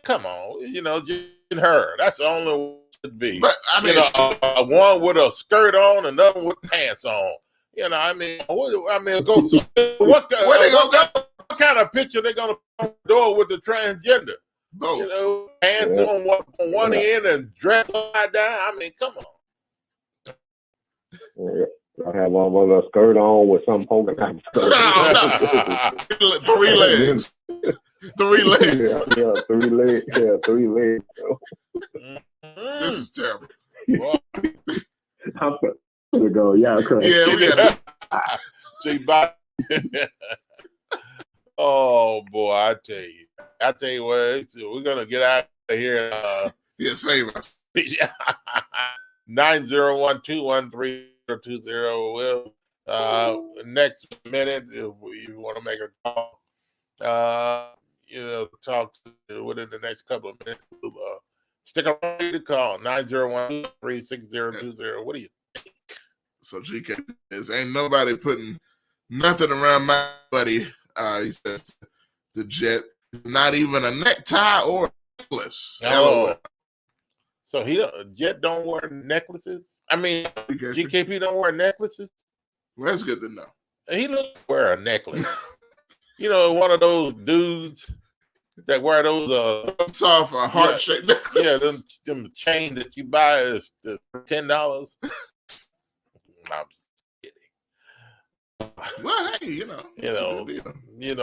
S18: Come on, just her. That's the only one it should be. But I mean, one with a skirt on, another with pants on. What kind of picture they gonna put on the door with the transgender? Both. Pants on one end and dress upside down. I mean, come on.
S20: Yeah. I have one with a skirt on with some polka dot skirt.
S19: 3 legs. 3 legs.
S20: Yeah, 3 legs. Yeah, 3 legs.
S19: This is terrible.
S20: I'm gonna go. Yeah,
S18: See, oh boy, I tell you what, we're gonna get out of here.
S19: Save us.
S18: 901-213-20. Will next minute if you want to make a call, talk within the next couple of minutes. Stick around to call 901-36020. What do you think?
S19: So GK is ain't nobody putting nothing around my buddy. He says the Jet, not even a necktie or a necklace.
S18: Oh. So Jet don't wear necklaces? I mean, GKP don't wear necklaces?
S19: Well, that's good to know.
S18: He doesn't wear a necklace. One of those dudes that wear those
S19: soft heart-shaped necklace.
S18: Yeah, them chain that you buy is $10. I'm kidding.
S19: Well, hey,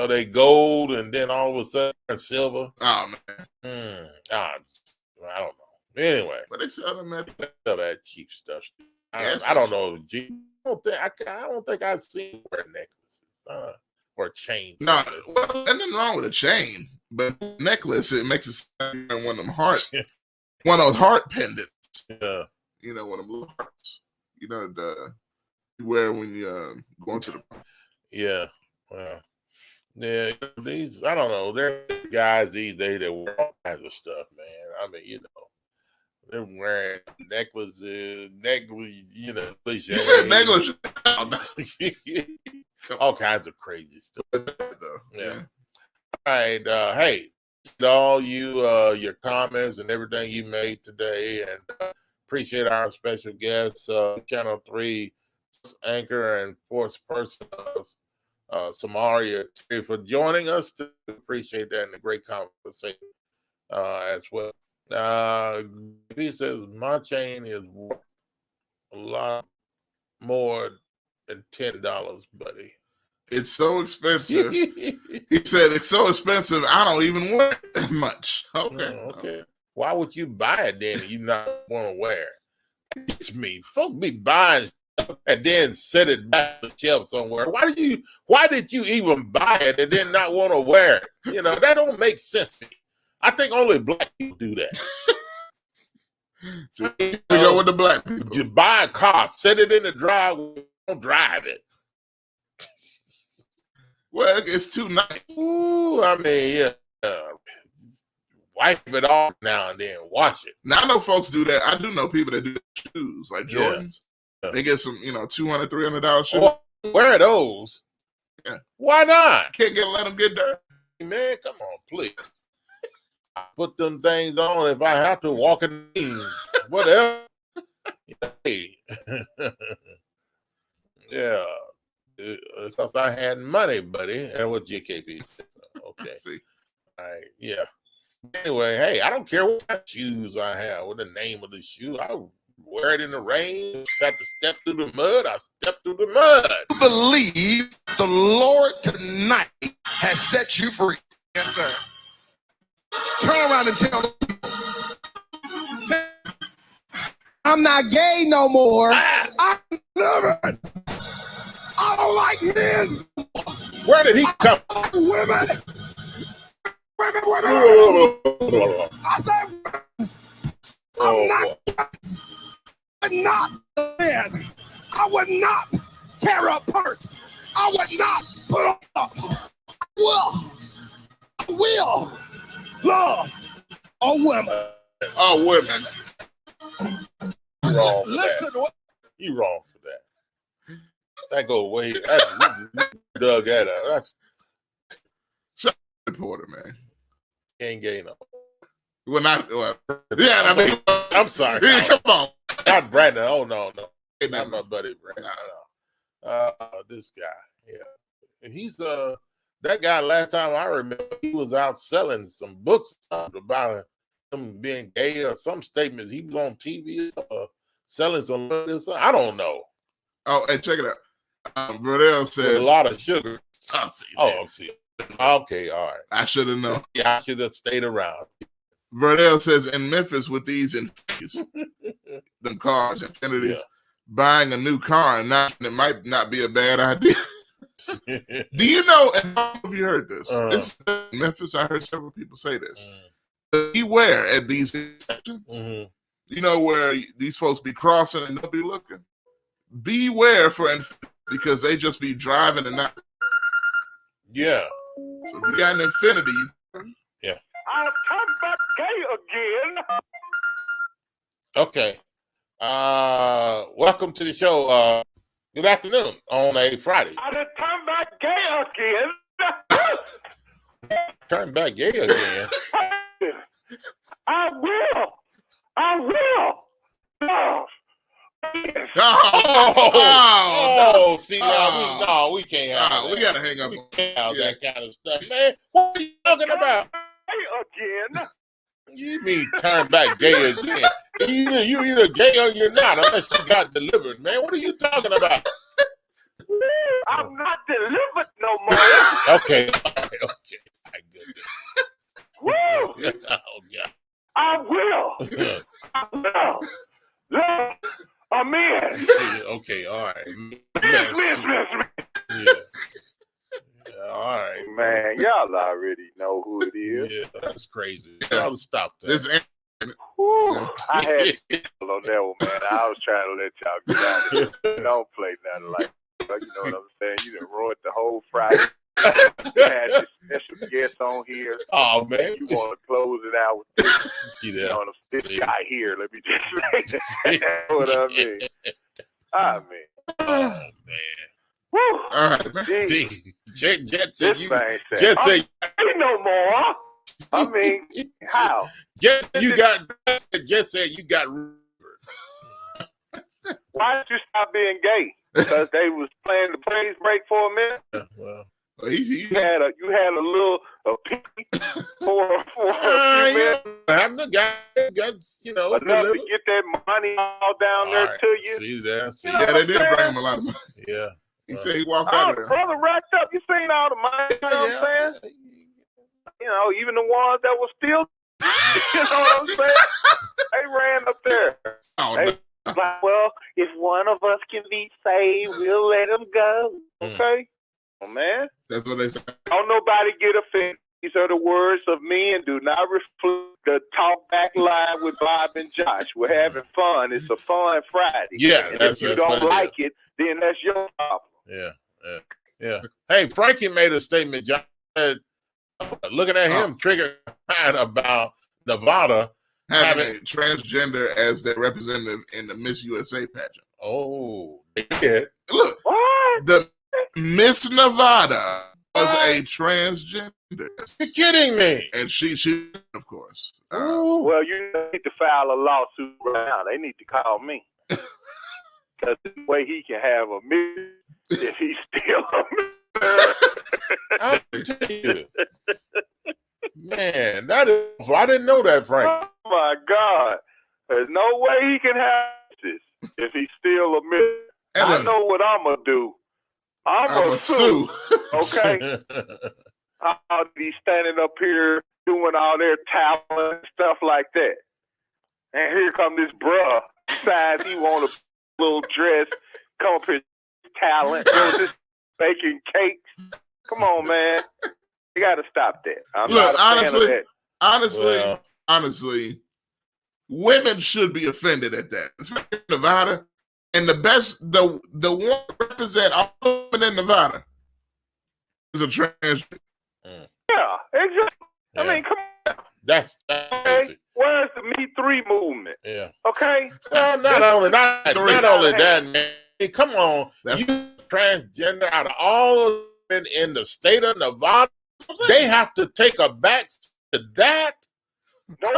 S18: they gold and then all of a sudden silver.
S19: Oh man.
S18: I don't know. Anyway,
S19: but they sell them
S18: that cheap stuff. I don't know. I don't think I've seen wear necklaces or chains.
S19: No, well, there's nothing wrong with a chain, but necklace it makes it sound like one of them hearts, one of those heart pendants.
S18: Yeah,
S19: one of them hearts. You wear when you going to the.
S18: Yeah, well, yeah. These I don't know. There are guys these days that wear all kinds of stuff, man. I mean, they're wearing necklaces, you
S19: said necklaces.
S18: All kinds of crazy stuff. Yeah. All right. Hey, all your comments and everything you made today, and appreciate our special guest, Channel 3 anchor and sports person, Sameria, for joining us. Appreciate that and a great conversation as well. He says my chain is worth a lot more than $10, buddy.
S19: It's so expensive. He said it's so expensive. I don't even wear it that much. Okay.
S18: Okay. Why would you buy it then if you not want to wear it? It's me. Folks be buying stuff and then set it back on the shelf somewhere. Why did you even buy it and then not want to wear it? You know, that don't make sense to me. I think only black people do that.
S19: So we go with the black people.
S18: You buy a car, set it in the driveway, don't drive it.
S19: Well, it's too nice.
S18: Ooh, I mean, yeah. Wipe it off now and then, wash it.
S19: Now I know folks do that. I do know people that do shoes, like Jordans. Yeah. They get some, $200, $300 shoes.
S18: Oh, wear those.
S19: Yeah.
S18: Why not?
S19: Can't let them get dirty.
S18: Man, come on, please. I put them things on if I have to walk in whatever. Hey. Yeah. Because I had money, buddy. And what JKP said. Okay.
S19: See.
S18: All right. Yeah. Anyway, hey, I don't care what kind of shoes I have, what the name of the shoe. I wear it in the rain. Got to step through the mud. I step through the mud.
S5: I believe the Lord tonight has set you free.
S19: Yes, sir.
S5: Turn around and tell them, I'm not gay no more. I love it. I don't like men.
S18: Where did he come
S5: from? Women. Women. I said, I'm not a man. I would not carry a purse. I would not put up. I will love a woman.
S19: Oh, women.
S18: Wrong for
S5: Listen,
S18: that. You wrong for that. That go way. Dug that out. That's
S19: reporter, man.
S18: Ain't gay no.
S19: Well, yeah, I mean,
S18: I'm sorry.
S19: Yeah, come on.
S18: Not Brandon. Oh, no. Not my buddy Brandon. No. This guy. Yeah. And he's that guy last time I remember, he was out selling some books about him being gay or some statements. He was on TV selling some. I don't know.
S19: Oh, and check it out. Brodell says
S18: with a lot of sugar.
S19: I'll see.
S18: I'm seeing. Okay, all right.
S19: I should have known.
S18: Yeah, I should have stayed around.
S19: Brodell says in Memphis with these Infinities, them cars, Infinities, buying a new car and it might not be a bad idea. Do you know, and have you heard this? It's in Memphis, I heard several people say this. Beware at these intersections. You know, where these folks be crossing and they'll be looking. Beware because they just be driving and not.
S18: Yeah.
S19: So if you got an Infinity,
S18: yeah.
S15: I'll come back gay again.
S18: Okay. Welcome to the show. Good afternoon on a Friday.
S15: I'll come back gay again.
S18: Turn back gay again.
S15: I will. No.
S18: See, we can't have that.
S19: We gotta hang up.
S18: We can't have that kind of stuff, man. What are you talking about?
S15: Again.
S18: You mean turn back gay again? You either gay or you're not, unless you got delivered, man. What are you talking about?
S15: I'm not delivered no more.
S18: Okay. I get it.
S15: Woo!
S18: Oh God.
S15: I will. Love a man.
S18: Okay, all right.
S15: Yes.
S18: Yeah. All right.
S15: Man, y'all already know who it is.
S18: Yeah, that's crazy. Y'all stop that.
S19: This
S15: I had on that one, man. I was trying to let y'all get out of here. Don't play nothing like that. You know what I'm saying? You done ruined the whole Friday. You had this special guest on here.
S18: Oh, man.
S15: You want to close it out with this.
S18: See that?
S15: You know, this guy here. Let me just say that. What I mean. I mean.
S18: Oh, man.
S15: Woo.
S19: All right, man.
S18: Jet said you.
S15: Jet said ain't no more. I mean, how?
S18: Jet said you got.
S15: Why did you stop being gay? because they was playing the praise break for a minute.
S19: Well,
S15: you had a little peek for a few minutes.
S18: Having the guy got
S15: enough to get that money all down there to you.
S18: See there. See,
S19: yeah, they did bring him a lot of money.
S18: Yeah.
S19: He said he walked out of there.
S15: Brother racked up. You seen all the money? You know what I'm saying? You know, even the ones that were still. You know what I'm saying? They ran up there. Like, well, if one of us can be saved, we'll let him go. Okay? Oh, man.
S19: That's what they say.
S15: Don't nobody get offended. These are the words of me and do not reflect the Talk Back Live with Bob and Josh. We're having fun. It's a fun Friday.
S18: Yeah.
S15: And if you don't like it, then that's your problem.
S18: Yeah. Hey, Frankie made a statement, John. Looking at him, triggered about Nevada
S19: having a transgender as their representative in the Miss USA pageant.
S18: Oh, they did.
S19: Look, the Miss Nevada was a transgender.
S18: You're kidding me.
S19: And she of course.
S15: Well, you need to file a lawsuit right now. They need to call me. Because the way he can have a miss if he's still a miss.
S18: I'll tell you. Man, I didn't know that, Frank.
S15: Oh my God. There's no way he can have this if he's still a miss. I know what I'm going to do. I'm going to sue. Okay? I'll be standing up here doing all their talent and stuff like that. And here come this bruh. Decides he want a little dress. Come up here, talent. Just baking cakes. Come on, man. You got to stop that. I'm not a fan of that.
S19: Honestly, women should be offended at that. Especially in Nevada. And the one represent all women in Nevada is a transgender.
S15: Yeah, exactly. Yeah. I mean, come on.
S18: That's
S15: okay. Where's the Me 3 movement?
S18: Yeah.
S15: Okay.
S18: Well, not only that, man. Hey, come on. You transgender out of all of them in the state of Nevada, they have to take a back to that.
S15: No,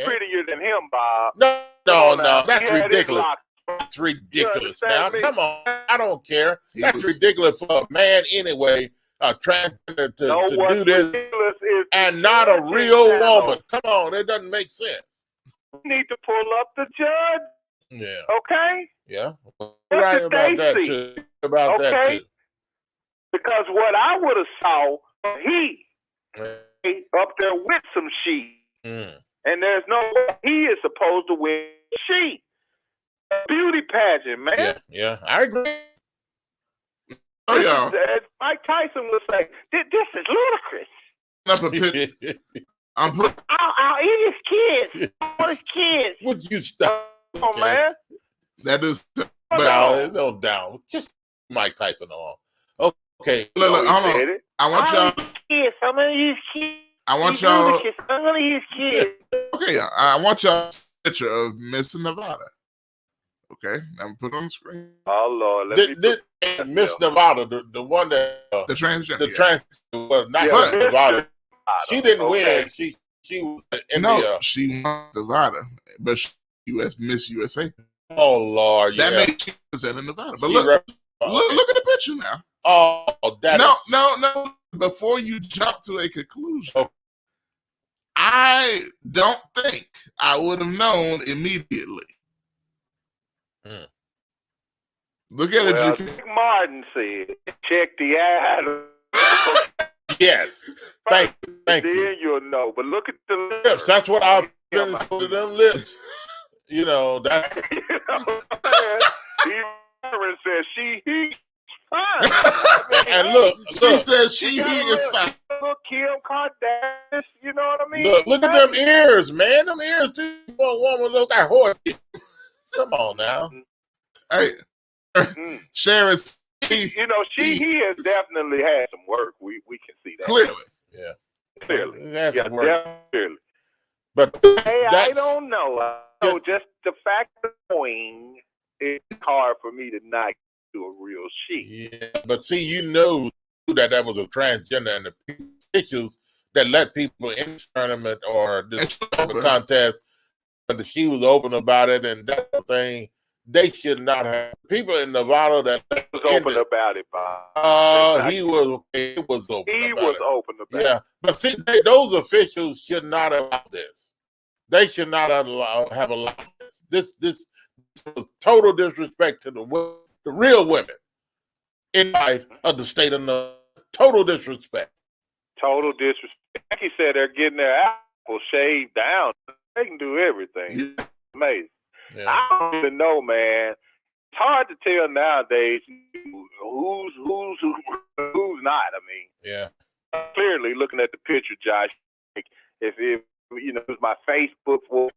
S15: prettier than him, Bob.
S18: No. That's ridiculous. That's ridiculous. Now, come on. I don't care. That's ridiculous for a man anyway. A transgender to do this and not a real woman. Come on, it doesn't make sense.
S15: We need to pull up the judge.
S18: Yeah.
S15: Okay?
S18: Yeah. Right about that too. That too.
S15: Because what I would have saw, he up there with some sheep. And there's no way he is supposed to wear sheep. Beauty pageant, man.
S18: Yeah, I agree.
S19: Oh, yeah.
S15: As Mike Tyson would say, this is ludicrous. I'll eat his kids. I want his kids.
S18: Would you stop?
S15: Oh, man.
S19: That is...
S18: No doubt. Just Mike Tyson on. Okay.
S19: Look, hold on. I want y'all...
S15: I'm going to use kids.
S19: I want y'all...
S15: I'm going to use kids.
S19: Okay, I want y'all a picture of Miss Nevada. Okay, I'm put on the screen.
S15: Oh Lord,
S18: Miss Nevada, the one that
S19: the transgender,
S18: Miss Nevada. She didn't win. She was in
S19: she won Nevada, but she was Miss USA.
S18: Oh Lord,
S19: that made she represented Nevada. But look at the picture now.
S18: Oh,
S19: no. Before you jump to a conclusion, I don't think I would have known immediately. Look at it.
S15: Nick Martin said, "Check the ad."
S18: Yes, thank you.
S15: Then you'll know. But look at the
S18: lips. That's what I've been to them lips. You know that.
S15: He says he fine.
S18: And look,
S19: she says he is fine.
S15: Look, Kim Kardashian. You know what I mean?
S18: Look at them ears, man. Them ears too. For a woman look like horse. Come on now.
S19: Hey, Sharon,
S15: he has definitely had some work. We can see that.
S19: Clearly.
S18: Yeah.
S15: Clearly. Clearly.
S18: But
S15: I don't know. So just the fact of knowing, it's hard for me to not do a real sheep.
S18: Yeah, but see, you know that was a transgender, and the issues that let people in the tournament or this contest, but she was open about it and that thing. they should not have. People in Nevada that
S15: was open about it, Bob.
S18: he was open.
S15: He
S18: about
S15: was
S18: it.
S15: open about
S18: Yeah,
S15: it.
S18: but see, those officials should not allow this. They should not have allowed this. This was total disrespect to the real women in life of the state of Nevada. Total disrespect.
S15: Total disrespect. Like he said, they're getting their apples shaved down. They can do everything.
S18: Yeah.
S15: Amazing.
S18: Yeah.
S15: I don't even know, man. It's hard to tell nowadays who's not. I mean,
S18: yeah.
S15: Clearly, looking at the picture, Josh, if it was my Facebook,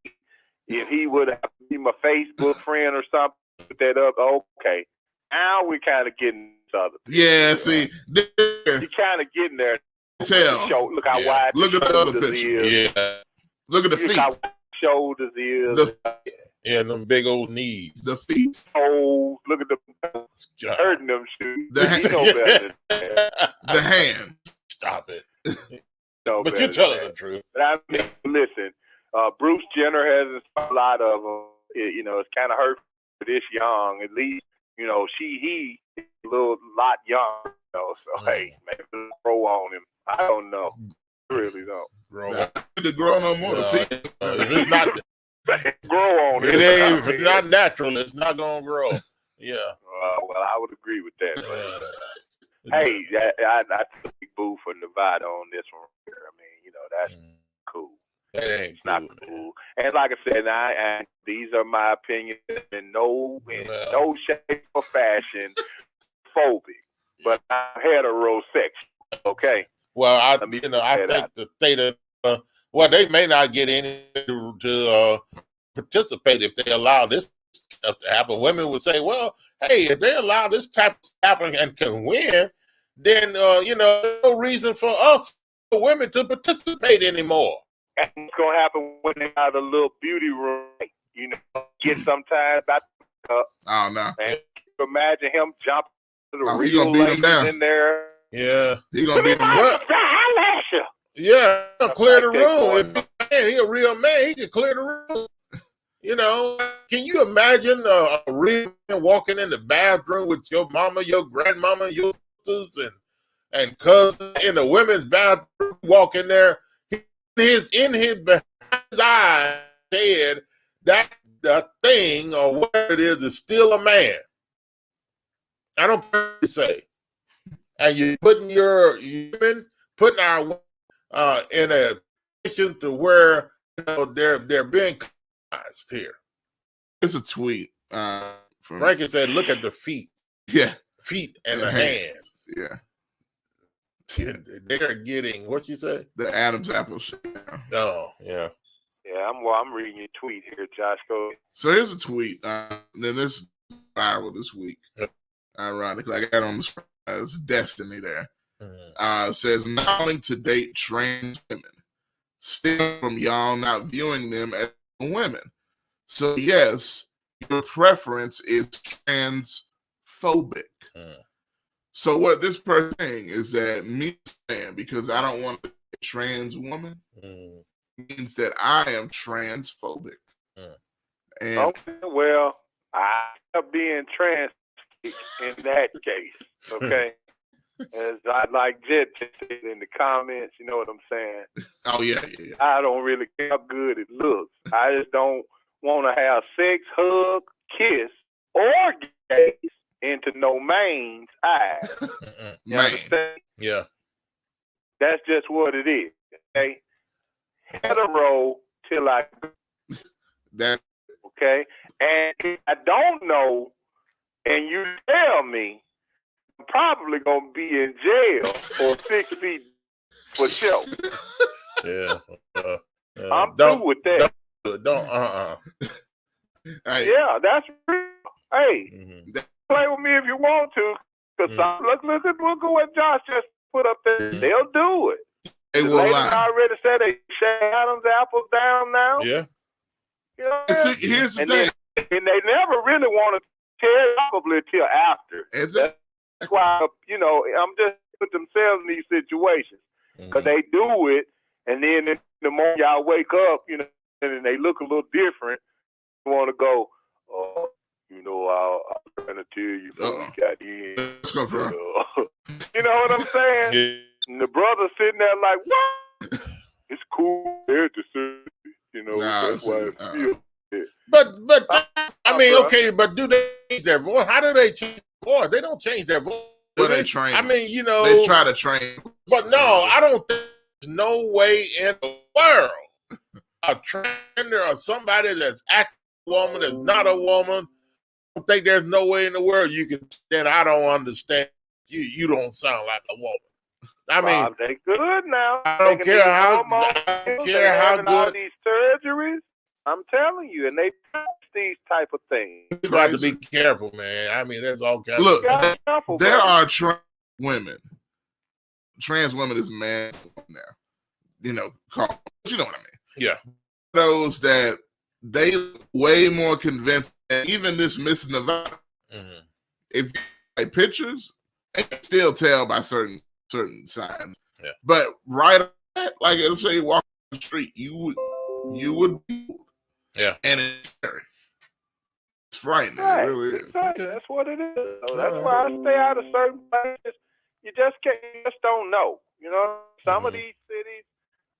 S15: if he would have been my Facebook friend or something, put that up. Okay, now we're kind of getting each other.
S19: Yeah, see,
S15: you're kind of getting there.
S19: Tell.
S15: Look how wide.
S19: Look at the other picture.
S15: Is.
S19: Yeah. Look at the feet.
S15: How wide shoulders is.
S18: Yeah, them big old knees.
S19: The feet.
S15: Oh, look at them hurting them shoes.
S19: The
S15: know better than that.
S19: The hand.
S18: Stop it.
S15: But
S18: you're telling the truth.
S15: But I mean, listen, Bruce Jenner has a lot of them. It's kind of hurt for this young. At least, he is a lot young. So hey, maybe grow on him. I don't know. I really don't.
S18: Grow.
S19: To grow no more.
S18: If it's not.
S15: Grow on it.
S18: If it's not natural, it's not gonna grow. Yeah.
S15: Well, I would agree with that. Hey, I took a big boo for Nevada on this one here. I mean, that's cool.
S18: That ain't
S15: it's not cool. And like I said, these are my opinions in no shape or fashion phobic, but I'm heterosexual. Okay.
S18: Well, I think the state of they may not get any to participate if they allow this stuff to happen. Women would say, well, hey, if they allow this type of happen and can win, then, no reason for us, for women, to participate anymore.
S15: And it's going to happen when they have a little beauty room, get sometimes about the cup.
S19: Oh, no.
S15: And imagine him jumping to the
S19: he gonna beat him down.
S15: in there.
S18: Yeah.
S19: He going to beat him up.
S18: Yeah, he'll clear the room. If he's a real man, he can clear the room. Can you imagine a real man walking in the bathroom with your mama, your grandmama, your sisters, and cousins in the women's bathroom, walking there? In his eyes, said that the thing or whatever it is still a man. I don't care what you say. And you're putting putting our in a position to where they're being compromised here.
S19: It's a tweet.
S18: Frankie said, "Look at the feet."
S19: Yeah,
S18: feet and the hands.
S19: Yeah,
S18: they're getting what you say?
S19: The Adam's apple shit.
S18: Oh, yeah.
S15: Yeah, I'm reading your tweet here, Josh. Go ahead.
S19: So here's a tweet. Then this viral this week. Ironically, I got on the screen as Destiny there. Says not wanting to date trans women, still from y'all not viewing them as women. So yes, your preference is transphobic. So what this person saying is that me saying because I don't want to date a trans woman means that I am transphobic. And
S15: okay, well, I am being trans in that case. Okay. As I like Jet said in the comments, you know what I'm saying?
S19: Oh, yeah.
S15: I don't really care how good it looks. I just don't want to have sex, hug, kiss, or gaze into no man's eyes. You understand?
S18: Yeah.
S15: That's just what it is. Okay? Hetero till I
S19: that.
S15: Okay? And if I don't know and you tell me, I'm probably gonna be in jail for 6 feet for sure.
S18: Yeah.
S15: I'm through with that. Yeah, that's real. Hey, play with me if you want to. Cause look at what Josh just put up there. They'll do it.
S19: They
S15: the
S19: will
S15: lady
S19: lie.
S15: already said they shut Adam's apples down now.
S18: Yeah.
S15: You know,
S19: and see, here's the thing.
S15: And they never really want to tell probably till after. That's why, I'm just put themselves in these situations. Because they do it, and then the moment y'all wake up, and they look a little different, you want to go, You know, I'll trying to tell you before we got in.
S19: Let's go for
S15: You know what I'm saying?
S18: Yeah.
S15: And the brother sitting there like, what? It's cool there to say, you know, that's why it feels.
S18: But I mean, okay, but do they change their voice? How do they change their voice? They don't change their voice.
S19: Well, they train.
S18: I mean, you know,
S19: they try to train.
S18: But no, I don't think there's no way in the world a transgender or somebody that's acting a woman that's not a woman. I don't think there's no way in the world you can. Then I don't understand. You don't sound like a woman. I mean,
S15: they good now.
S18: I don't care how.
S15: All these surgeries. I'm telling you, and they practice these type of things.
S18: You got to be careful, man. I mean, there's all kinds.
S19: Look,
S18: of
S19: there are trans women. Trans women is man now. You know, you know what I mean?
S18: Yeah.
S19: Those that they way more convinced. And even this Miss Nevada, if you like pictures, they can still tell by certain signs.
S18: Yeah.
S19: But right, like let's say you walk on the street, you would be.
S18: Yeah.
S19: And it's frightening.
S15: Right.
S19: It really is.
S15: Exactly. That's what it is. So that's why I stay out of certain places. You just don't know. You know, some of these cities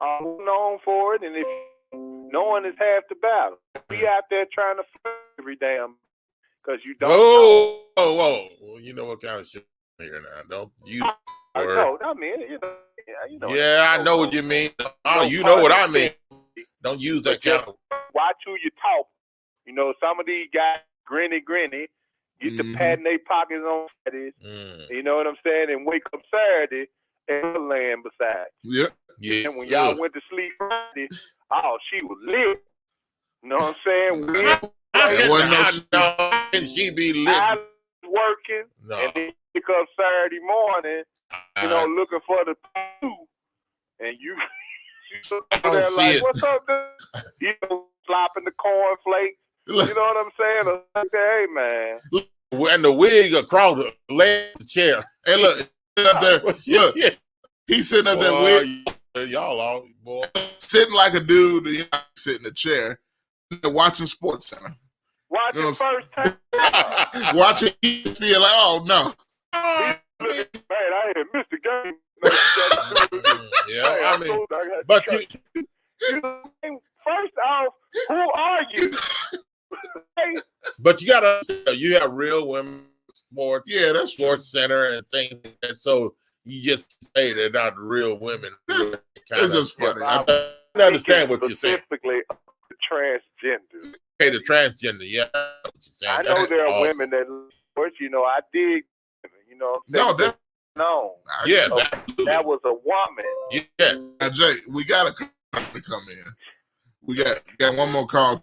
S15: are known for it, and if knowing is half the battle. Be out there trying to flirt every damn because you don't know.
S18: Whoa. Well, you know what kind of shit here now. Don't use
S15: I know. I mean, you know.
S18: Yeah, I know what you mean. Oh, you know what I mean. Don't use that kind of.
S15: Watch who you talk. You know, some of these guys grinny, get to patting their pockets on Fridays. You know what I'm saying? And wake up Saturday and laying beside.
S19: Yeah.
S18: Yes.
S15: And when y'all went to sleep Friday, she was lit. You know what I'm saying?
S18: And she be lit.
S15: I was working, and then pick up Saturday morning, you know, looking for the two, and you there like, what's up, dude? You know, slopping the cornflakes. You know what I'm saying? Like, hey, man.
S18: And the wig across the leg of the chair.
S19: Hey, look, up there. Look, he's sitting up there.
S18: Y'all all boy.
S19: Sitting like a dude, sitting in a chair, watching Sports Center.
S15: Watching first time.
S19: Watching feel like, oh no.
S15: Man, I had missed the game.
S18: Yeah, I mean, but
S15: first off, who are you?
S18: But you you have real women sports,
S19: that's
S18: Sports Center and things like that. So you just say they're not real women.
S19: It's just funny.
S18: I understand what you're saying.
S15: Specifically, the transgender.
S18: Okay, the transgender, yeah.
S15: I know there are women that, you know, I dig. You know,
S18: yes,
S15: that was a woman.
S18: Yes.
S19: Now, Jay, we got to come in. We got one more call.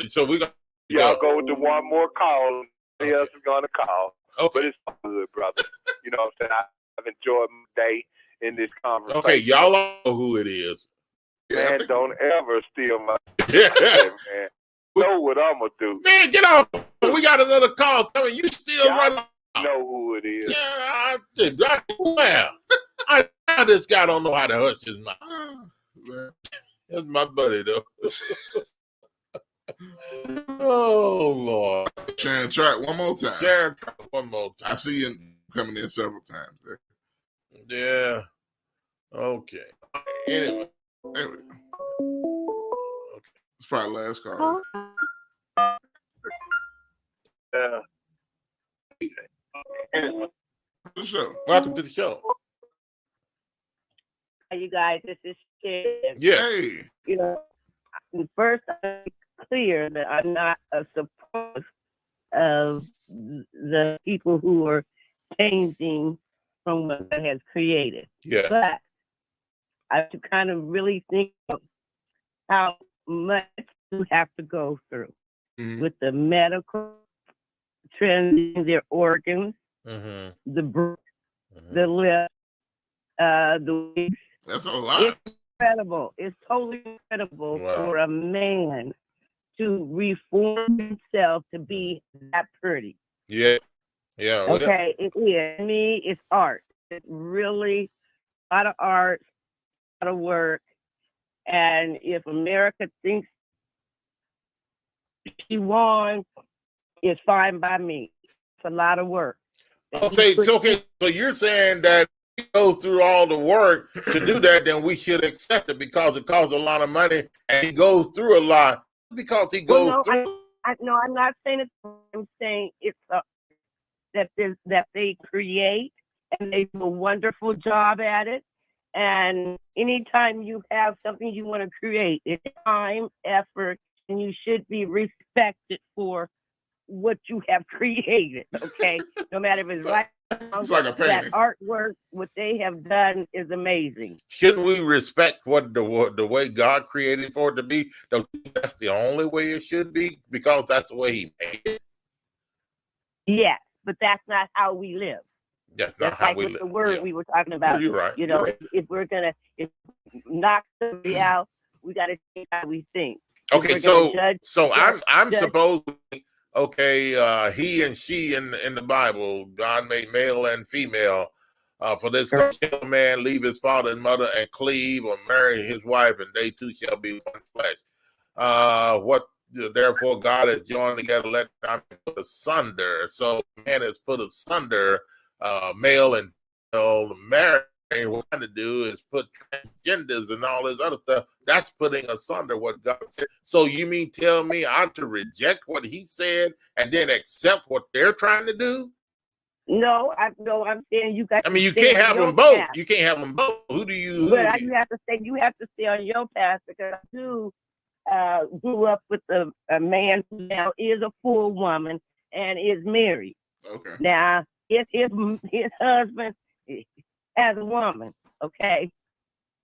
S18: So we got.
S15: Y'all go with the one more call. Somebody else is going to call.
S18: Okay.
S15: But it's good, brother. You know what I'm saying? I've enjoyed my day in this conversation.
S18: Okay, y'all know who it is.
S15: Man, don't ever steal my man. Know what I'm going to do.
S18: Man, get off. We got another call coming. You still running.
S15: Know who it is.
S18: Yeah, I this guy don't know how to hush his mouth. That's my buddy, though. Oh, Lord.
S19: Sharon Track one more time.
S18: Sharon Track one more time.
S19: I see you coming in several times there.
S18: Yeah. Okay. Anyway.
S19: Okay. It's probably last call.
S15: Yeah.
S19: The show.
S18: Welcome to the show.
S16: Hi, you guys. This is Sharon.
S18: Yeah.
S19: Hey.
S16: You know, first, I'm clear that I'm not a supporter of the people who are changing from what God has created.
S18: Yeah.
S16: But I have to kind of really think of how much you have to go through with the medical, transitioning their organs, the lip, the wigs.
S19: That's a lot.
S16: It's incredible. It's totally incredible for a man to reform himself to be that pretty.
S18: Yeah. Yeah.
S16: Okay, it is. To me, it's art. It's really a lot of art, a lot of work. And if America thinks she won, is fine by me. It's a lot of work.
S18: Okay, so you're saying that he goes through all the work to do that, then we should accept it because it costs a lot of money and he goes through a lot because he goes through.
S16: No, I'm not saying it. I'm saying it's that they create and they do a wonderful job at it. And anytime you have something you want to create, it's time, effort, and you should be respected for what you have created. Okay, no matter if it's right.
S19: It's like a
S16: that
S19: painting.
S16: artwork, what they have done is amazing.
S18: Shouldn't we respect what the way God created for it to be? Don't you think that's the only way it should be because that's the way He made it?
S16: Yes, but that's not how we live.
S18: That's not how
S16: like
S18: we
S16: with
S18: live.
S16: the word we were talking about.
S18: You're right.
S16: You know,
S18: You're right.
S16: if we're gonna knock somebody out, we got to think how we think.
S18: Okay, so I'm supposed to, okay, he and she in the Bible, God made male and female. For this shall man leave his father and mother and cleave or marry his wife, and they two shall be one flesh. What therefore God has joined together, let not be put asunder. So man is put asunder, male and female marriage. What I'm trying to do is put transgenders and all this other stuff. That's putting asunder what God said. So you mean tell me I'm to reject what He said and then accept what they're trying to do?
S16: No, I'm saying you got.
S18: I mean, you can't have them both. You can't have them both. Who do you?
S16: But you have to stay on your path because I too grew up with a man who now is a full woman and is married.
S19: Okay.
S16: Now his husband as a woman, okay?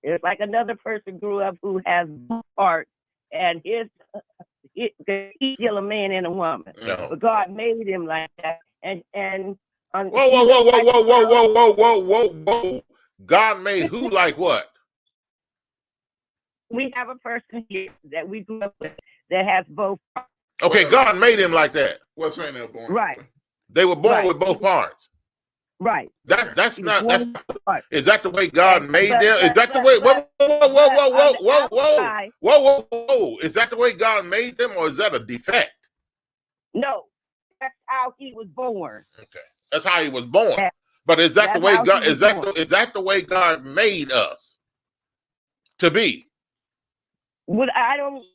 S16: It's like another person grew up who has both parts, and he's still a man and a woman.
S18: No.
S16: But God made him like that, and
S18: whoa. God made who like what?
S16: We have a person here that we grew up with that has both parts.
S18: Okay, God made him like that.
S19: What's saying they're born?
S16: Right.
S18: They were born with both parts.
S16: Right.
S18: That's not. Is that the way God made them? Is that the way? Whoa. Is that the way God made them, or is that a defect?
S16: No, that's how he was born.
S18: Okay, that's how he was born. But is that the way God? Is that the way God made us to be?
S16: Well, I don't.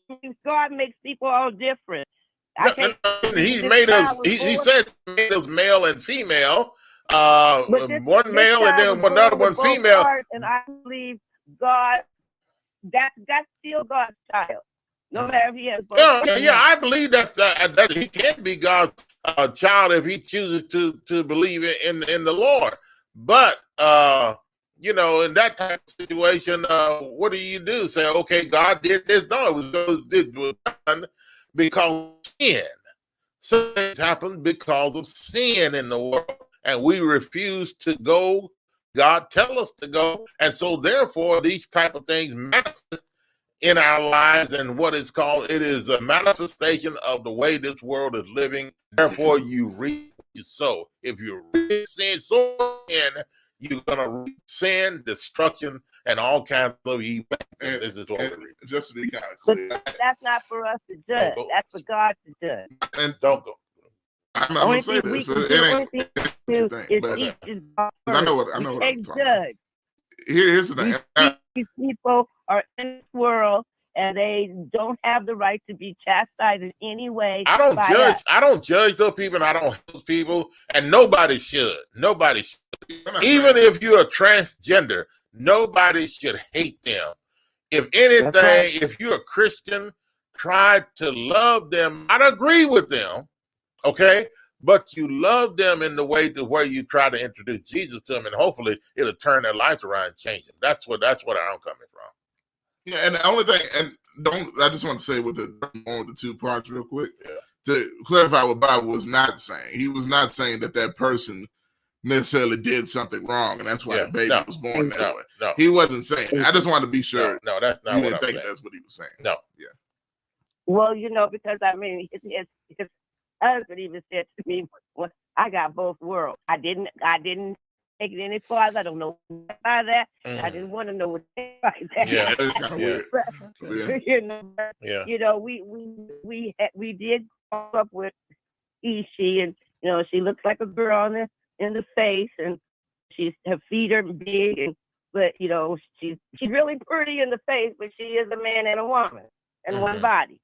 S16: God makes people all different.
S18: He made us. He says he made us male and female. One male and then another one female.
S16: And I believe God, that's still God's child. No matter if he has both.
S18: Yeah, I believe that he can be God's child if he chooses to believe in the Lord. But in that type of situation, what do? Say, okay, God did this. No, it was done because of sin. So things happen because of sin in the world. And we refuse to go. God tell us to go. And so therefore, these type of things manifest in our lives. And what is called, it is a manifestation of the way this world is living. Therefore, you reap what you sow. If you reap sin, you're going to reap sin, destruction, and all kinds of evil. And this is what we reap.
S19: Just to be kind of clear.
S16: But that's not for us to judge. That's for God to judge.
S18: And don't go.
S19: I'm not going to say this. I know what I'm talking about. Here's the thing.
S16: These people are in this world and they don't have the right to be chastised in any way.
S18: I don't judge. I don't judge those people, and I don't hate those people, and nobody should. Nobody should. Even if you're a transgender, nobody should hate them. If anything, if you're a Christian, try to love them. I don't agree with them. Okay, but you love them in the way to where you try to introduce Jesus to them, and hopefully it'll turn their lives around and change them. That's what I'm coming from.
S19: Yeah, and the only thing, I just want to say with the two parts real quick to clarify what Bob was not saying. He was not saying that person necessarily did something wrong, and that's why the baby was born that way.
S18: No,
S19: he wasn't saying that. I just wanted to be sure.
S18: No, that's not
S19: you
S18: what
S19: didn't
S18: I'm
S19: think
S18: saying.
S19: that's what he was saying.
S18: No.
S19: Yeah.
S16: Well, because I mean, his husband even said to me, "Well, I got both worlds. I didn't take it any farther. I don't know by that. I didn't want to know what by that."
S19: Yeah, it's kind of weird.
S16: We did grow up with, is she? And you know, she looks like a girl in the face, and her feet are big, but you know, she's really pretty in the face, but she is a man and a woman and one body.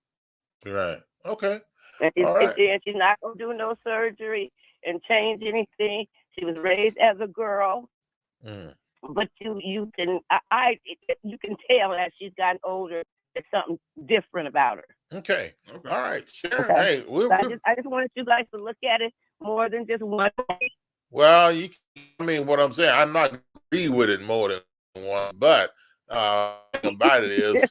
S18: Right. Okay.
S16: And
S18: All right.
S16: she's not gonna do no surgery and change anything. She was raised as a girl, but you can tell as she's gotten older, there's something different about her.
S18: Okay. All right. Sharon,
S16: Okay.
S18: hey,
S16: I just wanted you guys to look at it more than just one way.
S18: well, what I'm saying, I'm not agree with it more than one, but about it is,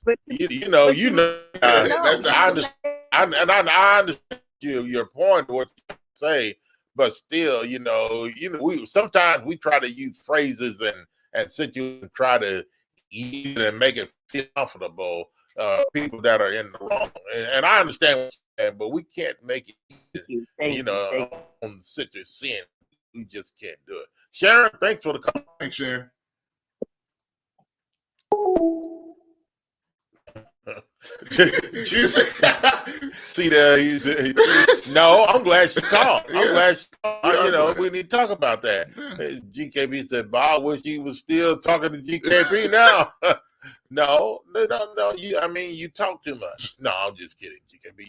S18: that's I understand your point, what you say, but still, we sometimes we try to use phrases and situations and try to eat it and make it feel comfortable. People that are in the wrong, and I understand what you're saying, but we can't make it, on such a sin. We just can't do it. Sharon, thanks for the call.
S19: Thanks, Sharon.
S18: See there, no, I'm glad she called. I'm glad she called. We need to talk about that. GKB said, Bob, wish he was still talking to GKB now. No. You talk too much. No, I'm just kidding, GKB.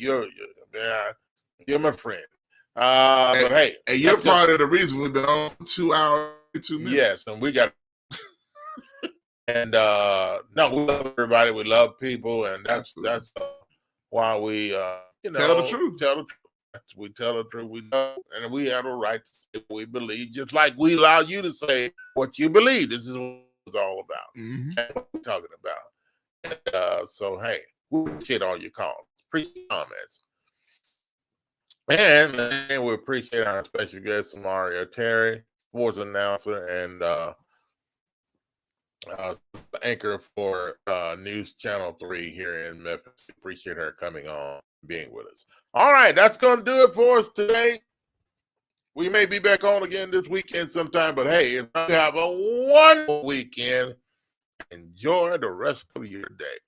S18: You're my friend. But hey,
S19: you're part of the reason we've been on 2 hours, 2 minutes.
S18: Yes, and we got. And no, we love everybody. We love people, and that's why we
S19: tell the truth.
S18: We tell the truth. We know, and we have a right to say what we believe, just like we allow you to say what you believe. This is what it's all about. And what we're talking about. So hey, we appreciate all your calls, appreciate comments, and we appreciate our special guest, Sameria Terry, sports announcer, and anchor for News Channel 3 here in Memphis. Appreciate her coming on, being with us. All right, that's going to do it for us today. We may be back on again this weekend sometime, but hey, if you have a wonderful weekend, enjoy the rest of your day.